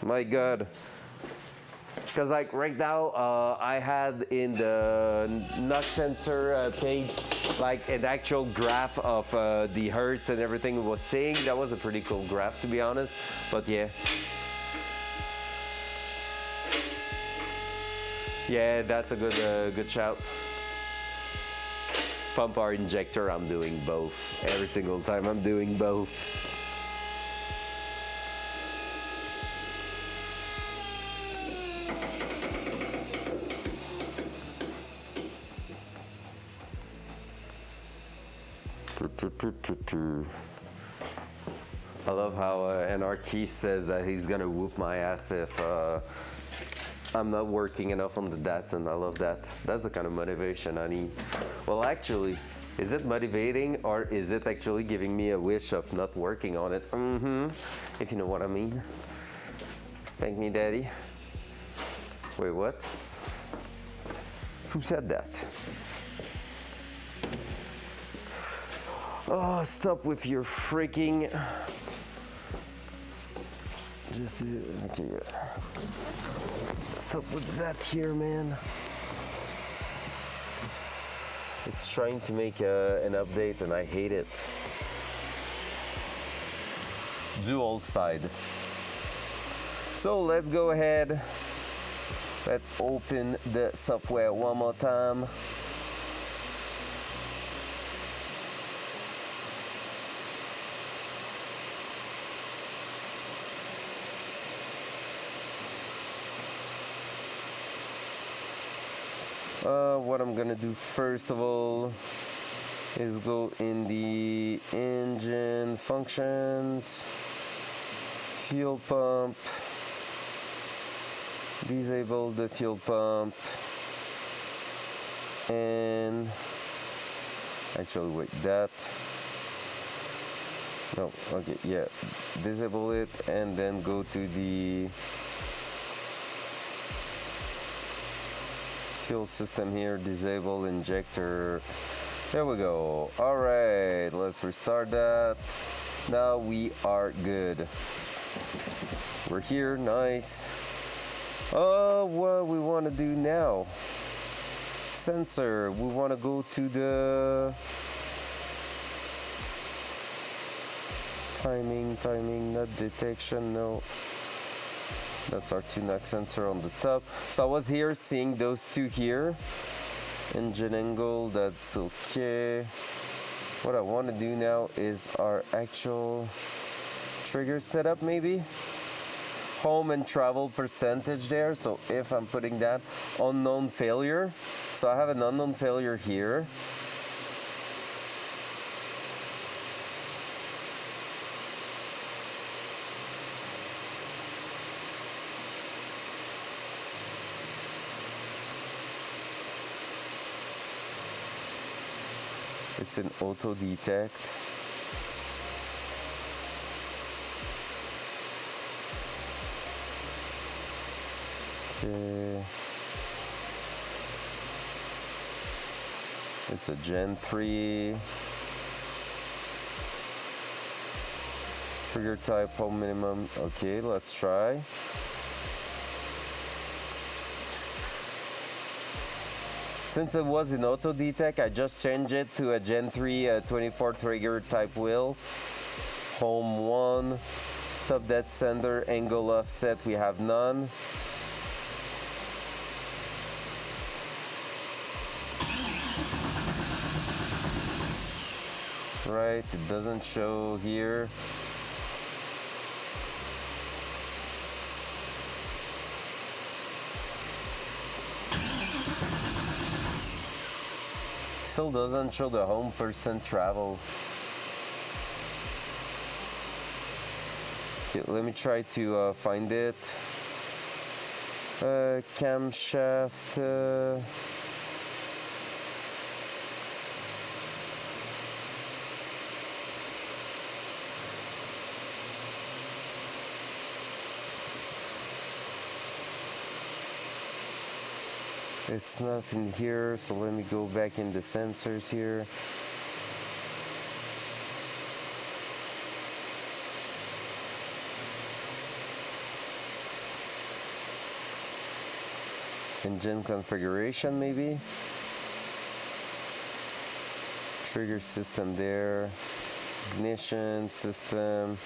My god. Because like right now, I had in the knock sensor page, like an actual graph of the hertz and everything it was saying. That was a pretty cool graph, to be honest. But yeah. Yeah, that's a good shout. Pump or injector, I'm doing both. Every single time I'm doing both. I love how NRK says that he's gonna whoop my ass if I'm not working enough on the Datsun. I love that. That's the kind of motivation I need. Well, actually, is it motivating or is it actually giving me a wish of not working on it? If you know what I mean. Spank me, daddy. Wait, what? Who said that? Oh, stop with your freaking... Just, okay, yeah. Stop with that here, man. It's trying to make an update and I hate it. Dual side. So let's go ahead. Let's open the software one more time. What I'm gonna do first of all is go in the engine functions, fuel pump, disable the fuel pump, and actually wait, that, no, okay, yeah, disable it, and then go to the fuel system here, disable injector. There we go. All right, let's restart that. Now we are good. We're here, nice. Oh, what we want to do now? Sensor, we want to go to the timing, not detection, no. That's our two knock sensor on the top. So I was here seeing those two here. Engine angle, that's okay. What I want to do now is our actual trigger setup maybe. Home and travel percentage there. So if I'm putting that, unknown failure. So I have an unknown failure here. It's an auto detect. Okay. It's a Gen 3. Trigger type, home minimum. Okay, let's try. Since it was in auto detect, I just changed it to a Gen 3 24 trigger type wheel. Home 1. Top dead center, angle offset, we have none. Right, it doesn't show here. Still doesn't show the home percent travel. Okay, let me try to find it. Camshaft. It's not in here, so let me go back in the sensors here. Engine configuration maybe. Trigger system there. Ignition system.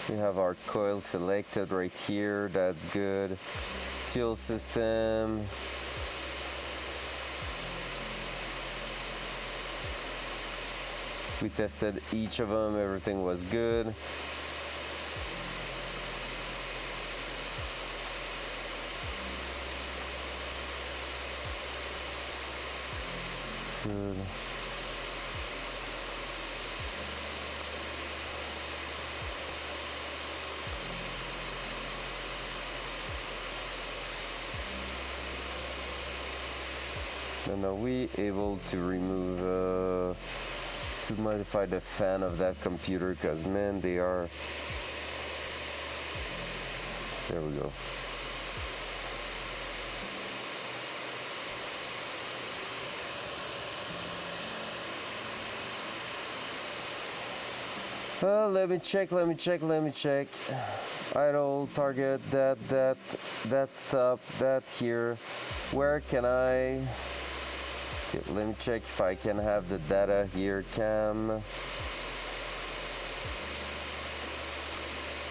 We have our coil selected right here, that's good. Fuel system. We tested each of them, everything was good. Good. And are we able to remove to modify the fan of that computer, because man, they are, there we go. Let me check. Idle, target, that stop, that here. Where can I? Okay, let me check if I can have the data here. Cam.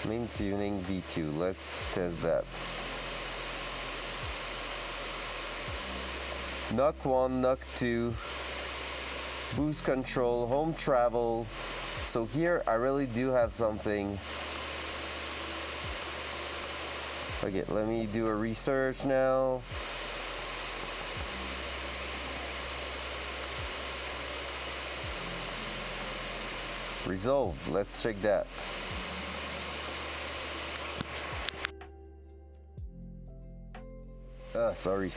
Main tuning V2. Let's test that. Knock 1, knock 2. Boost control, home travel. So here I really do have something. Okay, let me do a research now. Resolved. Let's check that. Sorry.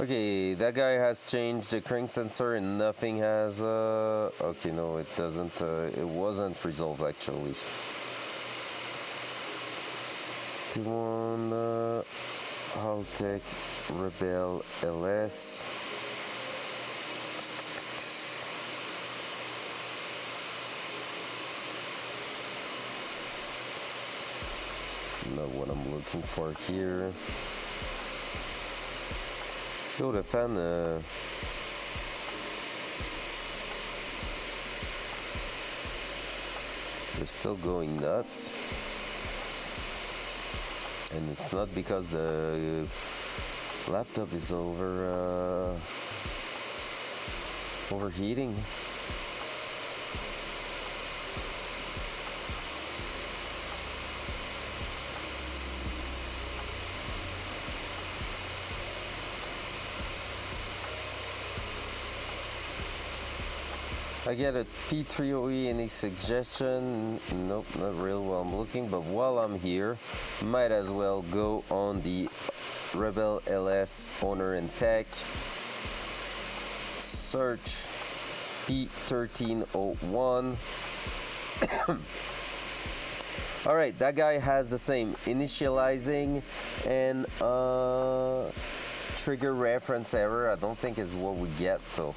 Okay, that guy has changed the crank sensor and nothing has, okay, no, it doesn't, it wasn't resolved actually. 2-1, Haltech, Rebel, LS. Not what I'm looking for here. Yo, the fan, they're still going nuts. And it's not because the laptop is overheating. I get a P3OE, any suggestion? Nope, not real while I'm looking, but while I'm here, might as well go on the Rebel LS owner and tech. Search P1301. All right, that guy has the same initializing and trigger reference error. I don't think is what we get though.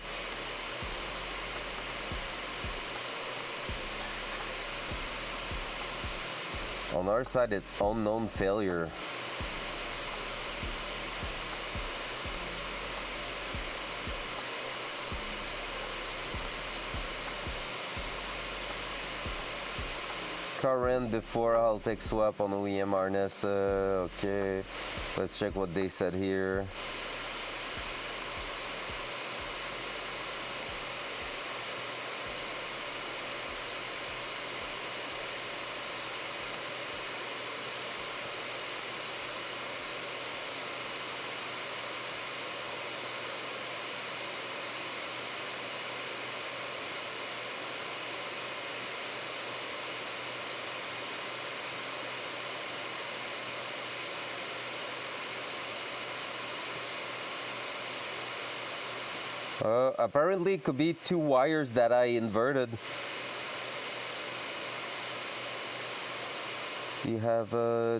On our side, it's unknown failure. Current before I'll take swap on OEM harness. Okay, let's check what they said here. Apparently it could be two wires that I inverted. You have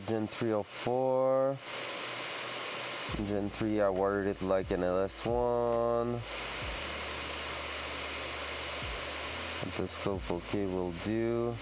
Gen 304. Gen 3, I wired it like an LS1. The scope, okay, will do.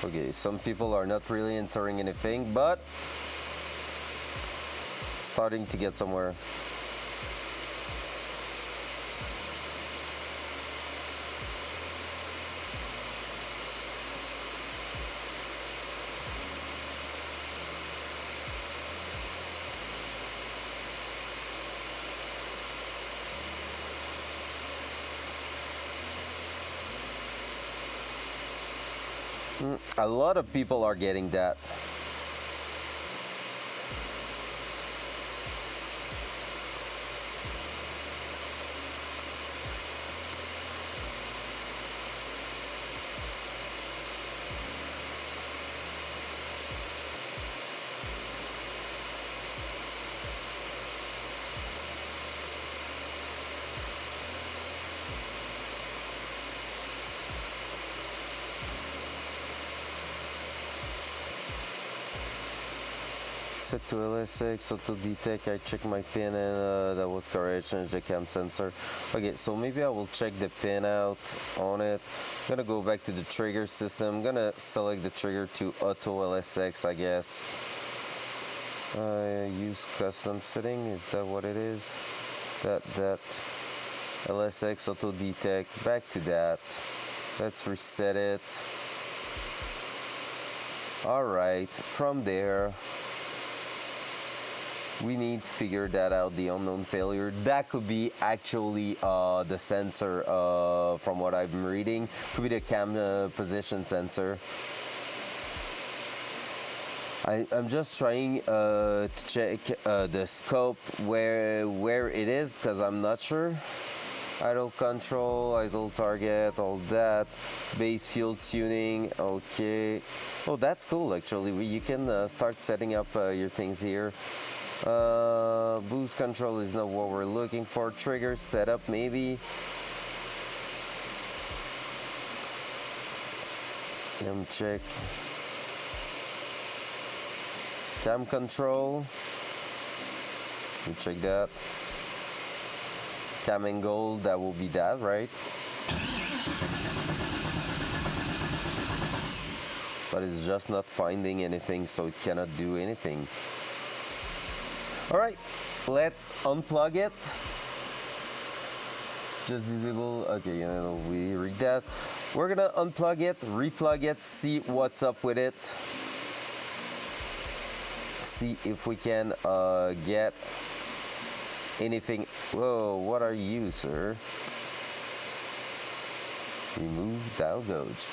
Okay, some people are not really answering anything, but starting to get somewhere. A lot of people are getting that. Set to LS6, auto detect, I check my pin and that was correct, change the cam sensor. Okay, so maybe I will check the pin out on it. I'm gonna go back to the trigger system. I'm gonna select the trigger to auto LS6, I guess. Use custom setting, is that what it is? That LS6 auto detect, back to that. Let's reset it. All right, from there, we need to figure that out, the unknown failure. That could be actually the sensor from what I'm reading. Could be the cam position sensor. I'm just trying to check the scope where it is, because I'm not sure. Idle control, idle target, all that. Base fuel tuning, okay. Oh, that's cool actually. You can start setting up your things here. Boost control is not what we're looking for. Trigger setup maybe. Check. Cam control. Let me check that. Cam angle, that will be that, right? But it's just not finding anything, so it cannot do anything. All right, let's unplug it. Just disable, okay, we read that. We're gonna unplug it, replug it, see what's up with it. See if we can get anything. Whoa, what are you, sir? Remove dial gauge.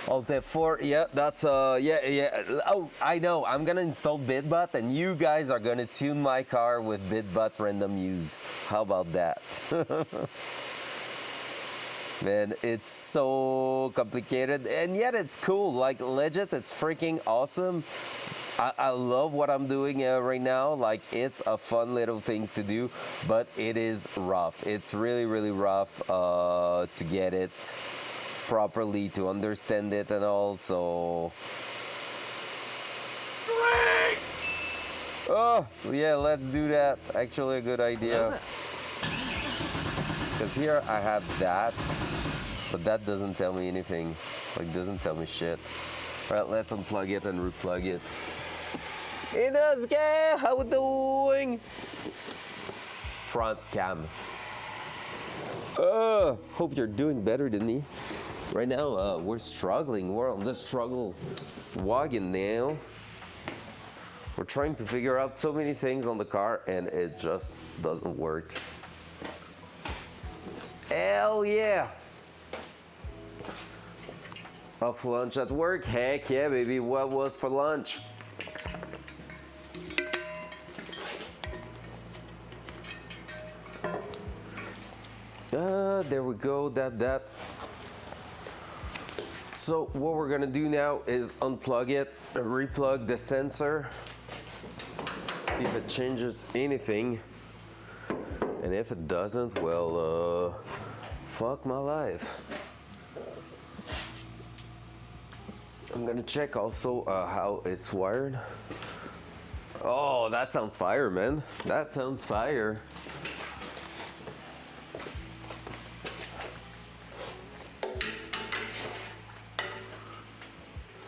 Alt F4, yeah, that's yeah. Oh, I know. I'm gonna install BitBot, and you guys are gonna tune my car with BitBot random use. How about that? Man, it's so complicated, and yet it's cool. Like legit, it's freaking awesome. I love what I'm doing right now. Like it's a fun little things to do, but it is rough. It's really, really rough to get it properly, to understand it and all. So oh yeah, let's do that. Actually a good idea, because here I have that, but that doesn't tell me anything. Like doesn't tell me shit. All right, let's unplug it and replug it. Inosuke, how we doing? Front cam. Hope you're doing better than me. Right now, we're struggling. We're on the struggle wagon now. We're trying to figure out so many things on the car, and it just doesn't work. Hell yeah! Off lunch at work? Heck yeah, baby. What was for lunch? There we go, that. So what we're gonna do now is unplug it, replug the sensor, see if it changes anything. And if it doesn't, well, fuck my life. I'm gonna check also how it's wired. Oh, that sounds fire, man. That sounds fire.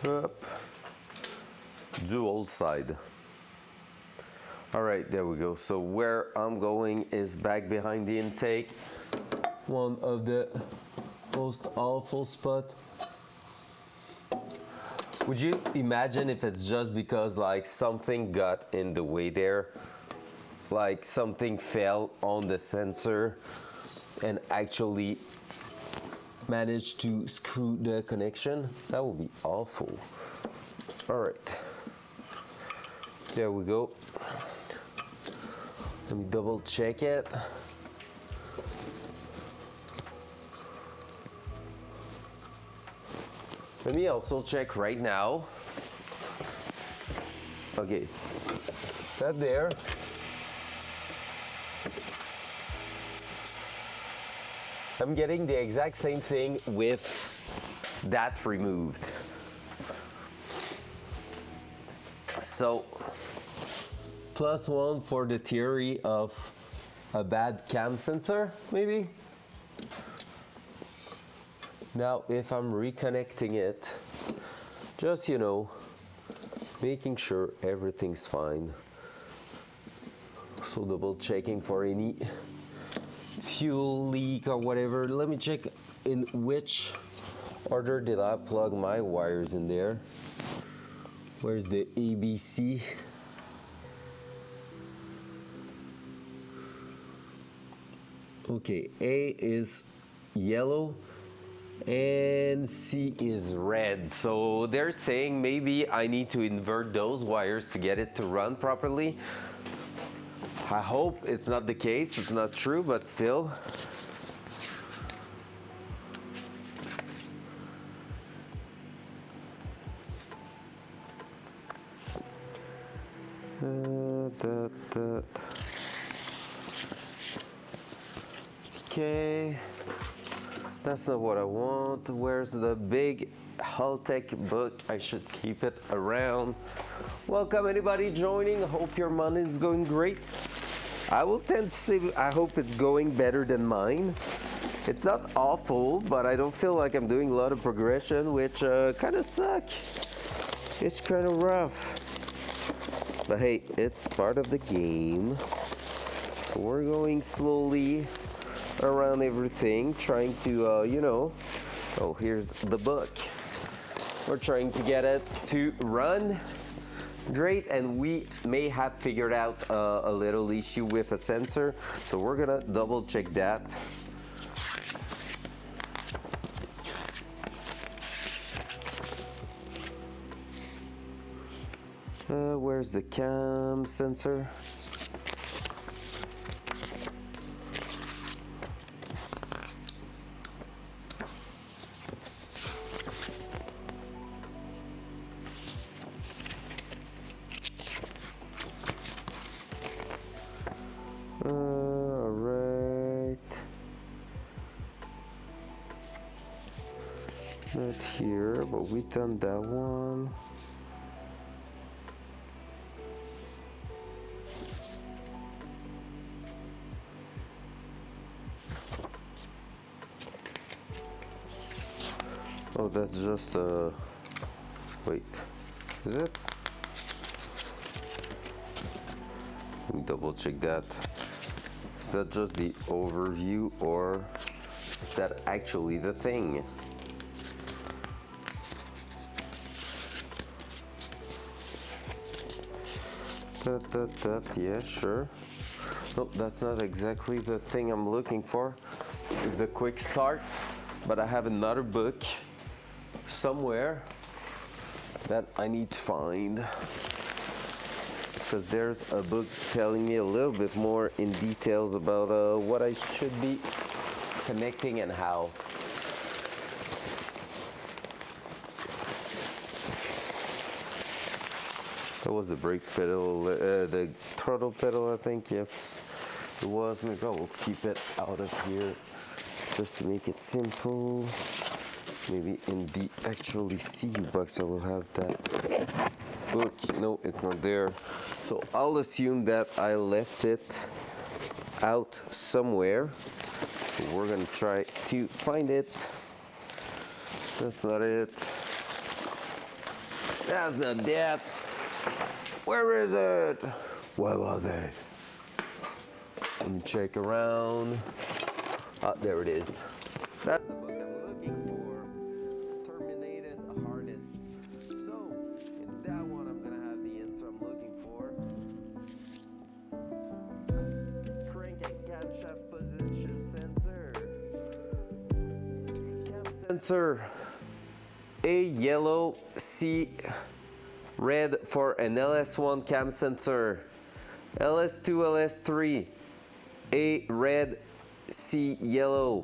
Up. Dual side. All right, there we go. So where I'm going is back behind the intake. One of the most awful spot. Would you imagine if it's just because like something got in the way there? Like something fell on the sensor and actually managed to screw the connection? That would be awful. All right, there we go. Let me double check it. Let me also check right now. Okay, that there. I'm getting the exact same thing with that removed. So, +1 for the theory of a bad cam sensor, maybe? Now, if I'm reconnecting it, just, you know, making sure everything's fine. So double checking for any fuel leak or whatever. Let me check in which order did I plug my wires in there. Where's the ABC? Okay, A is yellow and C is red. So they're saying maybe I need to invert those wires to get it to run properly. I hope it's not the case, it's not true, but still. Okay, that's not what I want. Where's the big Haltech book? I should keep it around. Welcome anybody joining. I hope your money is going great. I will tend to say I hope it's going better than mine. It's not awful, but I don't feel like I'm doing a lot of progression, which kind of suck. It's kind of rough. But hey, it's part of the game. We're going slowly around everything, trying to, you know, oh, here's the book. We're trying to get it to run Great, and we may have figured out a little issue with a sensor, so we're gonna double check that. Where's the cam sensor? Alright. Not here, but we done that one. Oh, that's just a... Wait, is it? Let me double check that. Is that just the overview, or is that actually the thing? Yeah, sure. Nope, that's not exactly the thing I'm looking for. It's the quick start, but I have another book somewhere that I need to find, because there's a book telling me a little bit more in details about what I should be connecting and how. That was the brake pedal, the throttle pedal, I think. Yep, it was. Maybe I will keep it out of here just to make it simple. Maybe in the actual ECU box I will have that book. No, it's not there. So I'll assume that I left it out somewhere. So we're gonna try to find it. That's not it. That's not that. Where is it? Where are they? Let me check around. Ah, there it is. That's the book I'm looking for. Terminated harness. So, in that one, I'm gonna have the answer I'm looking for. Crank and camshaft position sensor. Cam sensor. A yellow, C red for an LS1 cam sensor. LS2, LS3. A red, C yellow.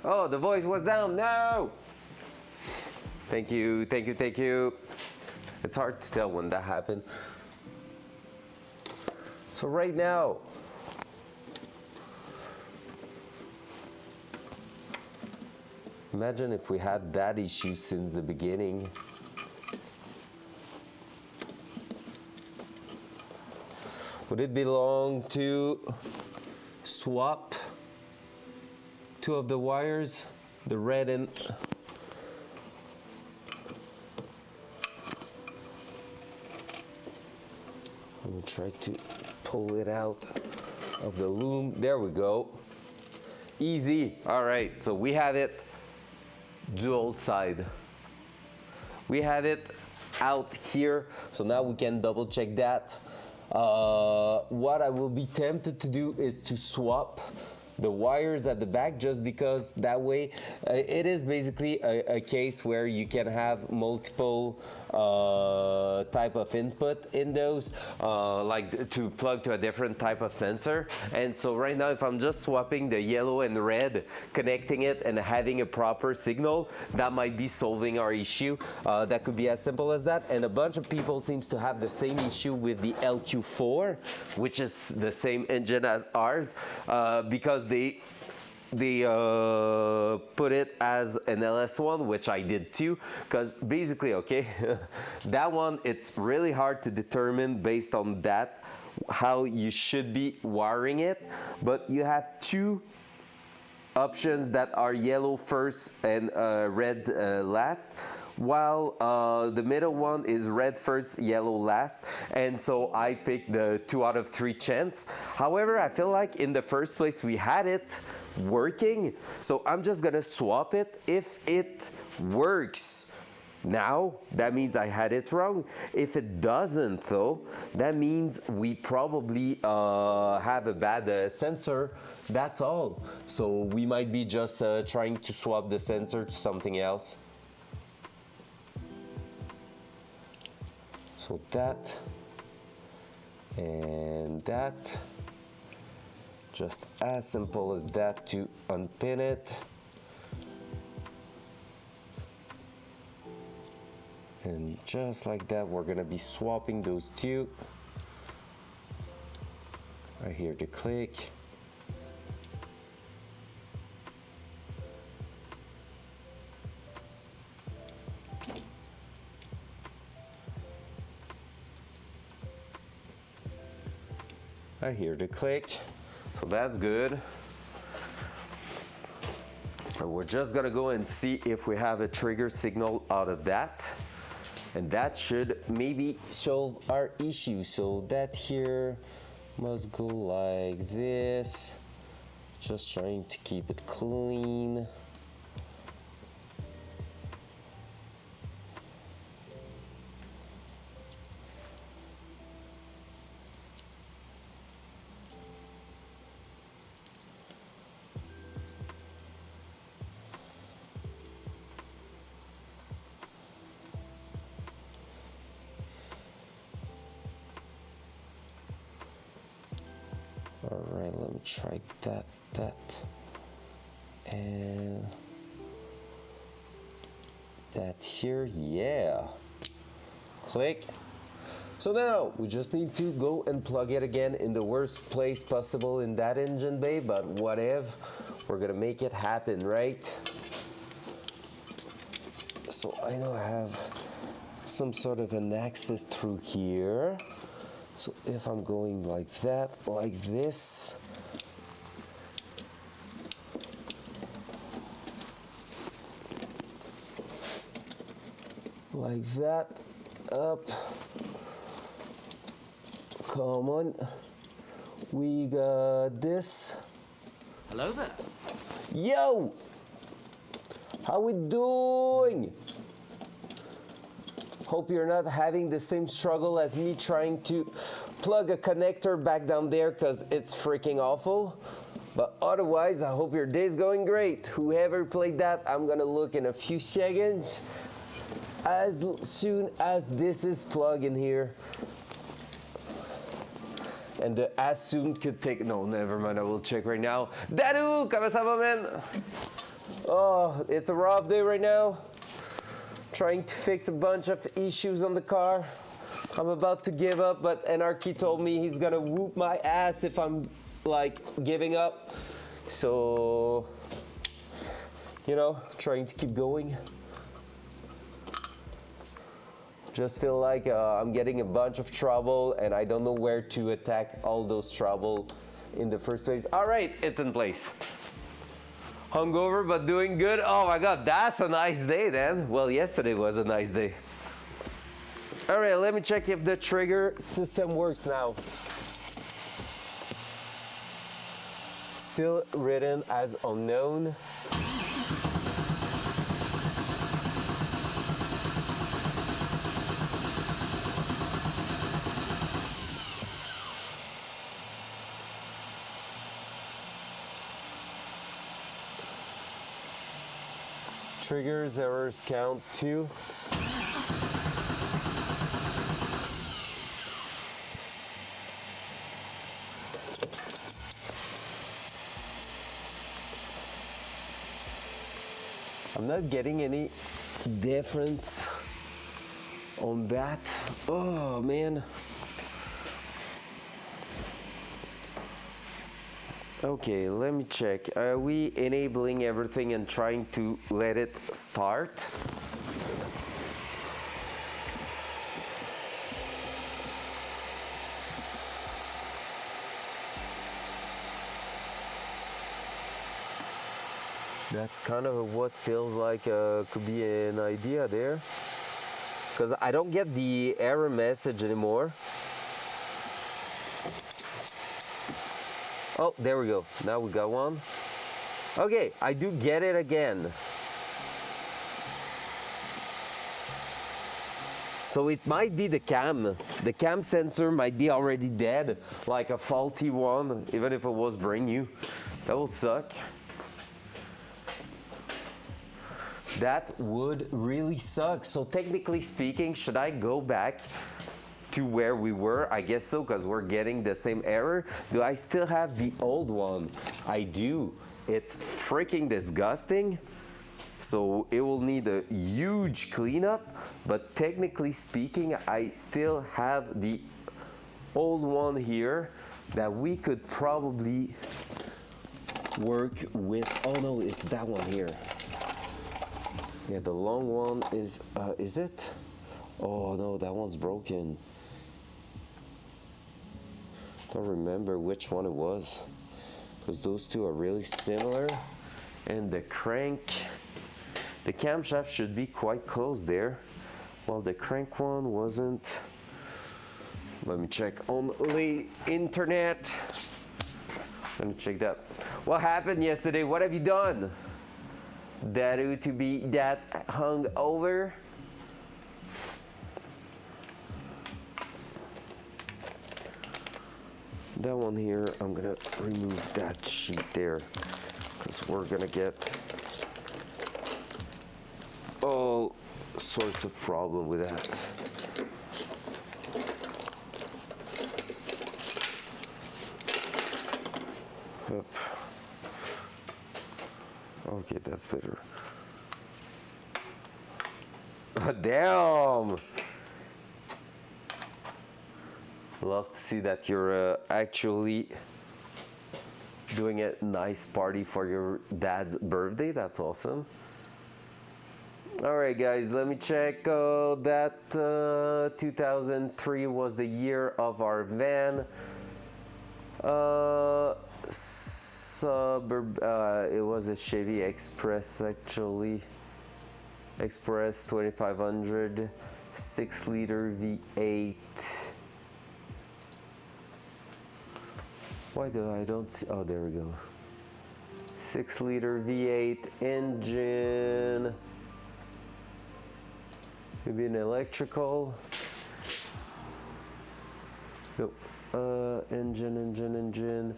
Oh, the voice was down. No! Thank you, thank you, thank you. It's hard to tell when that happened. So right now, imagine if we had that issue since the beginning. Would it be long to swap two of the wires, the red and I'm gonna try to pull it out of the loom. There we go. Easy. All right, so we have it dual side. We have it out here, so now we can double check that. What I will be tempted to do is to swap the wires at the back, just because that way it is basically a case where you can have multiple type of input in those, like to plug to a different type of sensor. And so right now, if I'm just swapping the yellow and red, connecting it and having a proper signal, that might be solving our issue. That could be as simple as that. And a bunch of people seems to have the same issue with the LQ4, which is the same engine as ours, because they put it as an LS1, which I did too, because basically, okay, that one, it's really hard to determine based on that how you should be wiring it, but you have two options that are yellow first and red last. while the middle one is red first, yellow last, and so I picked the 2 out of 3 chance. However, I feel like in the first place we had it working, so I'm just gonna swap it. If it works now, that means I had it wrong. If it doesn't though, that means we probably have a bad sensor, that's all. So we might be just trying to swap the sensor to something else. So that and that, just as simple as that to unpin it. And just like that, we're gonna be swapping those two. I hear the click. I hear the click, so that's good. And we're just gonna go and see if we have a trigger signal out of that. And that should maybe solve our issue. So that here must go like this. Just trying to keep it clean. All right, let me try that, and that here, yeah. Click. So now we just need to go and plug it again in the worst place possible in that engine bay, but whatever, we're gonna make it happen, right? So I know I have some sort of an access through here. So if I'm going like that, like this, like that, up, come on, we got this. Hello there. Yo, how we doing? Hope you're not having the same struggle as me trying to plug a connector back down there because it's freaking awful. But otherwise, I hope your day's going great. Whoever played that, I'm gonna look in a few seconds as soon as this is plugged in here. And the as soon could take, no, never mind, I will check right now. Dadu, comment ça va, man? Oh, it's a rough day right now. Trying to fix a bunch of issues on the car. I'm about to give up, but Anarchy told me he's gonna whoop my ass if I'm like giving up. So, you know, trying to keep going. Just feel like I'm getting a bunch of trouble and I don't know where to attack all those trouble in the first place. All right, it's in place. Hungover, but doing good. Oh my God, that's a nice day then. Well, yesterday was a nice day. All right, let me check if the trigger system works now. Still written as unknown. Triggers errors count 2. I'm not getting any difference on that. Oh man. Okay, let me check. Are we enabling everything and trying to let it start? That's kind of what feels like could be an idea there. Because I don't get the error message anymore. Oh, there we go. Now we got one. Okay, I do get it again. So it might be the cam. The cam sensor might be already dead, like a faulty one, even if it was brand new. That will suck. That would really suck. So technically speaking, should I go back to where we were? I guess so, because we're getting the same error. Do I still have the old one? I do. It's freaking disgusting. So it will need a huge cleanup, but technically speaking, I still have the old one here that we could probably work with. Oh no, it's that one here. Yeah, the long one is it? Oh no, that one's broken. Don't remember which one it was, because those two are really similar. And the crank, the camshaft should be quite close there. Well, the crank one wasn't. Let me check on the internet. Let me check that. What happened yesterday? What have you done? That to be that hung over? That one here, I'm gonna remove that sheet there, because we're gonna get all sorts of problem with that. Up. Okay, that's better. Damn! Love to see that you're actually doing a nice party for your dad's birthday. That's awesome. All right, guys, let me check that 2003 was the year of our van. Suburb, it was a Chevy Express actually. Express 2500, 6-liter V8. Why do I don't see? Oh, there we go. 6-liter V8 engine. Maybe an electrical. Nope. Engine.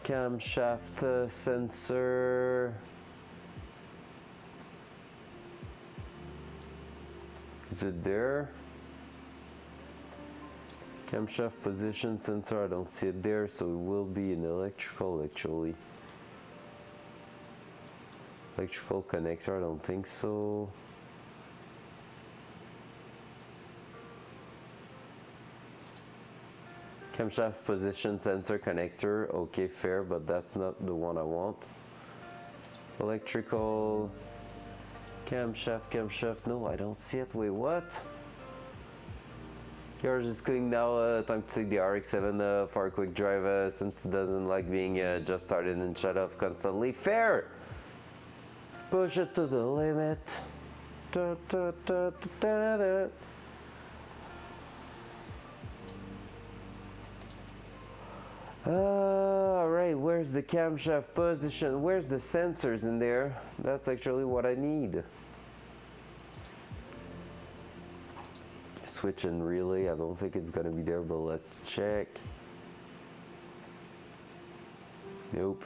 Camshaft sensor. Is it there? Camshaft position sensor, I don't see it there, so it will be an electrical actually. Electrical connector, I don't think so. Camshaft position sensor connector, okay, fair, but that's not the one I want. Electrical, camshaft, no, I don't see it. Wait, what? Yours is clean now. Time to take the RX-7 for a quick drive since it doesn't like being just started and shut off constantly. Fair! Push it to the limit. Da, da, da, da, da. Alright, where's the camshaft position? Where's the sensors in there? That's actually what I need. Switch and relay, I don't think it's gonna be there, but let's check. Nope.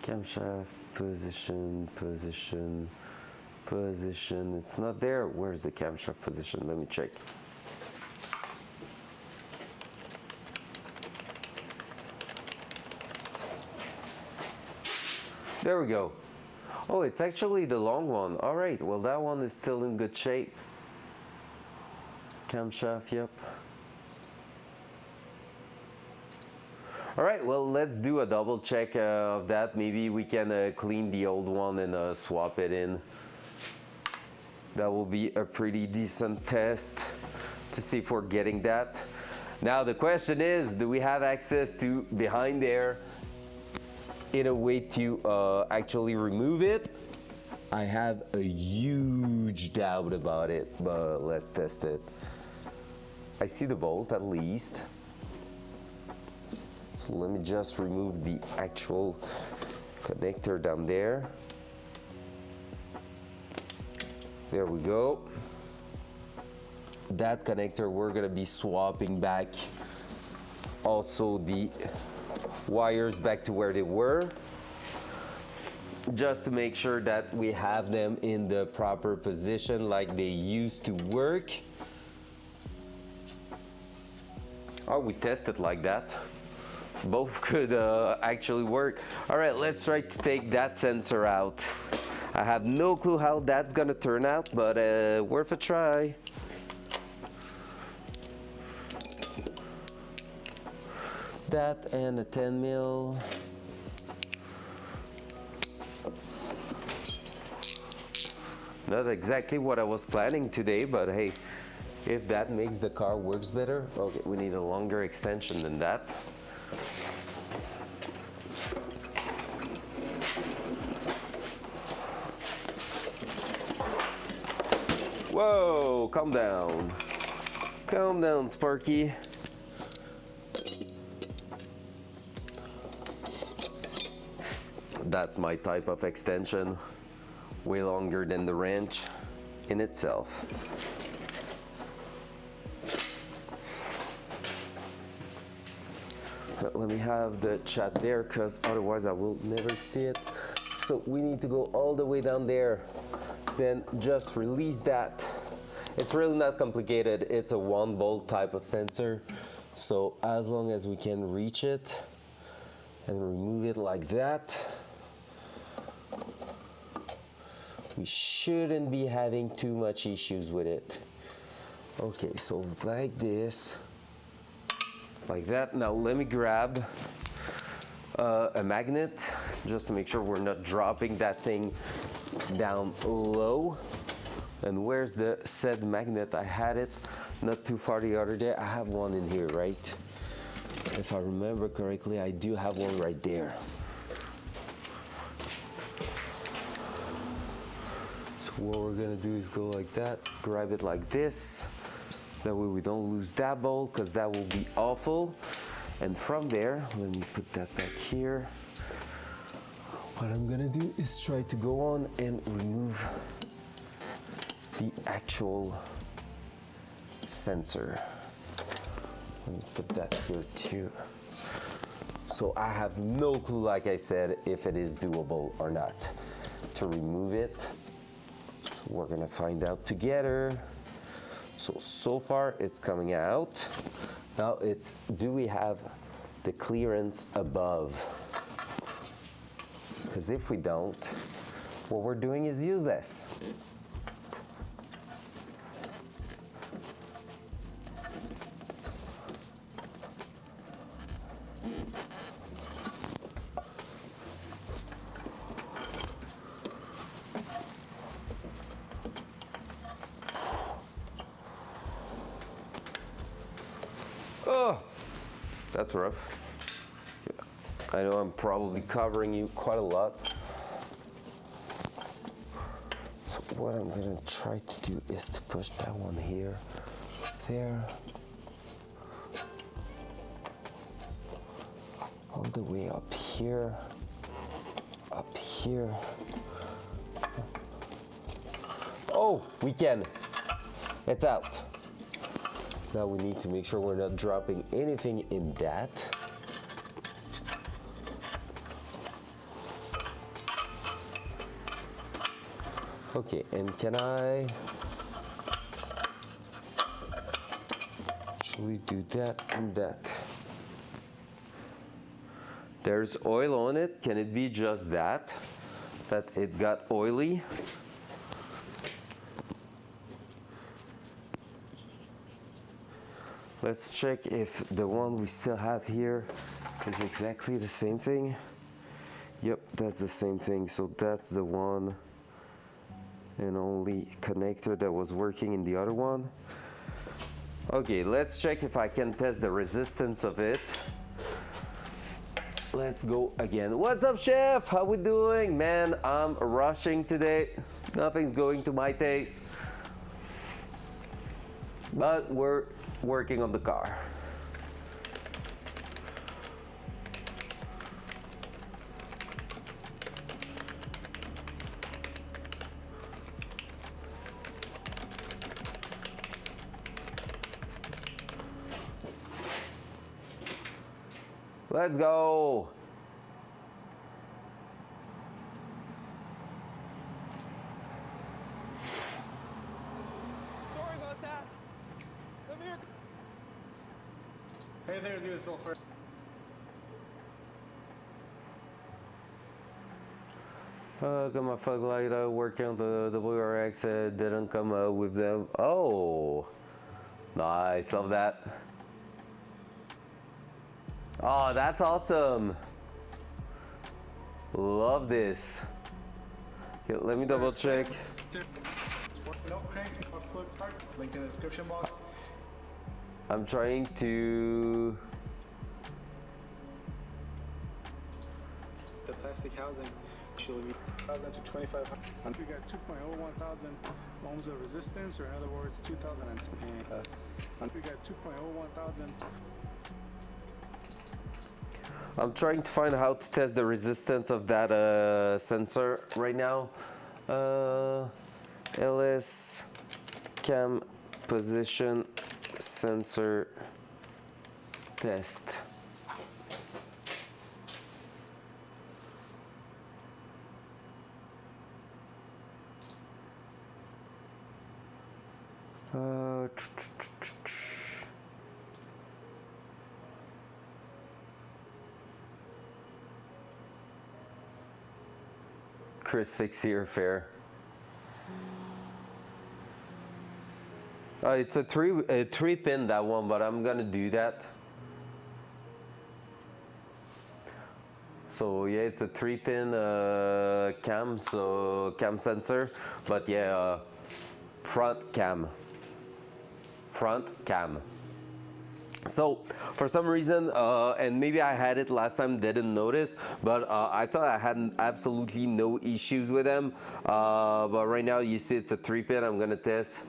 Camshaft position. It's not there. Where's the camshaft position? Let me check. There we go. Oh, it's actually the long one. All right, well, that one is still in good shape. Camshaft, yep. All right, well, let's do a double check of that. Maybe we can clean the old one and swap it in. That will be a pretty decent test to see if we're getting that. Now, the question is, do we have access to behind there in a way to actually remove it. I have a huge doubt about it, but let's test it. I see the bolt at least. So let me just remove the actual connector down there. There we go. That connector, we're gonna be swapping back also the wires back to where they were, just to make sure that we have them in the proper position like they used to work. Oh, we tested like that. Both could actually work. All right, let's try to take that sensor out. I have no clue how that's gonna turn out, but worth a try. That and a 10 mil. Not exactly what I was planning today, but hey, if that makes the car works better. Okay, we need a longer extension than that. Whoa, calm down. Calm down, Sparky. That's my type of extension, way longer than the wrench in itself. But let me have the chat there, because otherwise I will never see it. So we need to go all the way down there, then just release that. It's really not complicated. It's a 1-bolt type of sensor. So as long as we can reach it and remove it like that, we shouldn't be having too much issues with it. Okay, so like this, like that. Now let me grab a magnet just to make sure we're not dropping that thing down low. And where's the said magnet? I had it not too far the other day. I have one in here, right? If I remember correctly, I do have one right there. What we're gonna do is go like that, grab it like this. That way we don't lose that bolt, because that will be awful. And from there, let me put that back here. What I'm gonna do is try to go on and remove the actual sensor. Let me put that here too. So I have no clue, like I said, if it is doable or not to remove it. We're gonna find out together. So far it's coming out. Now it's, do we have the clearance above? Because if we don't, what we're doing is useless. Oh, that's rough. Yeah. I know I'm probably covering you quite a lot. So what I'm gonna try to do is to push that one here, there, all the way up here, up here. Oh, we can. It's out. Now we need to make sure we're not dropping anything in that. Okay, and can I actually do that and that? There's oil on it. Can it be just that it got oily? Let's check if the one we still have here is exactly the same thing. Yep, that's the same thing. So that's the one and only connector that was working in the other one. Okay, let's check if I can test the resistance of it. Let's go again. What's up, chef? How we doing? Man, I'm rushing today. Nothing's going to my taste. But we're working on the car. Let's go. Sorry about that. Come here. Hey there, new sulfur. Got my fog light working on the WRX. Didn't come with them. Oh, nice. Love that. Oh, that's awesome. Love this. Okay, let me double check. No crank or plug part. Link in the description box. I'm trying to. The plastic housing should be 1,000 to 2,500. We got 2.01 thousand ohms of resistance, or in other words, 2,010. We got 2.01 thousand. I'm trying to find how to test the resistance of that sensor right now. LS cam position sensor test. Chris fix here fair. It's a three pin, that one, but I'm gonna do that. So yeah, it's a 3-pin cam, so cam sensor, but yeah, front cam. So for some reason, and maybe I had it last time, didn't notice, but I thought I had absolutely no issues with them. But right now you see it's a 3-pin. I'm gonna test.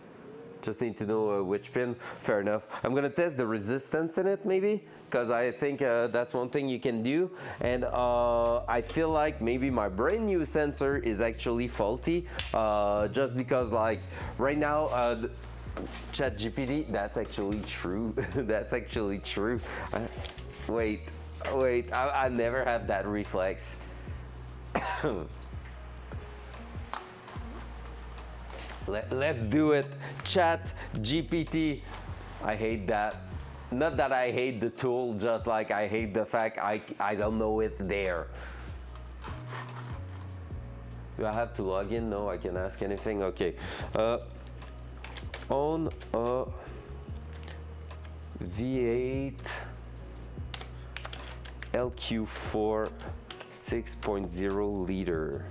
Just need to know which pin. Fair enough. I'm gonna test the resistance in it, maybe, because I think that's one thing you can do. And I feel like maybe my brand new sensor is actually faulty, just because like right now. ChatGPT, that's actually true. That's actually true. Wait, I never have that reflex. Let's do it. ChatGPT. I hate that. Not that I hate the tool, just like I hate the fact I don't know it there. Do I have to log in? No, I can ask anything. Okay. On a V8 LQ4 6.0 liter.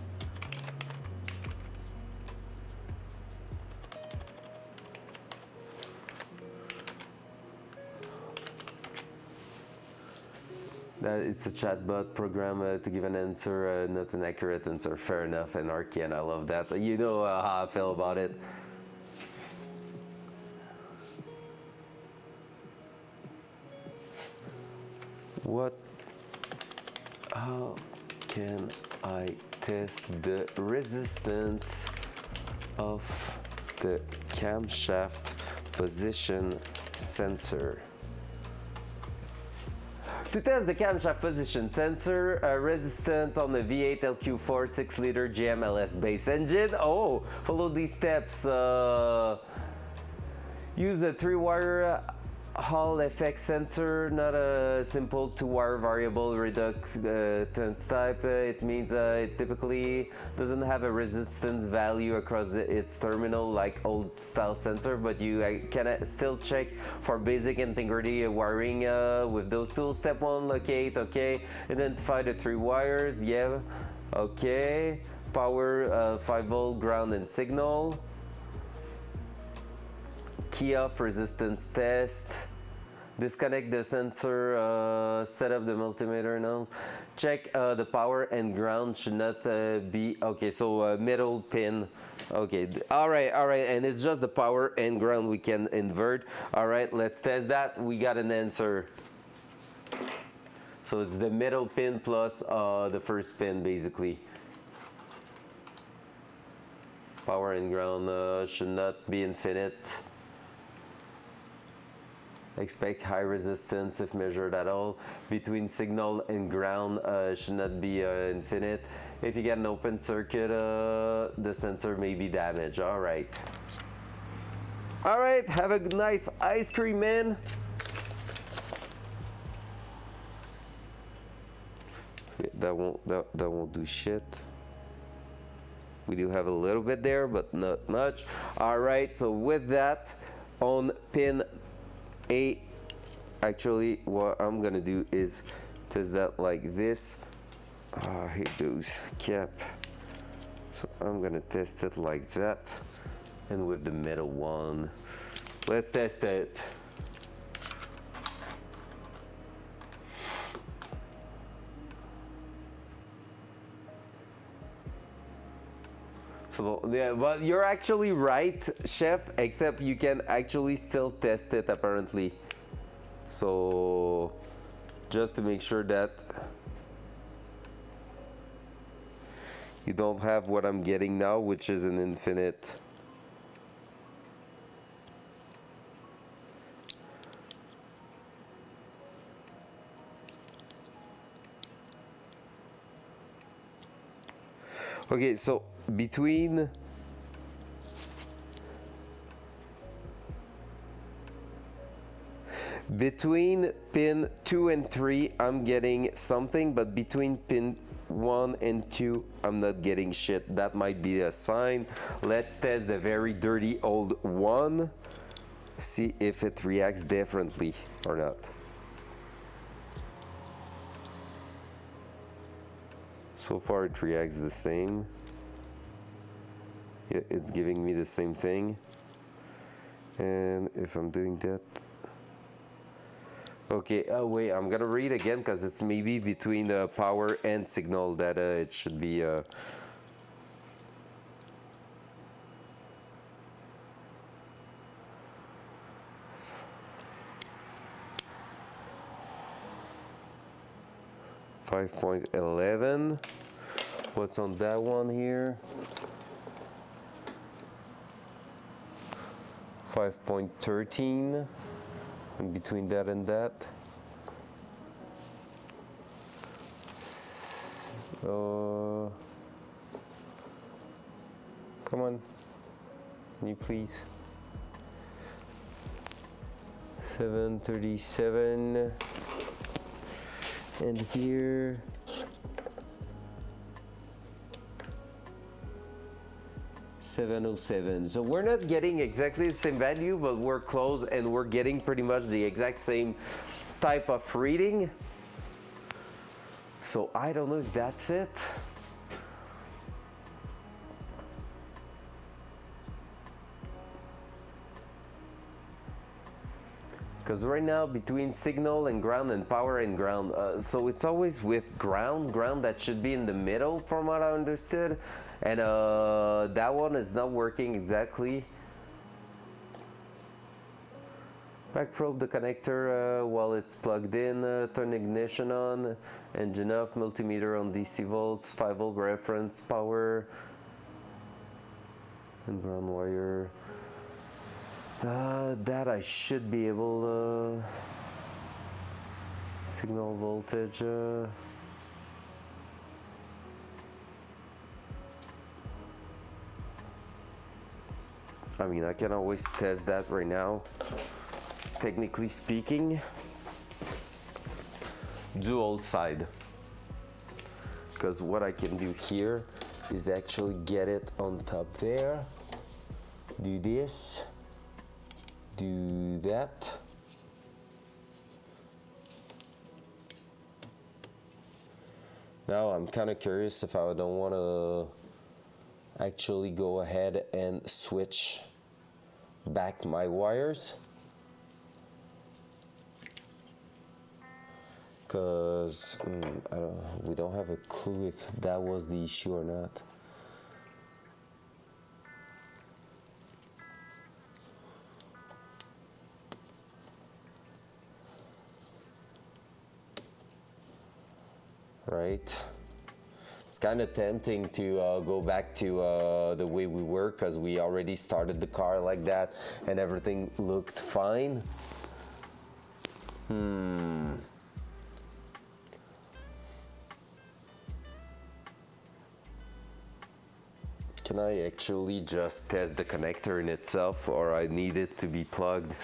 That it's a chatbot program to give an answer, not an accurate answer. Fair enough, and Arcane, I love that. You know how I feel about it. How can I test the resistance of the camshaft position sensor? To test the camshaft position sensor resistance on the V8 LQ4 6-liter GMLS base engine, follow these steps. Use a 3-wire Hall effect sensor, not a simple 2-wire variable reductance type. It means it typically doesn't have a resistance value across its terminal like old style sensor, but you can still check for basic integrity wiring with those tools. Step 1, locate, okay. Identify the 3 wires, yeah, okay. Power 5-volt ground and signal. Key off resistance test. Disconnect the sensor, set up the multimeter now. Check the power and ground should not be, okay, so middle pin. Okay, all right, and it's just the power and ground we can invert. All right, let's test that. We got an answer. So it's the middle pin plus the first pin basically. Power and ground should not be infinite. Expect high resistance if measured at all. Between signal and ground should not be infinite. If you get an open circuit, the sensor may be damaged. All right. All right, have a nice ice cream, man. That won't do shit. We do have a little bit there, but not much. All right, so with that, on pin A, actually what I'm gonna do is test that like this. I hate those cap. So I'm gonna test it like that, and with the middle one. Let's test it. So, yeah, well, you're actually right, chef, except you can actually still test it apparently. So, just to make sure that you don't have what I'm getting now, which is an infinite. Okay, so between pin 2 and 3 I'm getting something, but between pin 1 and 2 I'm not getting shit. That might be a sign. Let's test the very dirty old one, see if it reacts differently or not. So far it reacts the same. Yeah, it's giving me the same thing. And if I'm doing that, okay, oh wait, I'm gonna read again because it's maybe between the power and signal that it should be 5.11. What's on that one here? 5.13. In between that and that. Come on. Can you please? 737. And here. 707. So we're not getting exactly the same value, but we're close and we're getting pretty much the exact same type of reading. So I don't know if that's it. Because right now between signal and ground and power and ground, so it's always with ground that should be in the middle from what I understood, and that one is not working exactly. Back probe the connector while it's plugged in, turn ignition on, engine off, multimeter on DC volts, 5-volt reference, power, and ground wire. That I should be able to signal voltage. I mean, I can always test that right now. Technically speaking, dual side. Because what I can do here is actually get it on top there. Do this. Do that. Now I'm kind of curious if I don't want to actually go ahead and switch back my wires. because we don't have a clue if that was the issue or not. Right? It's kind of tempting to go back to the way we were, because we already started the car like that and everything looked fine. Can I actually just test the connector in itself, or I need it to be plugged?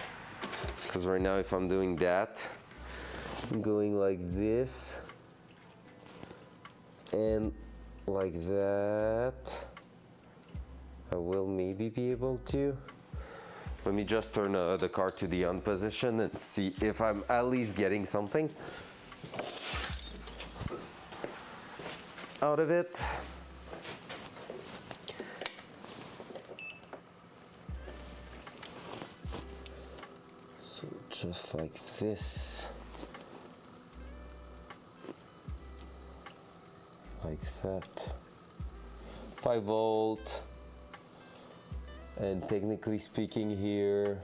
Because right now if I'm doing that, I'm going like this and like that. I will maybe be able to. Let me just turn the car to the on position and see if I'm at least getting something out of it. So just like this. Like that. 5 volt. And technically speaking here,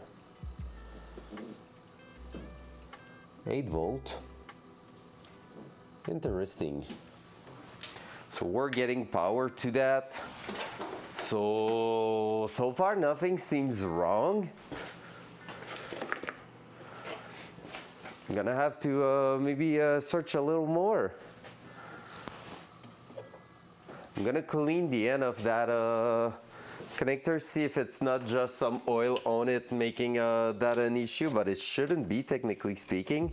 8 volt. Interesting. So we're getting power to that. So far nothing seems wrong. I'm gonna have to maybe search a little more. I'm gonna clean the end of that connector, see if it's not just some oil on it making that an issue, but it shouldn't be, technically speaking,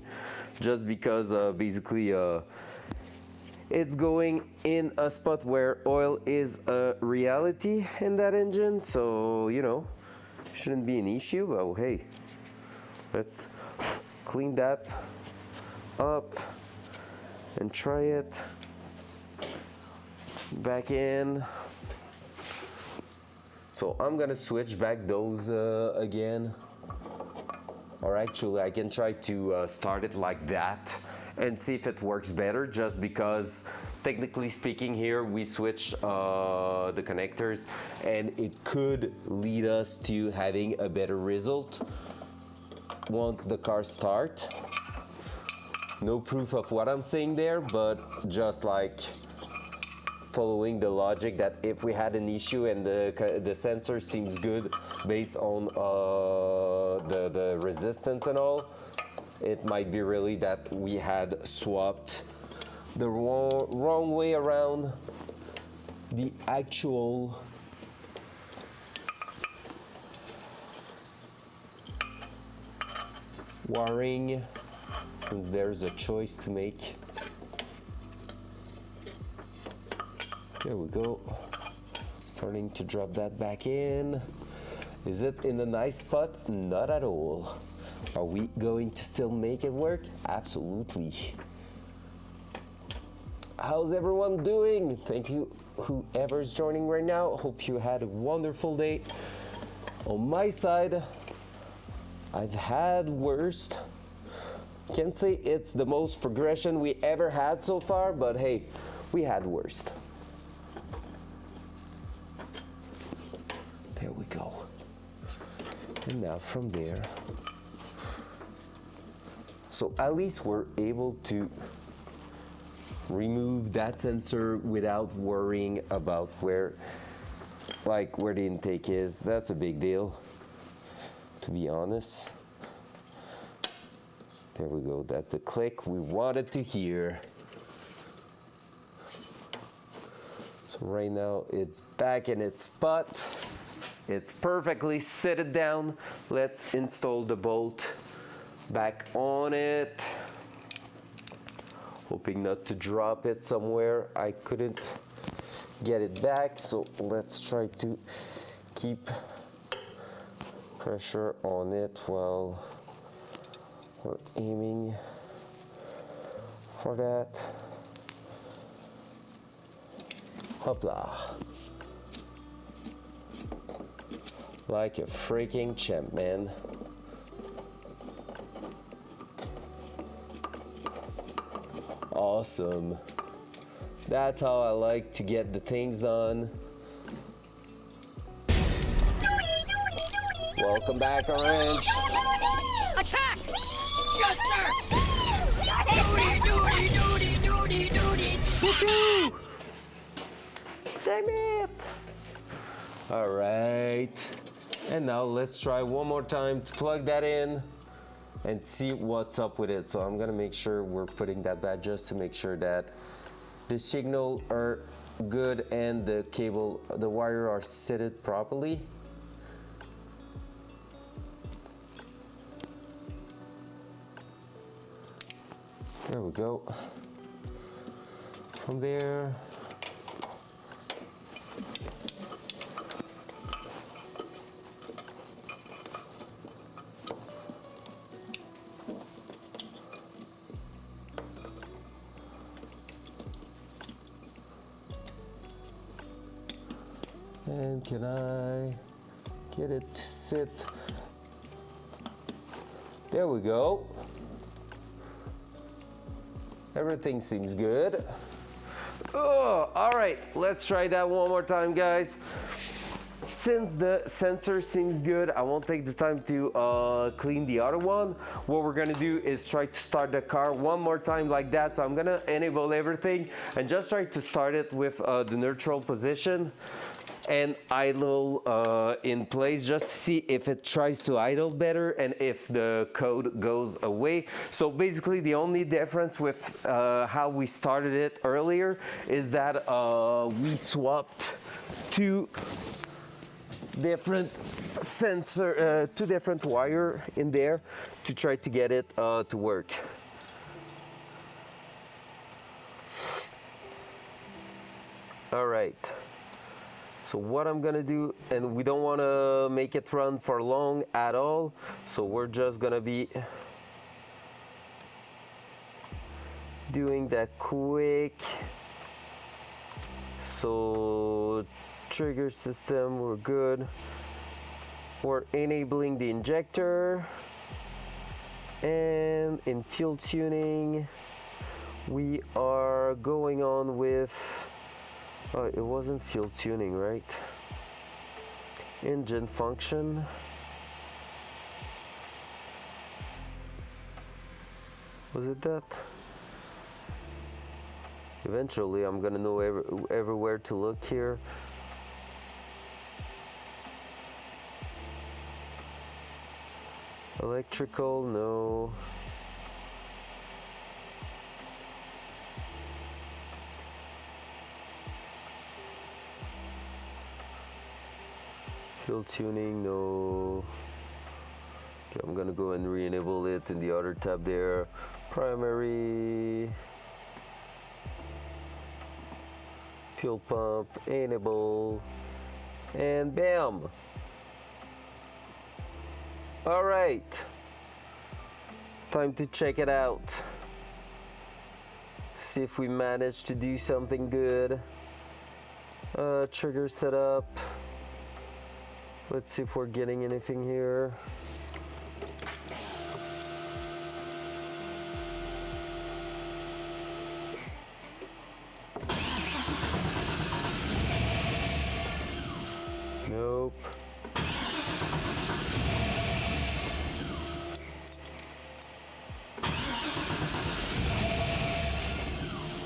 just because basically it's going in a spot where oil is a reality in that engine, so you know, shouldn't be an issue. But hey, let's clean that up and try it back in. So I'm gonna switch back those again, or actually I can try to start it like that and see if it works better, just because technically speaking here we switch the connectors and it could lead us to having a better result once the car starts. No proof of what I'm saying there, but just like following the logic that if we had an issue and the sensor seems good based on the resistance and all, it might be really that we had swapped the wrong way around the actual wiring, since there's a choice to make. There we go. Starting to drop that back in. Is it in a nice spot? Not at all. Are we going to still make it work? Absolutely. How's everyone doing? Thank you, whoever's joining right now. Hope you had a wonderful day. On my side, I've had worse. Can't say it's the most progression we ever had so far, but hey, we had worse. There we go. And now from there, so at least we're able to remove that sensor without worrying about where the intake is. That's a big deal, to be honest. There we go. That's the click we wanted to hear. So right now it's back in its spot. It's perfectly seated down. Let's install the bolt back on it. Hoping not to drop it somewhere. I couldn't get it back, so let's try to keep pressure on it while we're aiming for that. Hopla. Like a freaking champ, man. Awesome. That's how I like to get the things done. Welcome back, Orange. Attack! Yes, sir! Doody, doody, doody, doody, doody. Damn it! All right. And now let's try one more time to plug that in and see what's up with it. So I'm gonna make sure we're putting that back just to make sure that the signal are good and the cable, the wire are seated properly. There we go. From there, and can I get it to sit? There we go. Everything seems good. Oh, all right, let's try that one more time, guys. Since the sensor seems good, I won't take the time to clean the other one. What we're gonna do is try to start the car one more time like that. So I'm gonna enable everything and just try to start it with the neutral position and idle in place just to see if it tries to idle better and if the code goes away. So basically the only difference with how we started it earlier is that we swapped two different sensor, two different wire in there to try to get it to work. All right. So what I'm gonna do, and we don't wanna make it run for long at all, so we're just gonna be doing that quick. So trigger system, we're good. We're enabling the injector, and in fuel tuning, we are going on with oh, it wasn't fuel tuning, right? Engine function. Was it that? Eventually, I'm gonna know everywhere to look here. Electrical, no. Fuel tuning, no. Okay, I'm gonna go and re-enable it in the other tab there. Primary. Fuel pump, enable. And bam! All right. Time to check it out. See if we managed to do something good. Trigger setup. Let's see if we're getting anything here. Nope.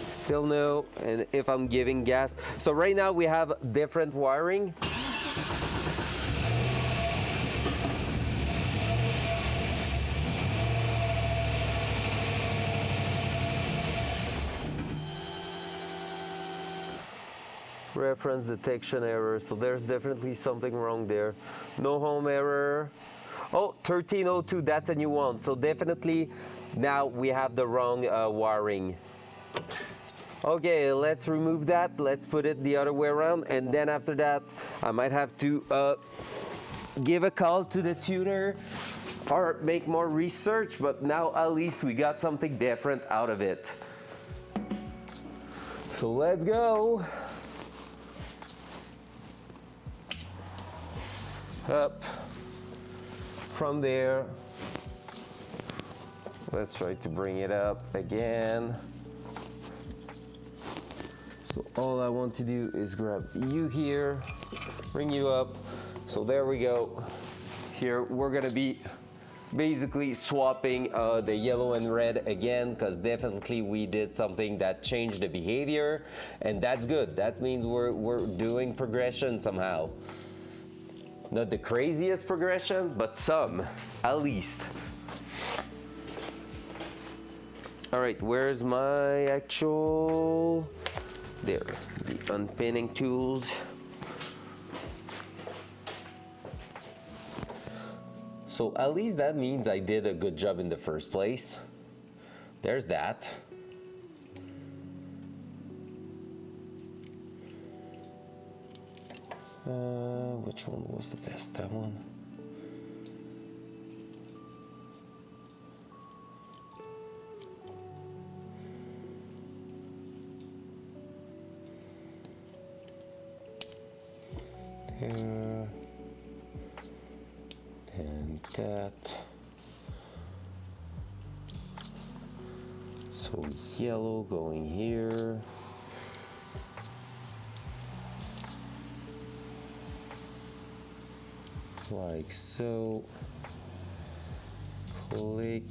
Still no, and if I'm giving gas. So right now we have different wiring. Reference detection error, so there's definitely something wrong there. No home error. Oh, 1302, that's a new one. So definitely now we have the wrong wiring. Okay, let's remove that. Let's put it the other way around. And then after that, I might have to give a call to the tuner or make more research. But now at least we got something different out of it. So let's go. Up. From there, let's try to bring it up again. So all I want to do is grab you here, bring you up. So there we go. Here we're gonna be basically swapping the yellow and red again, because definitely we did something that changed the behavior, and that's good. That means we're doing progression somehow. Not the craziest progression, but some, at least. All right, where's my actual, there, the unpinning tools. So at least that means I did a good job in the first place. There's that. Which one was the best? That one? There. And that. So yellow going here. Like so. Click.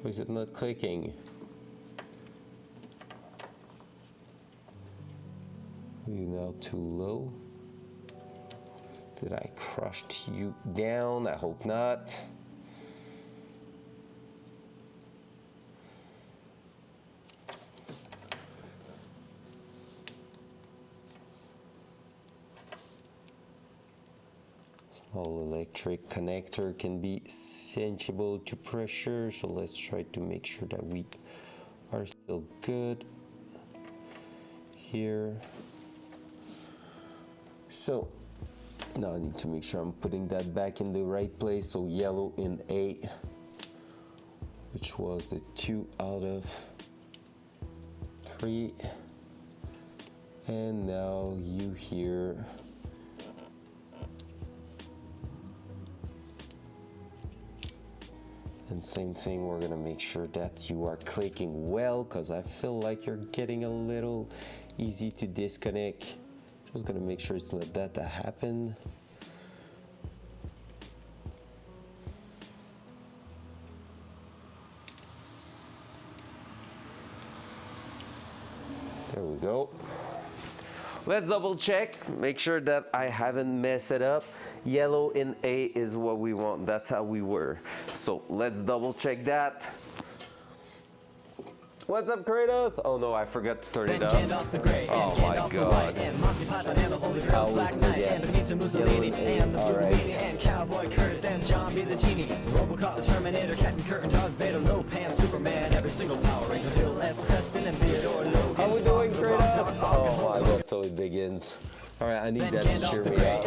Why is it not clicking? Are you now too low? Did I crush you down? I hope not. Small electric connector can be sensible to pressure, so let's try to make sure that we are still good here. So now I need to make sure I'm putting that back in the right place. So yellow in A, which was the 2 out of 3. And now you here. And same thing, we're gonna make sure that you are clicking well, because I feel like you're getting a little easy to disconnect. Just gonna make sure it's not that happened. There we go. Let's double check, make sure that I haven't messed it up. Yellow in A is what we want, that's how we were. So let's double check that. What's up, Kratos? Oh no, I forgot to turn it up. Oh my god. I always forget. Alright. And Cowboy Curtis and John B. the Genie. Robocop, the Terminator, Captain Kirk, Darth Vader, Lopan, Superman, every single Power Ranger, Bill S. Preston, and Theodore Logan. How we doing, Kratos? Oh my god, so it begins. Alright, I need that to cheer me up.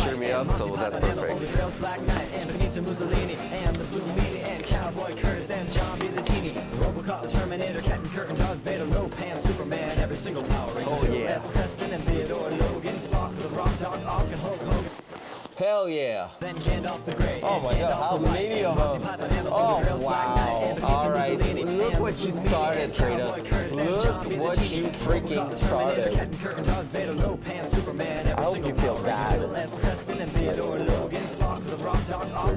Cheer me up, so that's perfect. Black Knight, and Benito Mussolini, and the Blue Meanie, and Cowboy Curtis and John B. the Genie. Robocop, the Terminator, Captain Kirk, and Darth Vader, Lopan, Superman, every single Power Ranger, Bill S. Preston, and Theodore Logan. Spock, the Rock Dog, Ock, and Hulk Hogan. Hell yeah. Then Gandalf the Grey. Oh my god, how many of them? Oh wow. Alright, look what you started, Kratos. Look what you freaking started. I hope you feel bad. We're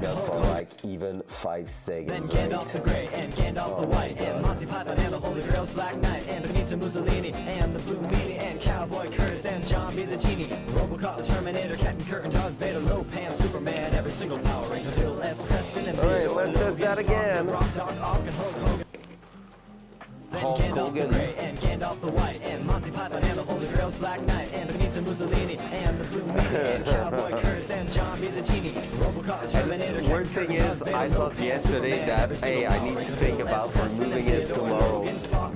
done for like even 5 seconds, Then Gandalf the Grey and Gandalf the White and Monty Python and the Holy Grail's Black Knight and Benito Mussolini and the Blue Meanie and Cowboy Curtis and John B. the Genie. Robocop, the Terminator, Captain Kirk, and Darth Vader, Lopan, Superman, every single Power Ranger, Bill S. Preston, and Alright, let's test that again. Rock Dog, Ock, and Hulk Hogan. Then Gandalf the Grey and Gandalf the White and Monty Python and the Holy Grail's Black Knight and Benito Mussolini and the Blue Meanie and Cowboy Curtis and John B. the Genie. Robocop, the Terminator, Weird thing is, I thought yesterday that, hey, I need to think about removing it tomorrow.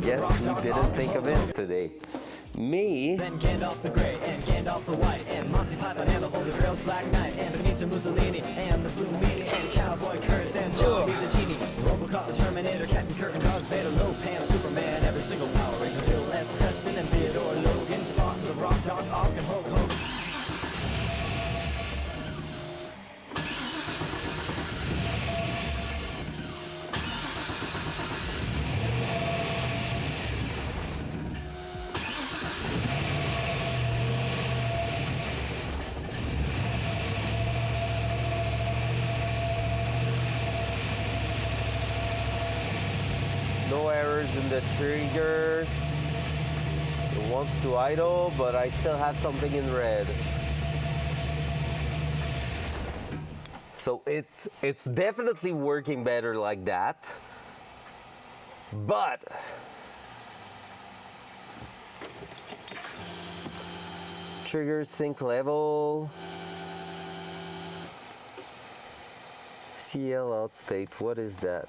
Yes, we didn't think of it today. Me. Then Gandalf the Grey and Gandalf the White and Monty Python and the Holy Grail's Black Knight and Benito Mussolini and the Blue Meanie and Cowboy Curtis and John B. the Genie. Robocop, the Terminator, Captain Kirk, and Darth Vader, Lopan, Superman, every single Power Ranger, Bill S. Preston, and Theodore Logan. Spock, the Rock Dog, Ock, and Hulk Hogan. errors in the triggers. It wants to idle, but I still have something in red. So it's definitely working better like that. But trigger sync level. CL out state, what is that?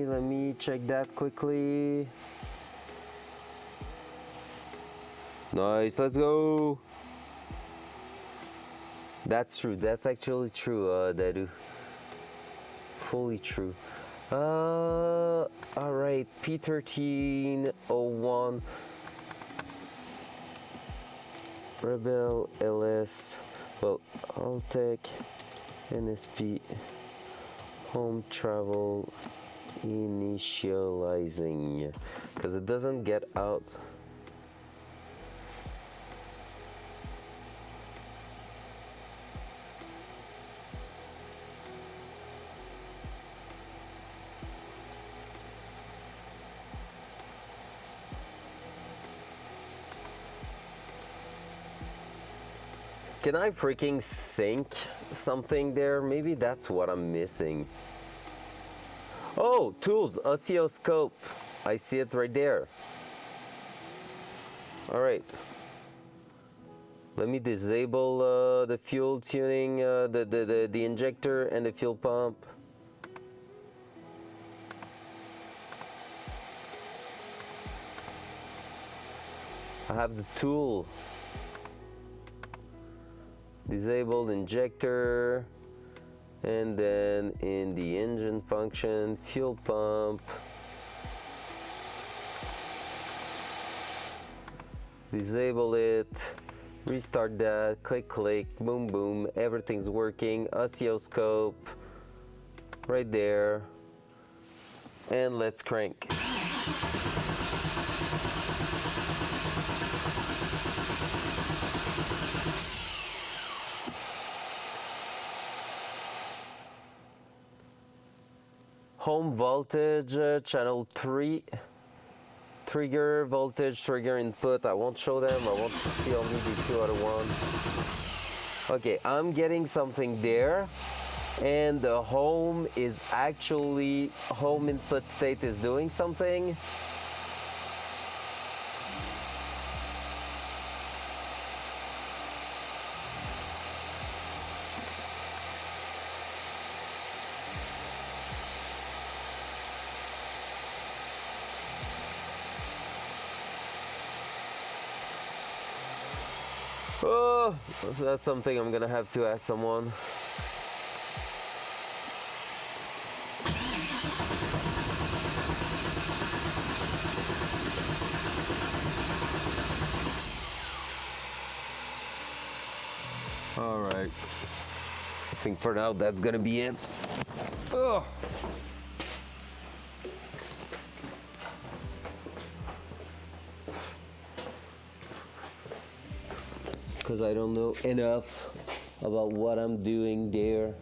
Let me check that quickly. Nice, let's go. That's true, that's actually true, Dadu. Fully true. All right, P1301 Rebel LS. Well, I'll take NSP home travel initializing because it doesn't get out. Can I freaking sync something there? Maybe that's what I'm missing. Oh, tools, oscilloscope. I see it right there. All right. Let me disable the fuel tuning, the injector and the fuel pump. I have the tool. Disabled injector, and then in the engine function, fuel pump, disable it, restart that, click, boom, boom, everything's working, oscilloscope, right there, and let's crank. Home voltage, channel 3, trigger, voltage, trigger input. I won't show them, I want to see only the two other ones. Okay, I'm getting something there, and the home is actually, home input state is doing something. Oh, so that's something I'm gonna have to ask someone. All right. I think for now that's gonna be it. Ugh. Because I don't know enough about what I'm doing there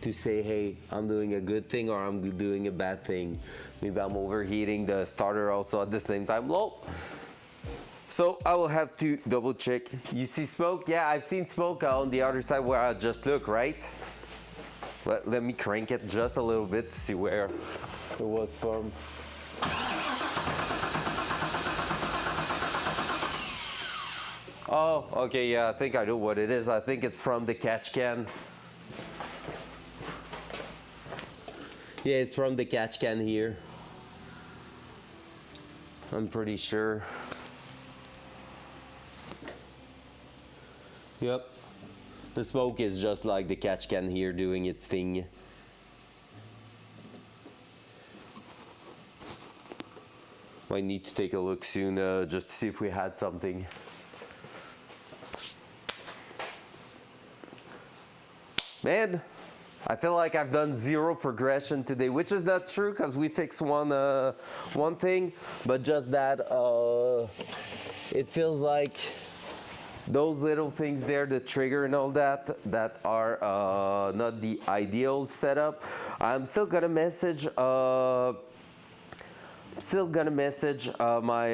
to say, hey, I'm doing a good thing or I'm doing a bad thing. Maybe I'm overheating the starter also at the same time. Low. So I will have to double check. You see smoke? Yeah, I've seen smoke on the other side where I just look, right? Let me crank it just a little bit to see where it was from. Oh, okay, yeah, I think I know what it is. I think it's from the catch can. Yeah, it's from the catch can here. I'm pretty sure. Yep. The smoke is just like the catch can here doing its thing. Might need to take a look soon just to see if we had something. Man, I feel like I've done zero progression today, which is not true because we fixed one thing, but just that it feels like those little things there, the trigger and all that are not the ideal setup. I'm still gonna message my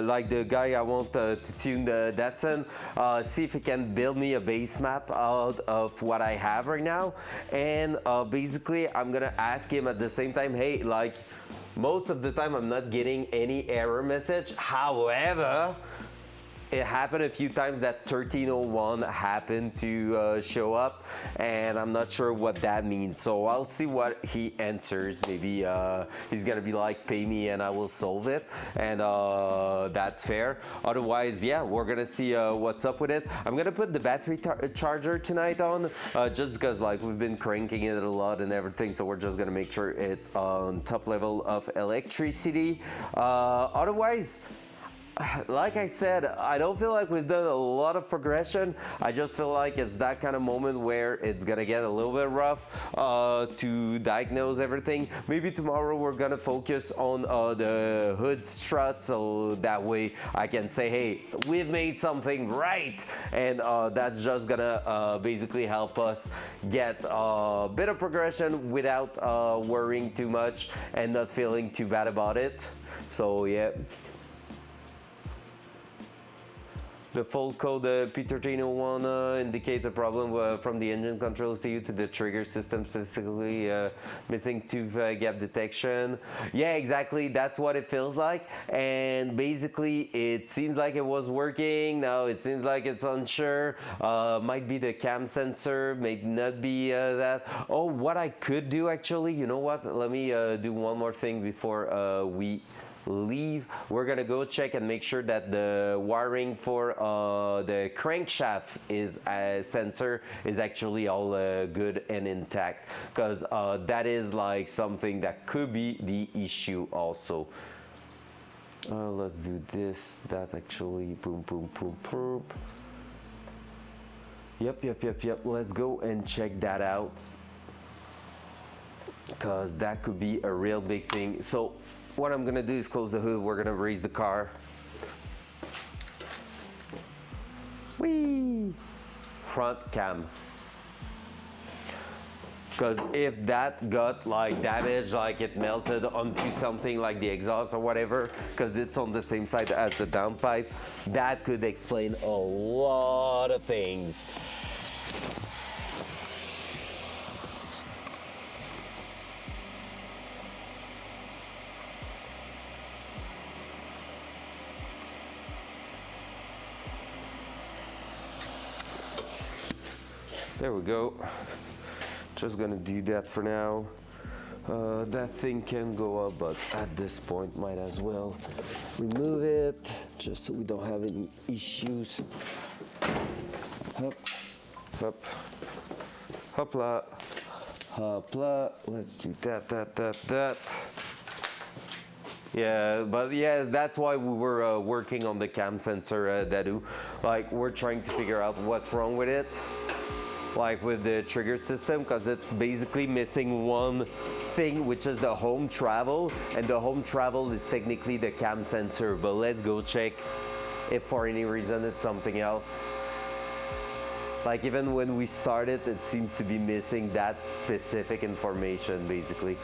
like the guy I want to tune the Datsun, see if he can build me a base map out of what I have right now, and basically I'm gonna ask him at the same time, hey, like most of the time I'm not getting any error message, however it happened a few times that 1301 happened to show up, and I'm not sure what that means. So I'll see what he answers. Maybe he's gonna be like, pay me and I will solve it, and that's fair. Otherwise, yeah, we're gonna see what's up with it. I'm gonna put the battery charger tonight on, just because like we've been cranking it a lot and everything, so we're just gonna make sure it's on top level of electricity. Otherwise, like I said, I don't feel like we've done a lot of progression. I just feel like it's that kind of moment where it's gonna get a little bit rough to diagnose everything. Maybe tomorrow we're gonna focus on the hood strut, so that way I can say, hey, we've made something right, and that's just gonna basically help us get a bit of progression without worrying too much and not feeling too bad about it. So yeah. The fault code P1301 indicates a problem from the engine control ECU to the trigger system, specifically missing tooth gap detection. Yeah, exactly, that's what it feels like. And basically it seems like it was working, now it seems like it's unsure. Might be the cam sensor, may not be that. Oh, what I could do actually, you know what, let me do one more thing before we leave. We're gonna go check and make sure that the wiring for the crankshaft is sensor is actually all good and intact, because that is like something that could be the issue also. Let's do this, that actually, boom, boom, boom, boom. Yep, let's go and check that out, because that could be a real big thing. So what I'm gonna do is close the hood. We're gonna raise the car. Whee! Front cam. Because if that got like damaged, like it melted onto something like the exhaust or whatever, because it's on the same side as the downpipe, that could explain a lot of things. There we go. Just gonna do that for now. That thing can go up, but at this point might as well remove it, just so we don't have any issues. Hop, hop, hopla, hopla. Let's do that. Yeah, but yeah, that's why we were working on the cam sensor, Dadu. Like, we're trying to figure out what's wrong with it, like with the trigger system, because it's basically missing one thing, which is the home travel, and the home travel is technically the cam sensor, but let's go check if for any reason it's something else. Like even when we started, it seems to be missing that specific information basically.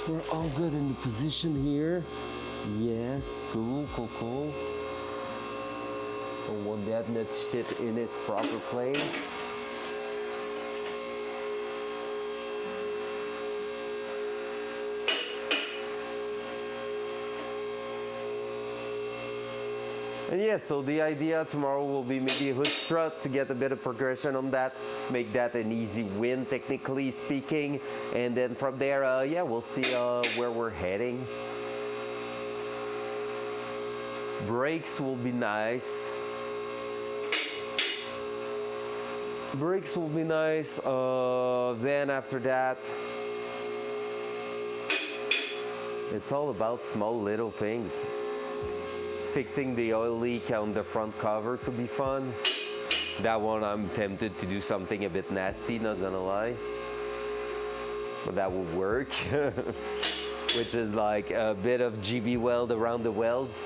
We're all good in the position here. Yes, cool. I want that nut to sit in its proper place. And yeah, so the idea tomorrow will be maybe a hood strut to get a bit of progression on that, make that an easy win technically speaking, and then from there, yeah, we'll see where we're heading. Brakes will be nice. Then after that, it's all about small little things. Fixing the oil leak on the front cover could be fun. That one I'm tempted to do something a bit nasty, not gonna lie. But that would work. Which is like a bit of GB weld around the welds.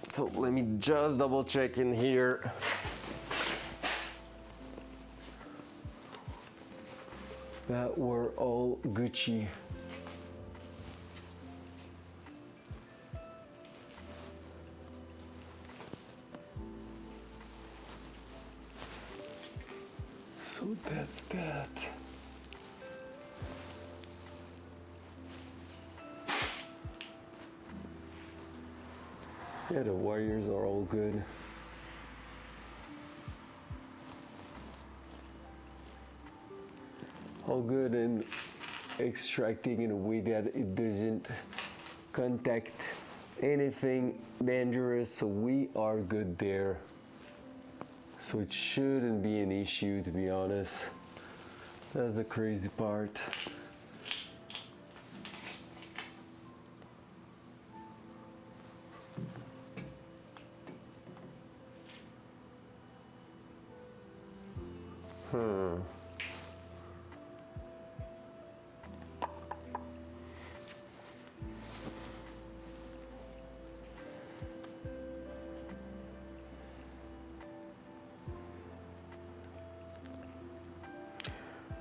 So let me just double check in here. That were all Gucci. So that's that. Yeah, the wires are all good. All good and extracting in a way that it doesn't contact anything dangerous, so we are good there. So it shouldn't be an issue, to be honest. That's the crazy part.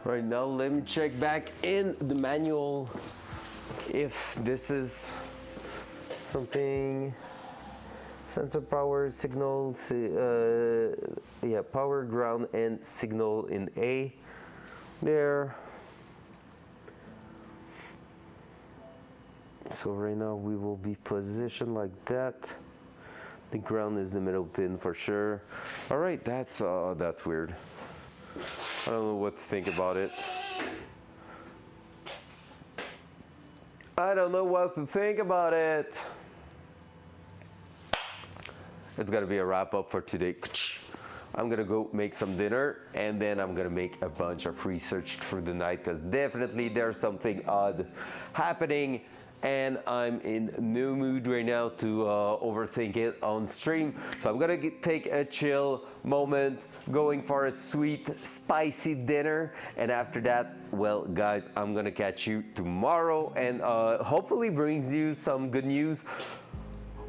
Right now, let me check back in the manual if this is something. Sensor power signal, yeah, power, ground, and signal in A. There. So right now we will be positioned like that. The ground is the middle pin for sure. All right, that's weird. I don't know what to think about it. I don't know what to think about it. It's gonna be a wrap up for today. I'm gonna go make some dinner and then I'm gonna make a bunch of research through the night because definitely there's something odd happening and I'm in no mood right now to overthink it on stream. So I'm gonna take a chill moment, going for a sweet, spicy dinner, and after that, well, guys, I'm gonna catch you tomorrow and hopefully brings you some good news.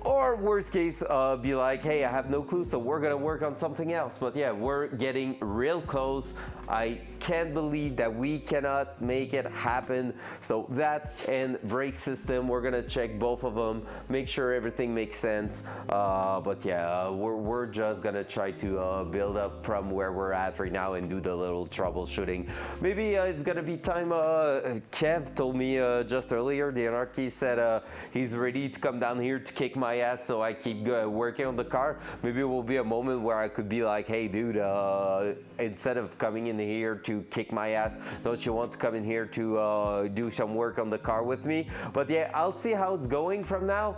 Or worst case, be like, hey, I have no clue, so we're gonna work on something else. But yeah, we're getting real close. I can't believe that we cannot make it happen. So that and brake system, we're gonna check both of them, make sure everything makes sense. But yeah, we're just gonna try to build up from where we're at right now and do the little troubleshooting. Maybe it's gonna be time. Kev told me just earlier, the Anarchy said he's ready to come down here to kick my ass, so I keep working on the car. Maybe it will be a moment where I could be like, hey dude, instead of coming in here to kick my ass, don't you want to come in here to do some work on the car with me? But yeah, I'll see how it's going from now.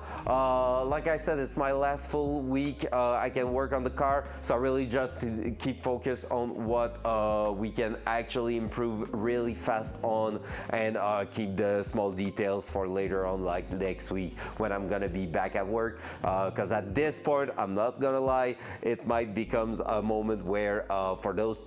Like I said, it's my last full week I can work on the car, so I really just to keep focused on what we can actually improve really fast on and keep the small details for later on, like next week when I'm gonna be back at work. Because at this point, I'm not gonna lie, it might become a moment where for those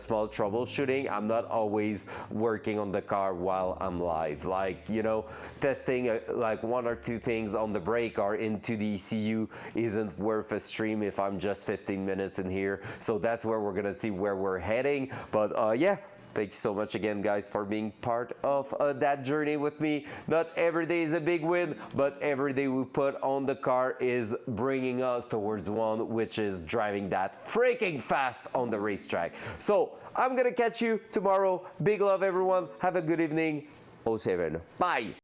small troubleshooting, I'm not always working on the car while I'm live. Like, you know, testing like one or two things on the brake or into the ECU isn't worth a stream if I'm just 15 minutes in here. So that's where we're gonna see where we're heading. But yeah, thank you so much again, guys, for being part of that journey with me. Not every day is a big win, but every day we put on the car is bringing us towards one, which is driving that freaking fast on the racetrack. So I'm gonna catch you tomorrow. Big love, everyone. Have a good evening. 07. Bye.